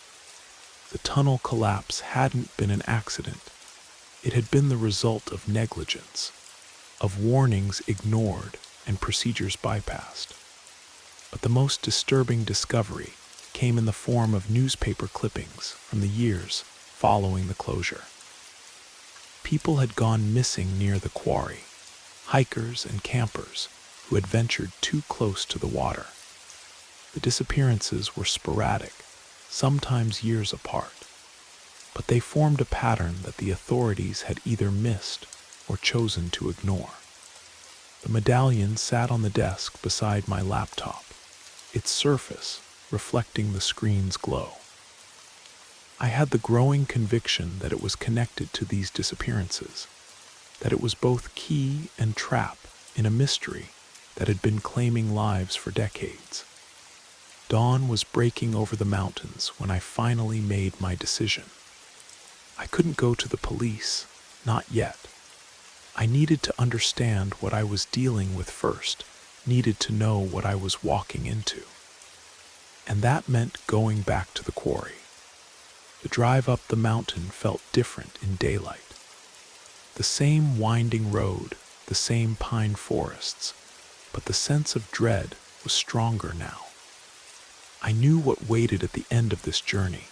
A: The tunnel collapse hadn't been an accident. It had been the result of negligence, of warnings ignored and procedures bypassed. But the most disturbing discovery came in the form of newspaper clippings from the years following the closure. People had gone missing near the quarry, hikers and campers who had ventured too close to the water. The disappearances were sporadic, sometimes years apart, but they formed a pattern that the authorities had either missed or chosen to ignore. The medallion sat on the desk beside my laptop, its surface reflecting the screen's glow. I had the growing conviction that it was connected to these disappearances, that it was both key and trap in a mystery that had been claiming lives for decades. Dawn was breaking over the mountains when I finally made my decision. I couldn't go to the police, not yet. I needed to understand what I was dealing with first, needed to know what I was walking into. And that meant going back to the quarry. The drive up the mountain felt different in daylight. The same winding road, the same pine forests, but the sense of dread was stronger now. I knew what waited at the end of this journey,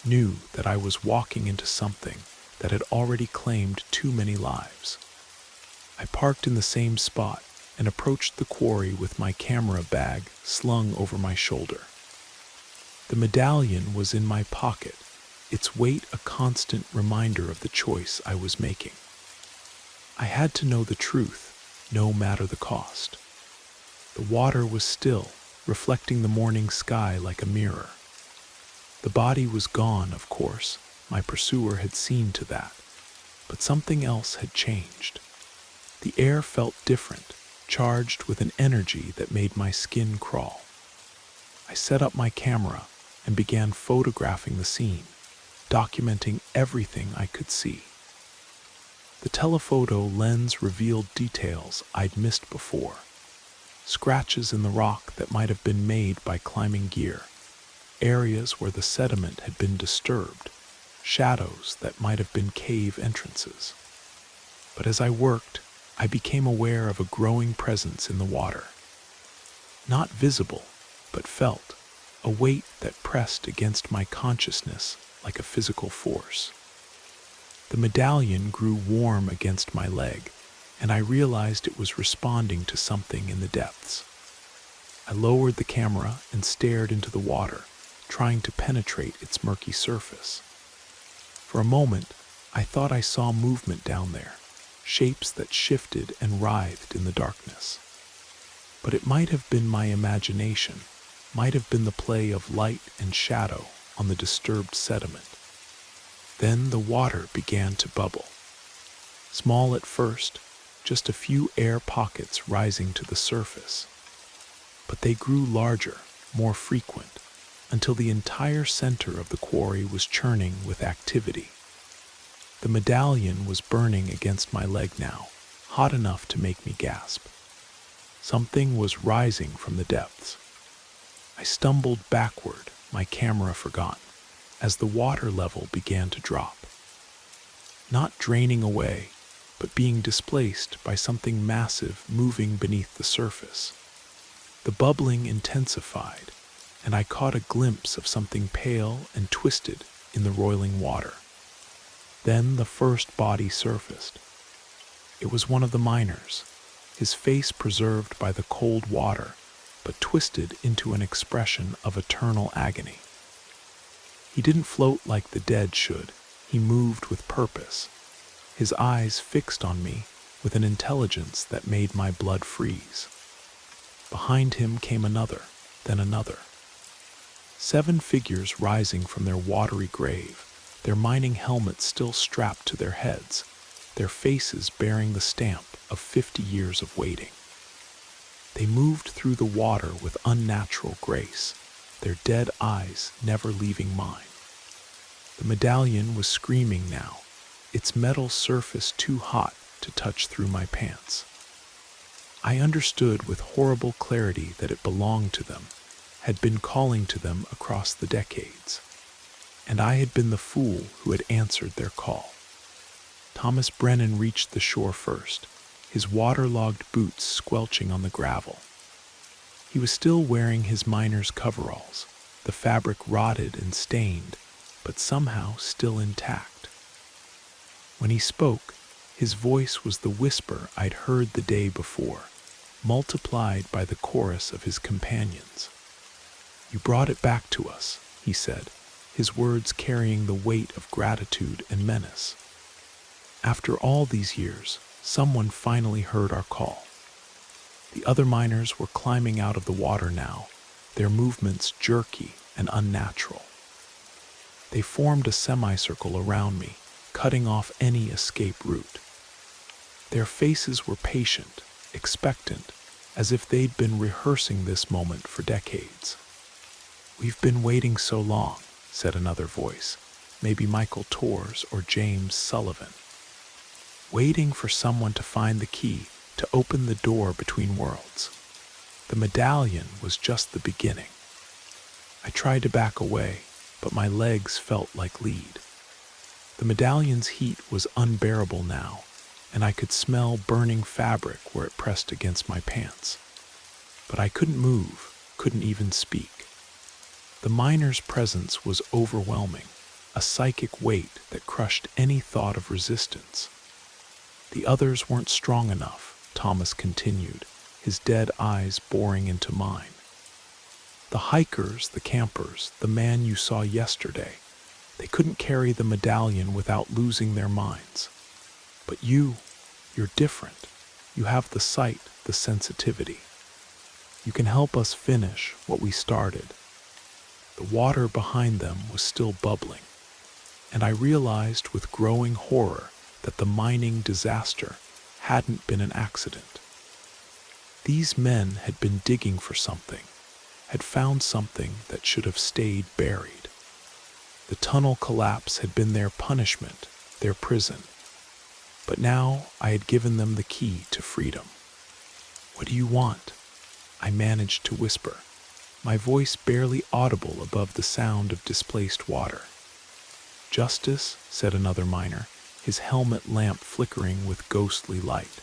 A: knew that I was walking into something that had already claimed too many lives. I parked in the same spot and approached the quarry with my camera bag slung over my shoulder. The medallion was in my pocket, its weight a constant reminder of the choice I was making. I had to know the truth, no matter the cost. The water was still, reflecting the morning sky like a mirror. The body was gone, of course, my pursuer had seen to that, but something else had changed. The air felt different, charged with an energy that made my skin crawl. I set up my camera and began photographing the scene, documenting everything I could see. The telephoto lens revealed details I'd missed before. Scratches in the rock that might have been made by climbing gear, areas where the sediment had been disturbed, shadows that might have been cave entrances. But as I worked, I became aware of a growing presence in the water. Not visible, but felt, a weight that pressed against my consciousness like a physical force. The medallion grew warm against my leg, and I realized it was responding to something in the depths. I lowered the camera and stared into the water, trying to penetrate its murky surface. For a moment, I thought I saw movement down there, shapes that shifted and writhed in the darkness. But it might have been my imagination, might have been the play of light and shadow on the disturbed sediment. Then the water began to bubble. Small at first, just a few air pockets rising to the surface. But they grew larger, more frequent, until the entire center of the quarry was churning with activity. The medallion was burning against my leg now, hot enough to make me gasp. Something was rising from the depths. I stumbled backward, my camera forgotten, as the water level began to drop. Not draining away, but being displaced by something massive moving beneath the surface. The bubbling intensified, and I caught a glimpse of something pale and twisted in the roiling water. Then the first body surfaced. It was one of the miners, his face preserved by the cold water, but twisted into an expression of eternal agony. He didn't float like the dead should. He moved with purpose, his eyes fixed on me with an intelligence that made my blood freeze. Behind him came another, then another. 7 figures rising from their watery grave, their mining helmets still strapped to their heads, their faces bearing the stamp of 50 years of waiting. They moved through the water with unnatural grace, their dead eyes never leaving mine. The medallion was screaming now, its metal surface too hot to touch through my pants. I understood with horrible clarity that it belonged to them, had been calling to them across the decades. And I had been the fool who had answered their call. Thomas Brennan reached the shore first, his waterlogged boots squelching on the gravel. He was still wearing his miner's coveralls, the fabric rotted and stained, but somehow still intact. When he spoke, his voice was the whisper I'd heard the day before, multiplied by the chorus of his companions. "You brought it back to us," he said, his words carrying the weight of gratitude and menace. "After all these years, someone finally heard our call." The other miners were climbing out of the water now, their movements jerky and unnatural. They formed a semicircle around me, cutting off any escape route. Their faces were patient, expectant, as if they'd been rehearsing this moment for decades. "We've been waiting so long," said another voice, maybe Michael Torres or James Sullivan. "Waiting for someone to find the key to open the door between worlds." The medallion was just the beginning. I tried to back away, but my legs felt like lead. The medallion's heat was unbearable now, and I could smell burning fabric where it pressed against my pants. But I couldn't move, couldn't even speak. The miner's presence was overwhelming, a psychic weight that crushed any thought of resistance. The others weren't strong enough, Thomas continued, his dead eyes boring into mine. The hikers, the campers, the man you saw yesterday, they couldn't carry the medallion without losing their minds. But you're different. You have the sight, the sensitivity. You can help us finish what we started. The water behind them was still bubbling, and I realized with growing horror that the mining disaster hadn't been an accident. These men had been digging for something, had found something that should have stayed buried. The tunnel collapse had been their punishment, their prison. But now I had given them the key to freedom. "What do you want?" I managed to whisper, my voice barely audible above the sound of displaced water. "Justice," said another miner, his helmet lamp flickering with ghostly light.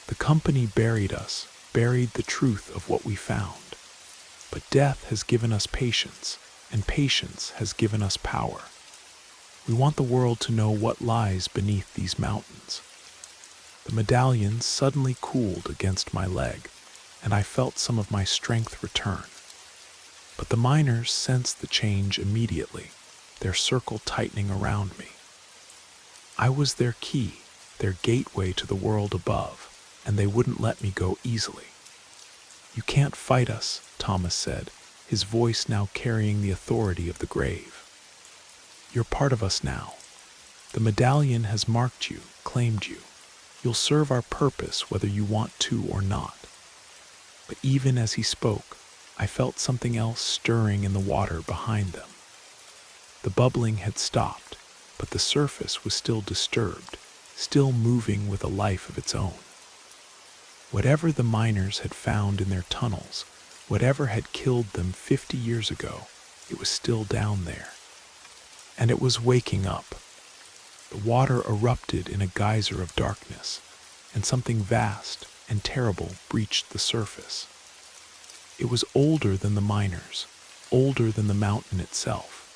A: "The company buried us, buried the truth of what we found. But death has given us patience, and patience has given us power. We want the world to know what lies beneath these mountains. The medallion suddenly cooled against my leg, and I felt some of my strength return. But the miners sensed the change immediately, their circle tightening around me. I was their key, their gateway to the world above, and they wouldn't let me go easily. "You can't fight us," Thomas said, his voice now carrying the authority of the grave. "You're part of us now. The medallion has marked you, claimed you. You'll serve our purpose whether you want to or not." But even as he spoke, I felt something else stirring in the water behind them. The bubbling had stopped, but the surface was still disturbed, still moving with a life of its own. Whatever the miners had found in their tunnels, whatever had killed them 50 years ago, it was still down there. And it was waking up. The water erupted in a geyser of darkness, and something vast and terrible breached the surface. It was older than the miners, older than the mountain itself,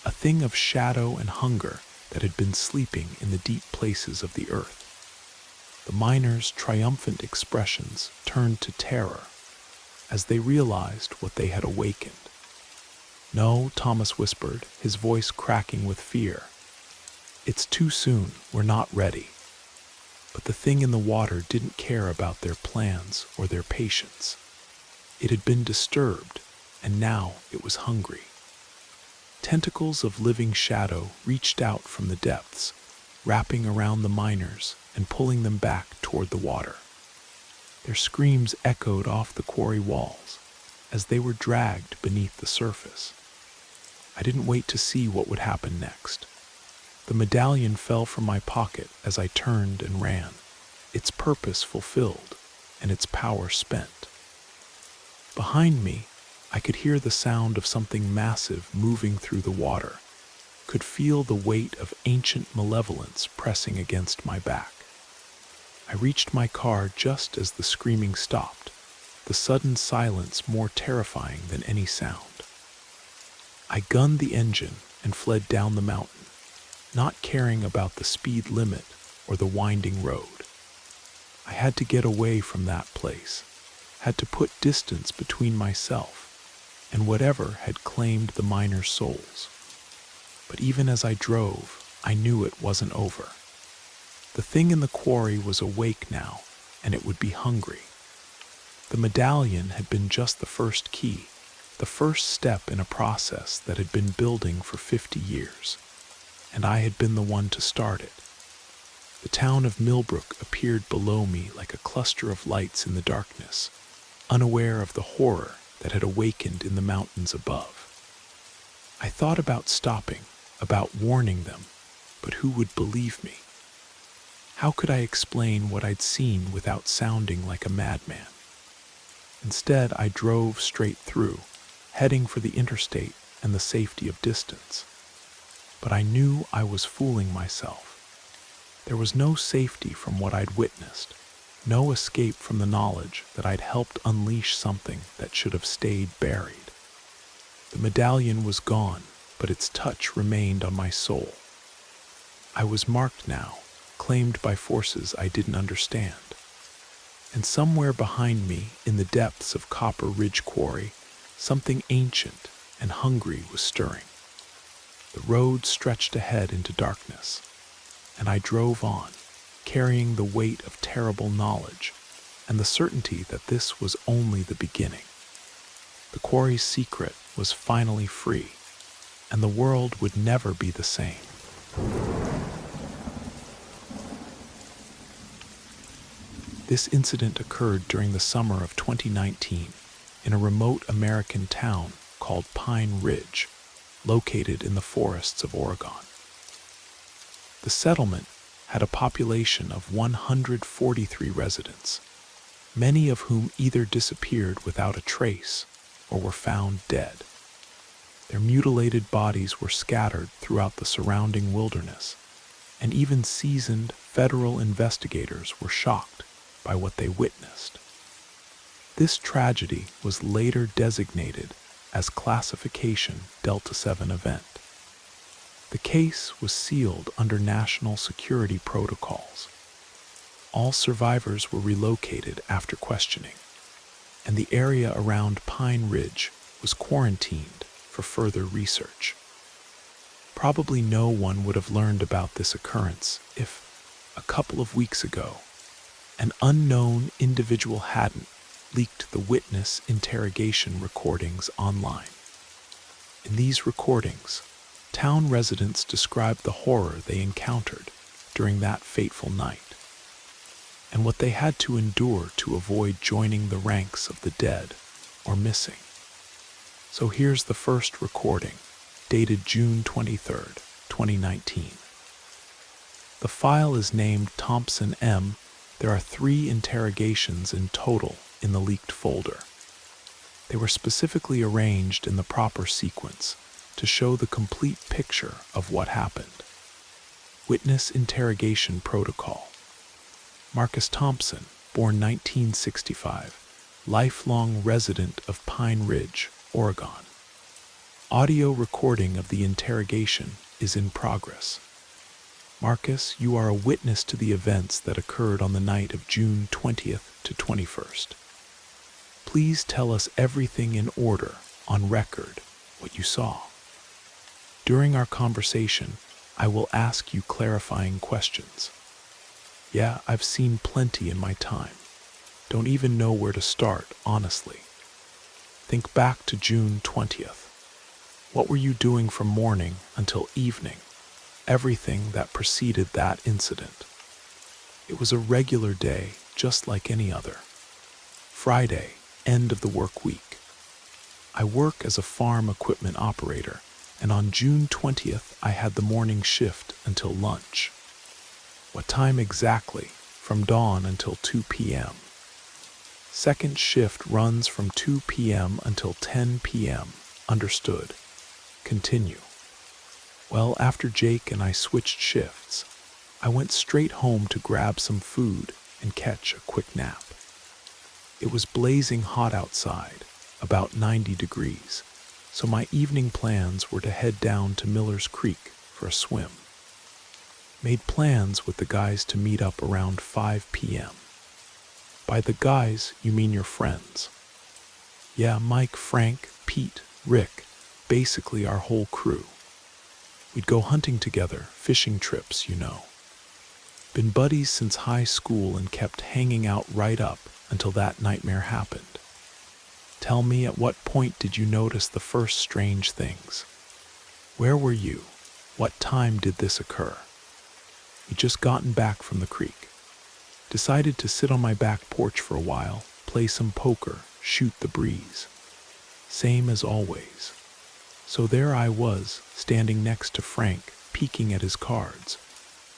A: a thing of shadow and hunger that had been sleeping in the deep places of the earth. The miners' triumphant expressions turned to terror as they realized what they had awakened. "No," Thomas whispered, his voice cracking with fear. "It's too soon, we're not ready." But the thing in the water didn't care about their plans or their patience. It had been disturbed, and now it was hungry. Tentacles of living shadow reached out from the depths, wrapping around the miners and pulling them back toward the water. Their screams echoed off the quarry walls as they were dragged beneath the surface. I didn't wait to see what would happen next. The medallion fell from my pocket as I turned and ran, its purpose fulfilled and its power spent. Behind me, I could hear the sound of something massive moving through the water, could feel the weight of ancient malevolence pressing against my back. I reached my car just as the screaming stopped, the sudden silence more terrifying than any sound. I gunned the engine and fled down the mountain, not caring about the speed limit or the winding road. I had to get away from that place, had to put distance between myself and whatever had claimed the miners' souls. But even as I drove, I knew it wasn't over. The thing in the quarry was awake now, and it would be hungry. The medallion had been just the first key, the first step in a process that had been building for 50 years, and I had been the one to start it. The town of Millbrook appeared below me like a cluster of lights in the darkness, unaware of the horror that had awakened in the mountains above. I thought about stopping, about warning them, but who would believe me? How could I explain what I'd seen without sounding like a madman? Instead, I drove straight through, heading for the interstate and the safety of distance. But I knew I was fooling myself. There was no safety from what I'd witnessed, no escape from the knowledge that I'd helped unleash something that should have stayed buried. The medallion was gone, but its touch remained on my soul. I was marked now, claimed by forces I didn't understand. And somewhere behind me, in the depths of Copper Ridge Quarry, something ancient and hungry was stirring. The road stretched ahead into darkness, and I drove on, carrying the weight of terrible knowledge and the certainty that this was only the beginning. The quarry's secret was finally free, and the world would never be the same. This incident occurred during the summer of 2019 in a remote American town called Pine Ridge, located in the forests of Oregon. The settlement had a population of 143 residents, many of whom either disappeared without a trace or were found dead. Their mutilated bodies were scattered throughout the surrounding wilderness, and even seasoned federal investigators were shocked by what they witnessed. This tragedy was later designated as Classification Delta 7 event. The case was sealed under national security protocols. All survivors were relocated after questioning, and the area around Pine Ridge was quarantined for further research. Probably no one would have learned about this occurrence if, a couple of weeks ago, an unknown individual hadn't leaked the witness interrogation recordings online. In these recordings, town residents described the horror they encountered during that fateful night, and what they had to endure to avoid joining the ranks of the dead or missing. So here's the first recording, dated June 23rd, 2019. The file is named Thompson M. There are 3 interrogations in total in the leaked folder. They were specifically arranged in the proper sequence to show the complete picture of what happened. Witness interrogation protocol. Marcus Thompson, born 1965, lifelong resident of Pine Ridge, Oregon. Audio recording of the interrogation is in progress. Marcus, you are a witness to the events that occurred on the night of June 20th to 21st. Please tell us everything in order, on record, what you saw. During our conversation, I will ask you clarifying questions. Yeah, I've seen plenty in my time. Don't even know where to start, honestly. Think back to June 20th. What were you doing from morning until evening? Everything that preceded that incident. It was a regular day, just like any other. Friday, end of the work week. I work as a farm equipment operator, and on June 20th, I had the morning shift until lunch. What time exactly? From dawn until 2 p.m. Second shift runs from 2 p.m. until 10 p.m. Understood. Continue. Well, after Jake and I switched shifts, I went straight home to grab some food and catch a quick nap. It was blazing hot outside, about 90 degrees, so my evening plans were to head down to Miller's Creek for a swim. Made plans with the guys to meet up around 5 p.m. By the guys, you mean your friends. Yeah, Mike, Frank, Pete, Rick, basically our whole crew. We'd go hunting together, fishing trips, you know. Been buddies since high school and kept hanging out right up until that nightmare happened. Tell me, at what point did you notice the first strange things? Where were you? What time did this occur? We'd just gotten back from the creek. Decided to sit on my back porch for a while, play some poker, shoot the breeze. Same as always. So there I was, standing next to Frank, peeking at his cards,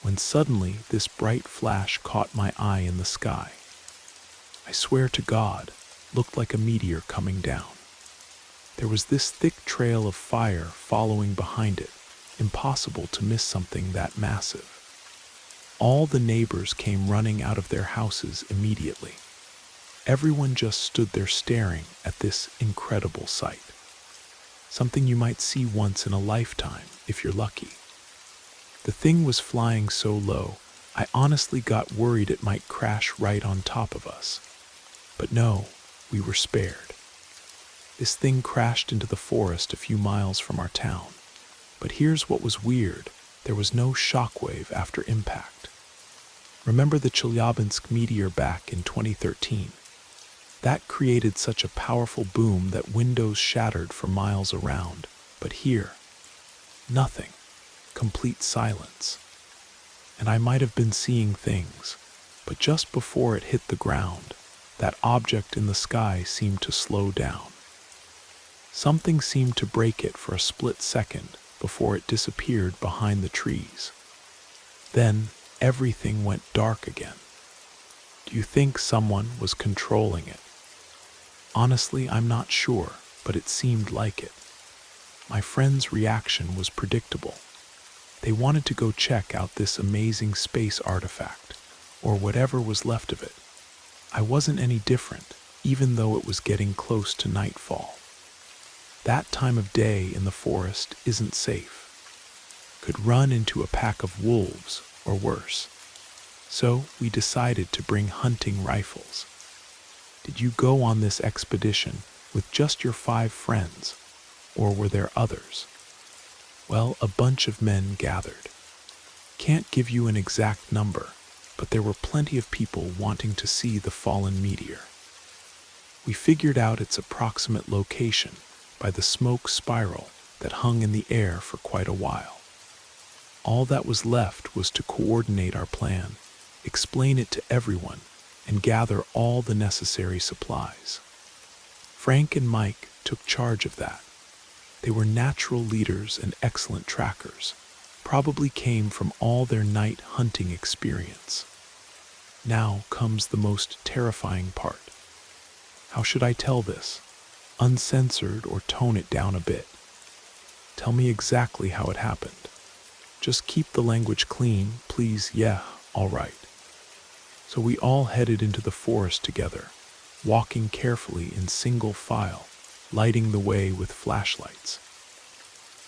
A: when suddenly this bright flash caught my eye in the sky. I swear to God, looked like a meteor coming down. There was this thick trail of fire following behind it, impossible to miss something that massive. All the neighbors came running out of their houses immediately. Everyone just stood there staring at this incredible sight. Something you might see once in a lifetime, if you're lucky. The thing was flying so low, I honestly got worried it might crash right on top of us. But no, we were spared. This thing crashed into the forest a few miles from our town. But here's what was weird. There was no shockwave after impact. Remember the Chelyabinsk meteor back in 2013? That created such a powerful boom that windows shattered for miles around. But here, nothing. Complete silence. And I might have been seeing things, but just before it hit the ground, that object in the sky seemed to slow down. Something seemed to break it for a split second before it disappeared behind the trees. Then everything went dark again. Do you think someone was controlling it? Honestly, I'm not sure, but it seemed like it. My friend's reaction was predictable. They wanted to go check out this amazing space artifact, or whatever was left of it. I wasn't any different, even though it was getting close to nightfall. That time of day in the forest isn't safe. could run into a pack of wolves or worse. So we decided to bring hunting rifles. Did you go on this expedition with just your 5 friends, or were there others? Well, a bunch of men gathered. Can't give you an exact number, but there were plenty of people wanting to see the fallen meteor. We figured out its approximate location by the smoke spiral that hung in the air for quite a while. All that was left was to coordinate our plan, explain it to everyone, and gather all the necessary supplies. Frank and Mike took charge of that. They were natural leaders and excellent trackers, probably came from all their night hunting experience. Now comes the most terrifying part. How should I tell this? Uncensored or tone it down a bit? Tell me exactly how it happened. Just keep the language clean, please. Yeah, all right. So we all headed into the forest together, walking carefully in single file, lighting the way with flashlights.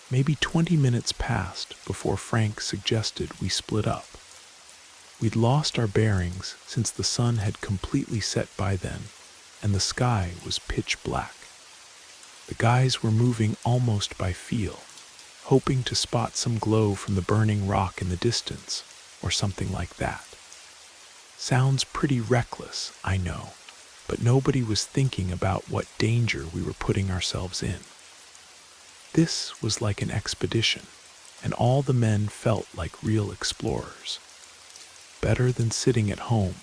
A: Maybe 20 minutes passed before Frank suggested we split up. We'd lost our bearings since the sun had completely set by then, and the sky was pitch black. The guys were moving almost by feel, hoping to spot some glow from the burning rock in the distance, or something like that. Sounds pretty reckless, I know, but nobody was thinking about what danger we were putting ourselves in. This was like an expedition, and all the men felt like real explorers. Better than sitting at home,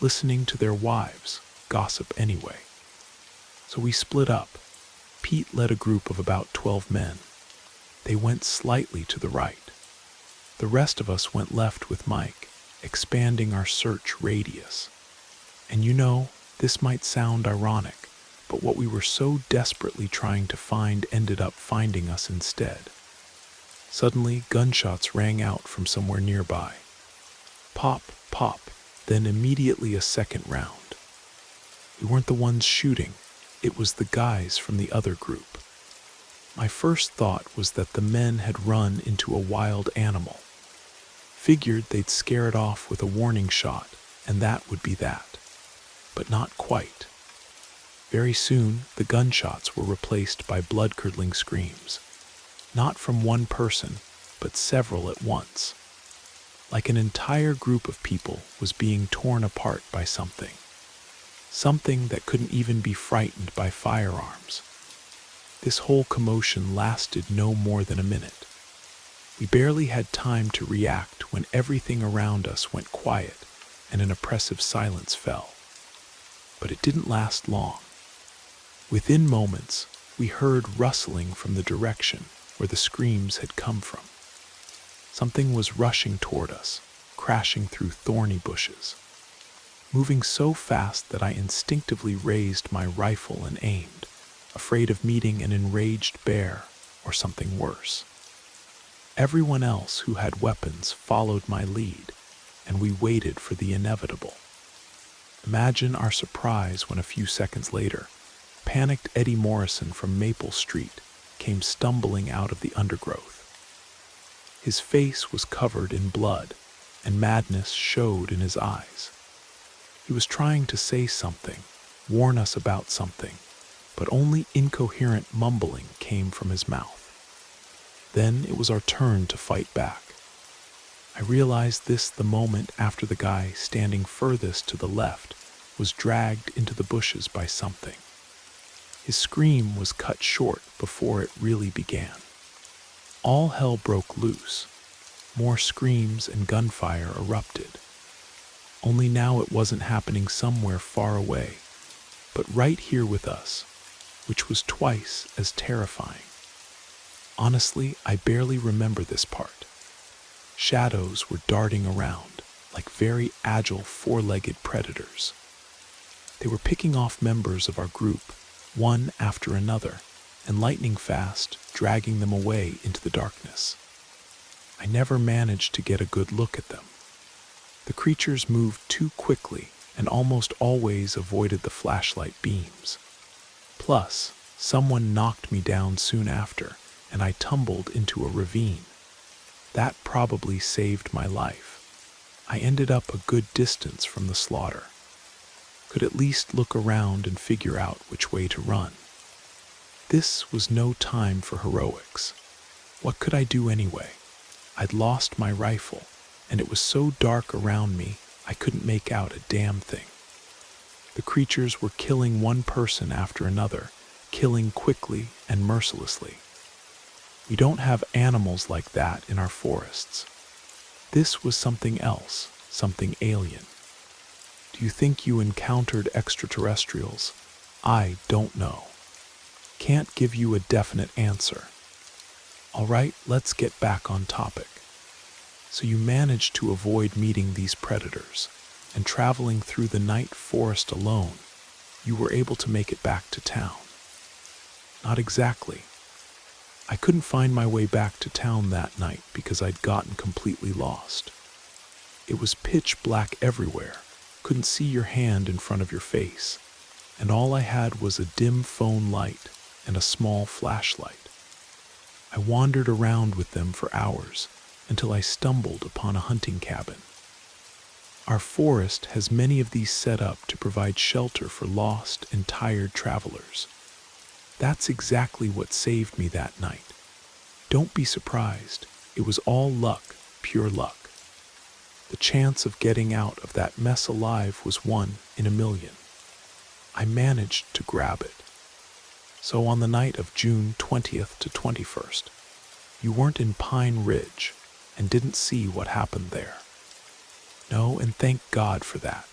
A: listening to their wives gossip anyway. So we split up. Pete led a group of about 12 men. They went slightly to the right. The rest of us went left with Mike, expanding our search radius. And you know, this might sound ironic, but what we were so desperately trying to find ended up finding us instead. Suddenly, gunshots rang out from somewhere nearby. Pop, pop, then immediately a second round. We weren't the ones shooting, it was the guys from the other group. My first thought was that the men had run into a wild animal. Figured they'd scare it off with a warning shot, and that would be that. But not quite. Very soon, the gunshots were replaced by blood-curdling screams. Not from one person, but several at once. Like an entire group of people was being torn apart by something. Something that couldn't even be frightened by firearms. This whole commotion lasted no more than a minute. We barely had time to react when everything around us went quiet and an oppressive silence fell. But it didn't last long. Within moments, we heard rustling from the direction where the screams had come from. Something was rushing toward us, crashing through thorny bushes. Moving so fast that I instinctively raised my rifle and aimed, afraid of meeting an enraged bear or something worse. Everyone else who had weapons followed my lead, and we waited for the inevitable. Imagine our surprise when a few seconds later, panicked Eddie Morrison from Maple Street came stumbling out of the undergrowth. His face was covered in blood, and madness showed in his eyes. He was trying to say something, warn us about something, but only incoherent mumbling came from his mouth. Then it was our turn to fight back. I realized this the moment after the guy standing furthest to the left was dragged into the bushes by something. His scream was cut short before it really began. All hell broke loose. More screams and gunfire erupted. Only now it wasn't happening somewhere far away, but right here with us, which was twice as terrifying. Honestly, I barely remember this part. Shadows were darting around, like very agile four-legged predators. They were picking off members of our group, one after another, and lightning fast, dragging them away into the darkness. I never managed to get a good look at them. The creatures moved too quickly and almost always avoided the flashlight beams. Plus, someone knocked me down soon after, and I tumbled into a ravine. That probably saved my life. I ended up a good distance from the slaughter. Could at least look around and figure out which way to run. This was no time for heroics. What could I do anyway? I'd lost my rifle, and it was so dark around me I couldn't make out a damn thing. The creatures were killing one person after another, killing quickly and mercilessly. We don't have animals like that in our forests. This was something else, something alien. Do you think you encountered extraterrestrials? I don't know. Can't give you a definite answer. All right, let's get back on topic. So you managed to avoid meeting these predators, and traveling through the night forest alone, you were able to make it back to town. Not exactly. I couldn't find my way back to town that night because I'd gotten completely lost. It was pitch black everywhere, couldn't see your hand in front of your face, and all I had was a dim phone light and a small flashlight. I wandered around with them for hours until I stumbled upon a hunting cabin. Our forest has many of these set up to provide shelter for lost and tired travelers. That's exactly what saved me that night. Don't be surprised. It was all luck, pure luck. The chance of getting out of that mess alive was 1 in a million. I managed to grab it. So on the night of June 20th to 21st, you weren't in Pine Ridge and didn't see what happened there. No, and thank God for that.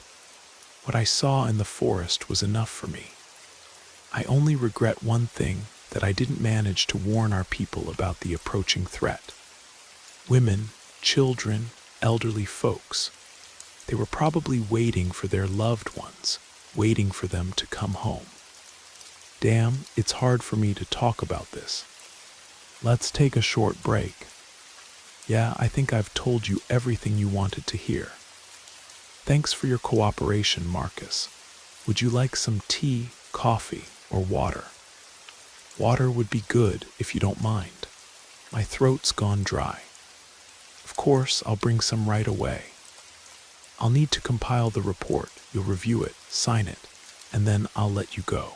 A: What I saw in the forest was enough for me. I only regret one thing, that I didn't manage to warn our people about the approaching threat. Women, children, elderly folks. They were probably waiting for their loved ones, waiting for them to come home. Damn, it's hard for me to talk about this. Let's take a short break. Yeah, I think I've told you everything you wanted to hear. Thanks for your cooperation, Marcus. Would you like some tea, coffee, or water? Water would be good if you don't mind. My throat's gone dry. Of course, I'll bring some right away. I'll need to compile the report. You'll review it, sign it, and then I'll let you go.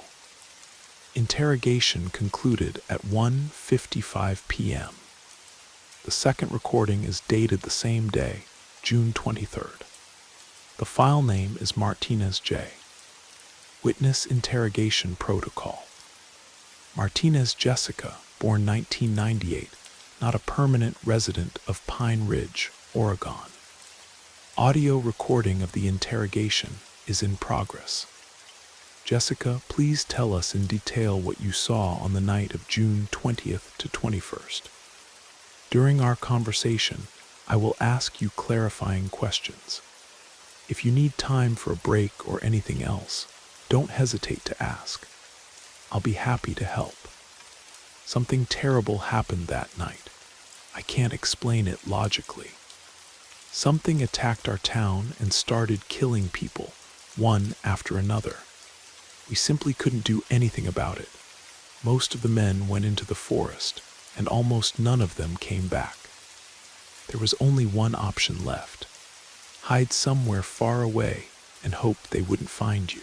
A: Interrogation concluded at 1:55 p.m. The second recording is dated the same day, June 23rd. The file name is Martinez J. Witness Interrogation Protocol. Martinez Jessica, born 1998, not a permanent resident of Pine Ridge, Oregon. Audio recording of the interrogation is in progress. Jessica, please tell us in detail what you saw on the night of June 20th to 21st. During our conversation, I will ask you clarifying questions. If you need time for a break or anything else, don't hesitate to ask. I'll be happy to help. Something terrible happened that night. I can't explain it logically. Something attacked our town and started killing people, one after another. We simply couldn't do anything about it. Most of the men went into the forest, and almost none of them came back. There was only one option left. Hide somewhere far away and hope they wouldn't find you.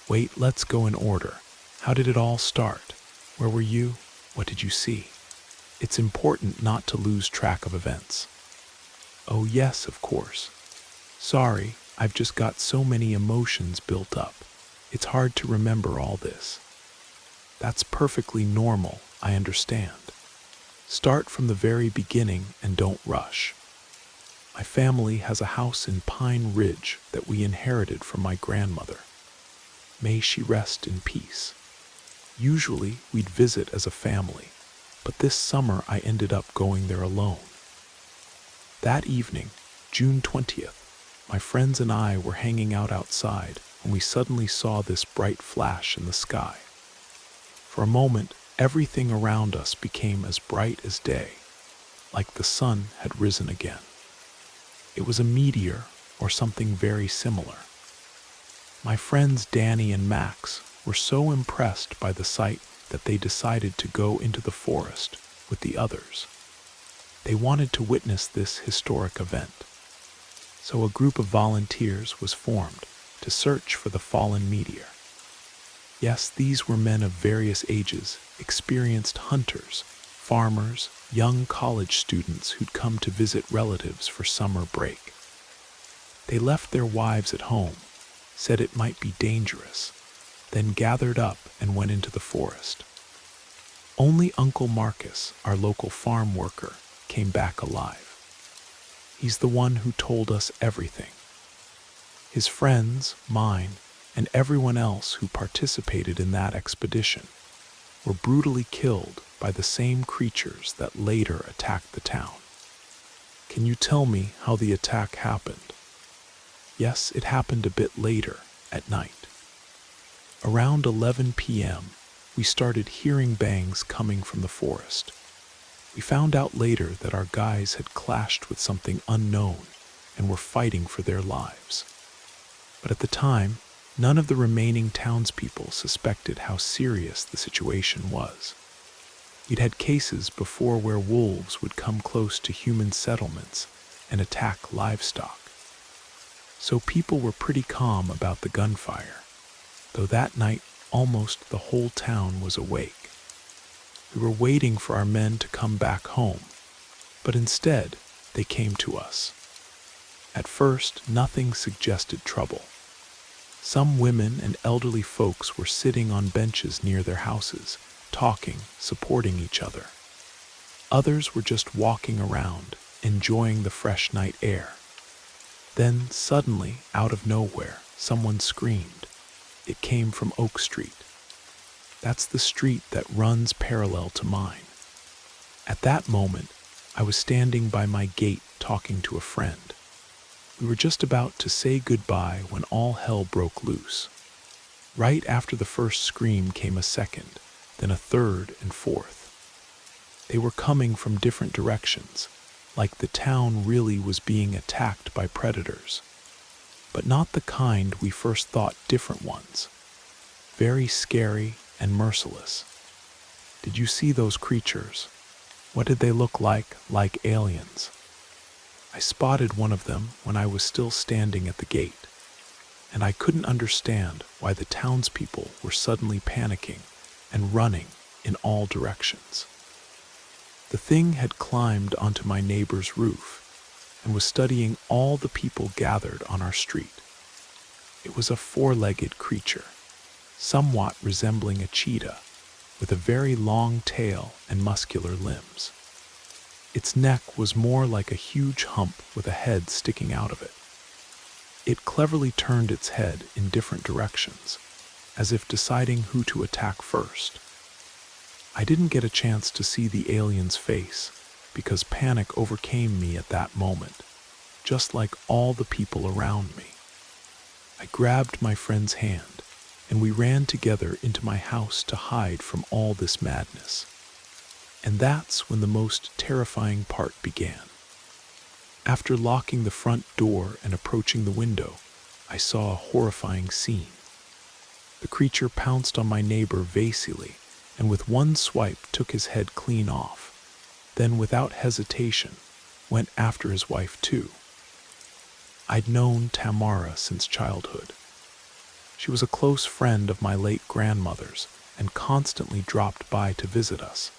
A: Wait, let's go in order. How did it all start? Where were you? What did you see? It's important not to lose track of events. Oh yes, of course. Sorry, I've just got so many emotions built up. It's hard to remember all this. That's perfectly normal, I understand. Start from the very beginning and don't rush. My family has a house in Pine Ridge that we inherited from my grandmother. May she rest in peace. Usually, we'd visit as a family, but this summer I ended up going there alone. That evening, June 20th, my friends and I were hanging out outside when we suddenly saw this bright flash in the sky. For a moment, everything around us became as bright as day, like the sun had risen again. It was a meteor or something very similar. My friends Danny and Max were so impressed by the sight that they decided to go into the forest with the others. They wanted to witness this historic event. So a group of volunteers was formed to search for the fallen meteor. Yes, these were men of various ages, experienced hunters, farmers, young college students who'd come to visit relatives for summer break. They left their wives at home, said it might be dangerous, then gathered up and went into the forest. Only Uncle Marcus, our local farm worker, came back alive. He's the one who told us everything. His friends, mine, and everyone else who participated in that expedition were brutally killed by the same creatures that later attacked the town. Can you tell me how the attack happened? Yes, it happened a bit later, at night. Around 11 p.m., we started hearing bangs coming from the forest. We found out later that our guys had clashed with something unknown and were fighting for their lives. But at the time, none of the remaining townspeople suspected how serious the situation was. We'd had cases before where wolves would come close to human settlements and attack livestock. So people were pretty calm about the gunfire, though that night almost the whole town was awake. We were waiting for our men to come back home, but instead they came to us. At first, nothing suggested trouble. Some women and elderly folks were sitting on benches near their houses, talking, supporting each other. Others were just walking around, enjoying the fresh night air. Then, suddenly, out of nowhere, someone screamed. It came from Oak Street. That's the street that runs parallel to mine. At that moment, I was standing by my gate talking to a friend. We were just about to say goodbye when all hell broke loose. Right after the first scream came a second, then a third and fourth. They were coming from different directions, like the town really was being attacked by predators. But not the kind we first thought, different ones. Very scary and merciless. Did you see those creatures? What did they look like? Like aliens. I spotted one of them when I was still standing at the gate, and I couldn't understand why the townspeople were suddenly panicking and running in all directions. The thing had climbed onto my neighbor's roof and was studying all the people gathered on our street. It was a four-legged creature, somewhat resembling a cheetah, with a very long tail and muscular limbs. Its neck was more like a huge hump with a head sticking out of it. It cleverly turned its head in different directions, as if deciding who to attack first. I didn't get a chance to see the alien's face because panic overcame me at that moment, just like all the people around me. I grabbed my friend's hand, and we ran together into my house to hide from all this madness. And that's when the most terrifying part began. After locking the front door and approaching the window, I saw a horrifying scene. The creature pounced on my neighbor Vasily, and with one swipe took his head clean off, then without hesitation went after his wife too. I'd known Tamara since childhood. She was a close friend of my late grandmother's and constantly dropped by to visit us,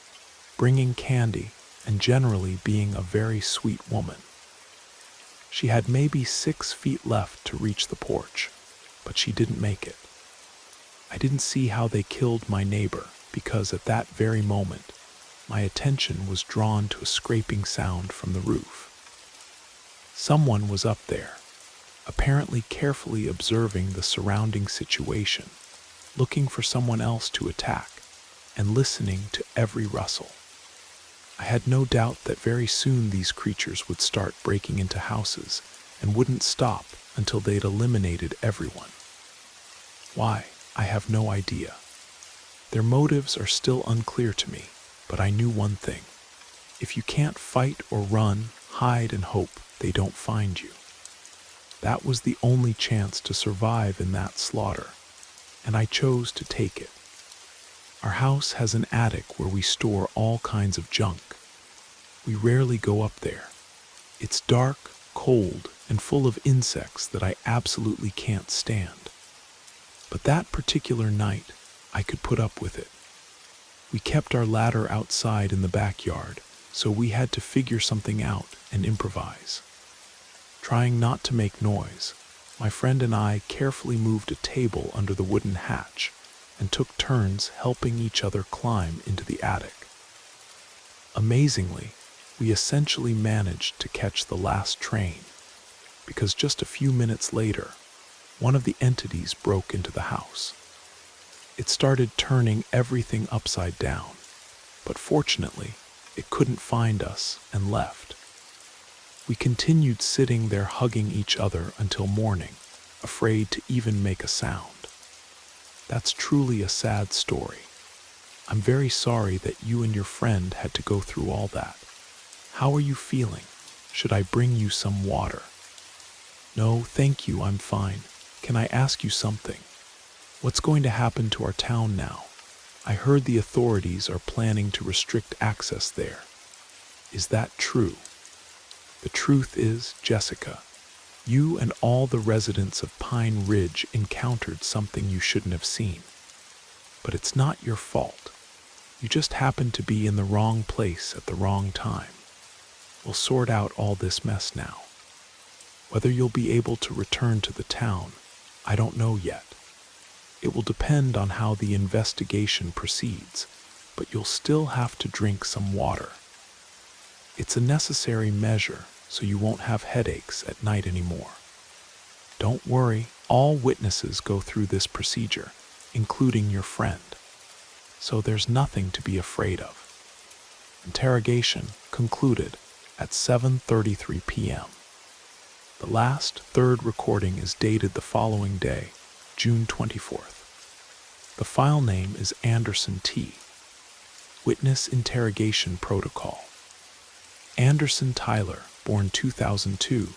A: bringing candy and generally being a very sweet woman. She had maybe 6 feet left to reach the porch, but she didn't make it. I didn't see how they killed my neighbor because at that very moment, my attention was drawn to a scraping sound from the roof. Someone was up there, apparently carefully observing the surrounding situation, looking for someone else to attack, and listening to every rustle. I had no doubt that very soon these creatures would start breaking into houses and wouldn't stop until they'd eliminated everyone. Why, I have no idea. Their motives are still unclear to me, but I knew one thing. If you can't fight or run, hide and hope they don't find you. That was the only chance to survive in that slaughter, and I chose to take it. Our house has an attic where we store all kinds of junk. We rarely go up there. It's dark, cold, and full of insects that I absolutely can't stand. But that particular night, I could put up with it. We kept our ladder outside in the backyard, so we had to figure something out and improvise. Trying not to make noise, my friend and I carefully moved a table under the wooden hatch and took turns helping each other climb into the attic. Amazingly, we essentially managed to catch the last train, because just a few minutes later, one of the entities broke into the house. It started turning everything upside down, but fortunately, it couldn't find us and left. We continued sitting there hugging each other until morning, afraid to even make a sound. That's truly a sad story. I'm very sorry that you and your friend had to go through all that. How are you feeling? Should I bring you some water? No, thank you, I'm fine. Can I ask you something? What's going to happen to our town now? I heard the authorities are planning to restrict access there. Is that true? The truth is, Jessica, you and all the residents of Pine Ridge encountered something you shouldn't have seen. But it's not your fault. You just happened to be in the wrong place at the wrong time. We'll sort out all this mess now. Whether you'll be able to return to the town, I don't know yet. It will depend on how the investigation proceeds, but you'll still have to drink some water. It's a necessary measure so you won't have headaches at night anymore. Don't worry, all witnesses go through this procedure, including your friend. So there's nothing to be afraid of. Interrogation concluded at 7:33 p.m. The last third recording is dated the following day, June 24th. The file name is Anderson T. Witness Interrogation Protocol. Anderson Tyler, born 2002,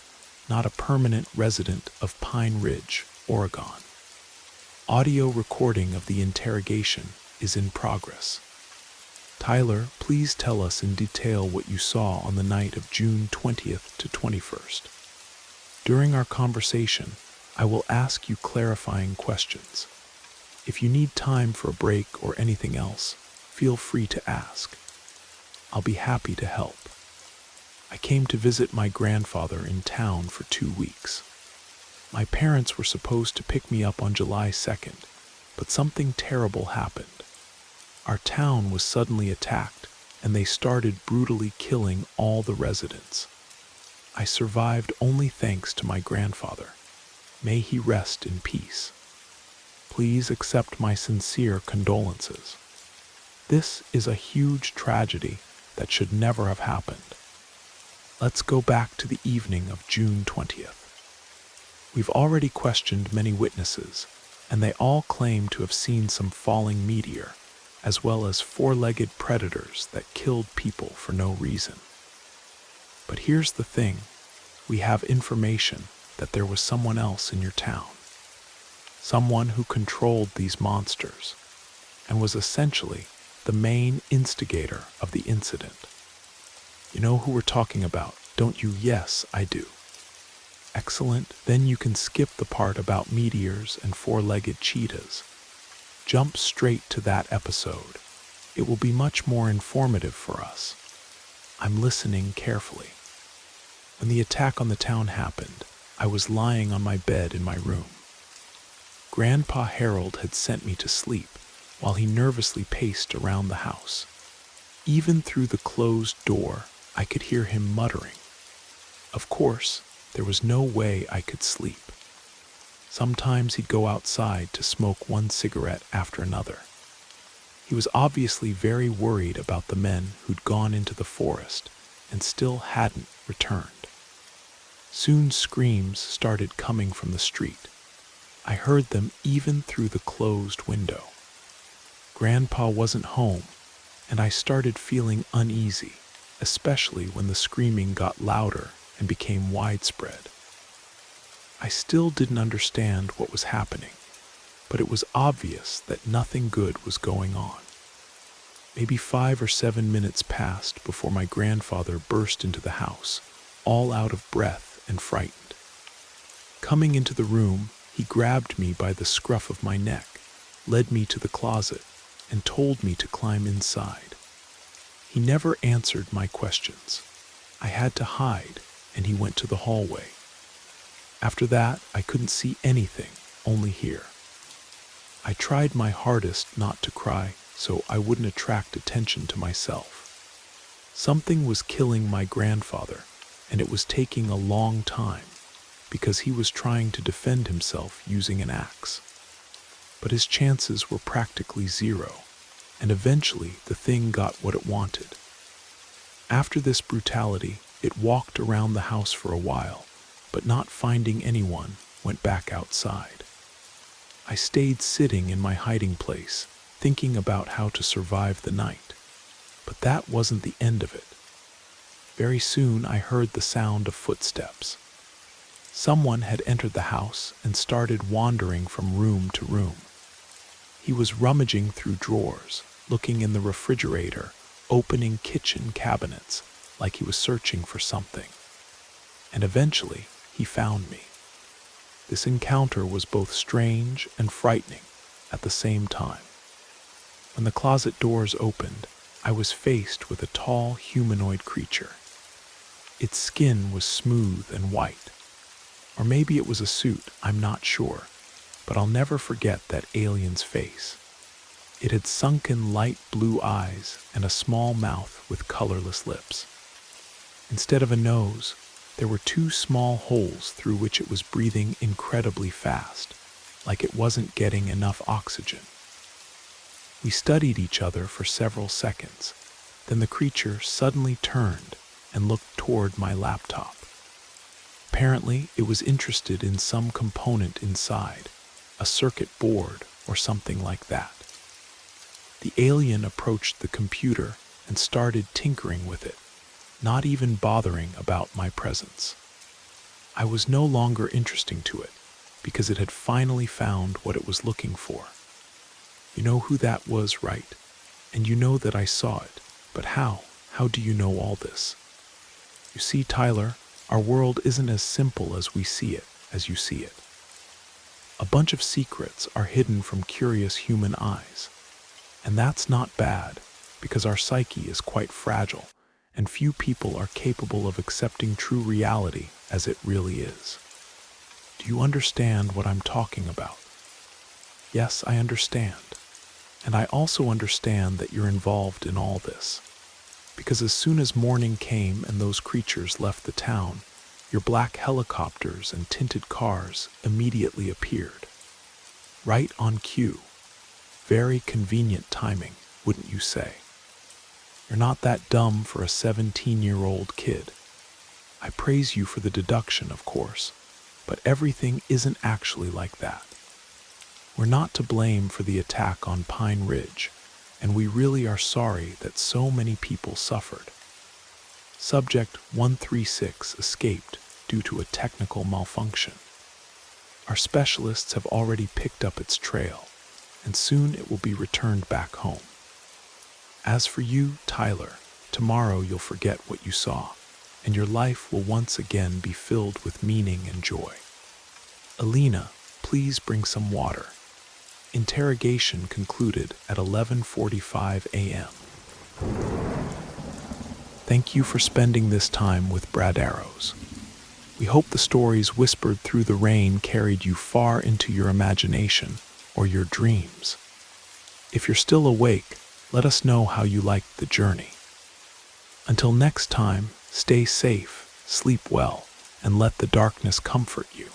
A: not a permanent resident of Pine Ridge, Oregon. Audio recording of the interrogation is in progress. Tyler, please tell us in detail what you saw on the night of June 20th to 21st. During our conversation, I will ask you clarifying questions. If you need time for a break or anything else, feel free to ask. I'll be happy to help. I came to visit my grandfather in town for 2 weeks. My parents were supposed to pick me up on July 2nd, but something terrible happened. Our town was suddenly attacked, and they started brutally killing all the residents. I survived only thanks to my grandfather. May he rest in peace. Please accept my sincere condolences. This is a huge tragedy that should never have happened. Let's go back to the evening of June 20th. We've already questioned many witnesses, and they all claim to have seen some falling meteor, as well as four-legged predators that killed people for no reason. But here's the thing, we have information that there was someone else in your town. Someone who controlled these monsters, and was essentially the main instigator of the incident. You know who we're talking about, don't you? Yes, I do. Excellent, then you can skip the part about meteors and four-legged cheetahs. Jump straight to that episode. It will be much more informative for us. I'm listening carefully. When the attack on the town happened, I was lying on my bed in my room. Grandpa Harold had sent me to sleep while he nervously paced around the house. Even through the closed door, I could hear him muttering. Of course, there was no way I could sleep. Sometimes he'd go outside to smoke one cigarette after another. He was obviously very worried about the men who'd gone into the forest and still hadn't returned. Soon screams started coming from the street. I heard them even through the closed window. Grandpa wasn't home, and I started feeling uneasy, especially when the screaming got louder and became widespread. I still didn't understand what was happening, but it was obvious that nothing good was going on. Maybe 5 or 7 minutes passed before my grandfather burst into the house, all out of breath and frightened. Coming into the room, he grabbed me by the scruff of my neck, led me to the closet, and told me to climb inside. He never answered my questions. I had to hide, and he went to the hallway. After that, I couldn't see anything, only hear. I tried my hardest not to cry so I wouldn't attract attention to myself. Something was killing my grandfather, and it was taking a long time because he was trying to defend himself using an axe. But his chances were practically zero, and eventually the thing got what it wanted. After this brutality, it walked around the house for a while, but not finding anyone, went back outside. I stayed sitting in my hiding place, thinking about how to survive the night. But that wasn't the end of it. Very soon I heard the sound of footsteps. Someone had entered the house and started wandering from room to room. He was rummaging through drawers, looking in the refrigerator, opening kitchen cabinets, like he was searching for something. And eventually, he found me. This encounter was both strange and frightening at the same time. When the closet doors opened, I was faced with a tall humanoid creature. Its skin was smooth and white. Or maybe it was a suit, I'm not sure, but I'll never forget that alien's face. It had sunken light blue eyes and a small mouth with colorless lips. Instead of a nose, there were 2 small holes through which it was breathing incredibly fast, like it wasn't getting enough oxygen. We studied each other for several seconds. Then the creature suddenly turned and looked toward my laptop. Apparently, it was interested in some component inside, a circuit board or something like that. The alien approached the computer and started tinkering with it, not even bothering about my presence. I was no longer interesting to it, because it had finally found what it was looking for. You know who that was, right? And you know that I saw it, but how? How do you know all this? You see, Tyler, our world isn't as simple as we see it, as you see it. A bunch of secrets are hidden from curious human eyes. And that's not bad, because our psyche is quite fragile, and few people are capable of accepting true reality as it really is. Do you understand what I'm talking about? Yes, I understand. And I also understand that you're involved in all this. Because as soon as morning came and those creatures left the town, your black helicopters and tinted cars immediately appeared. Right on cue. Very convenient timing, wouldn't you say? You're not that dumb for a 17-year-old kid. I praise you for the deduction, of course, but everything isn't actually like that. We're not to blame for the attack on Pine Ridge, and we really are sorry that so many people suffered. Subject 136 escaped due to a technical malfunction. Our specialists have already picked up its trail, and soon it will be returned back home. As for you, Tyler, tomorrow you'll forget what you saw, and your life will once again be filled with meaning and joy. Alina, please bring some water. Interrogation concluded at 11:45 a.m. Thank you for spending this time with Brad Arrows. We hope the stories whispered through the rain carried you far into your imagination or your dreams. If you're still awake, let us know how you liked the journey. Until next time, stay safe, sleep well, and let the darkness comfort you.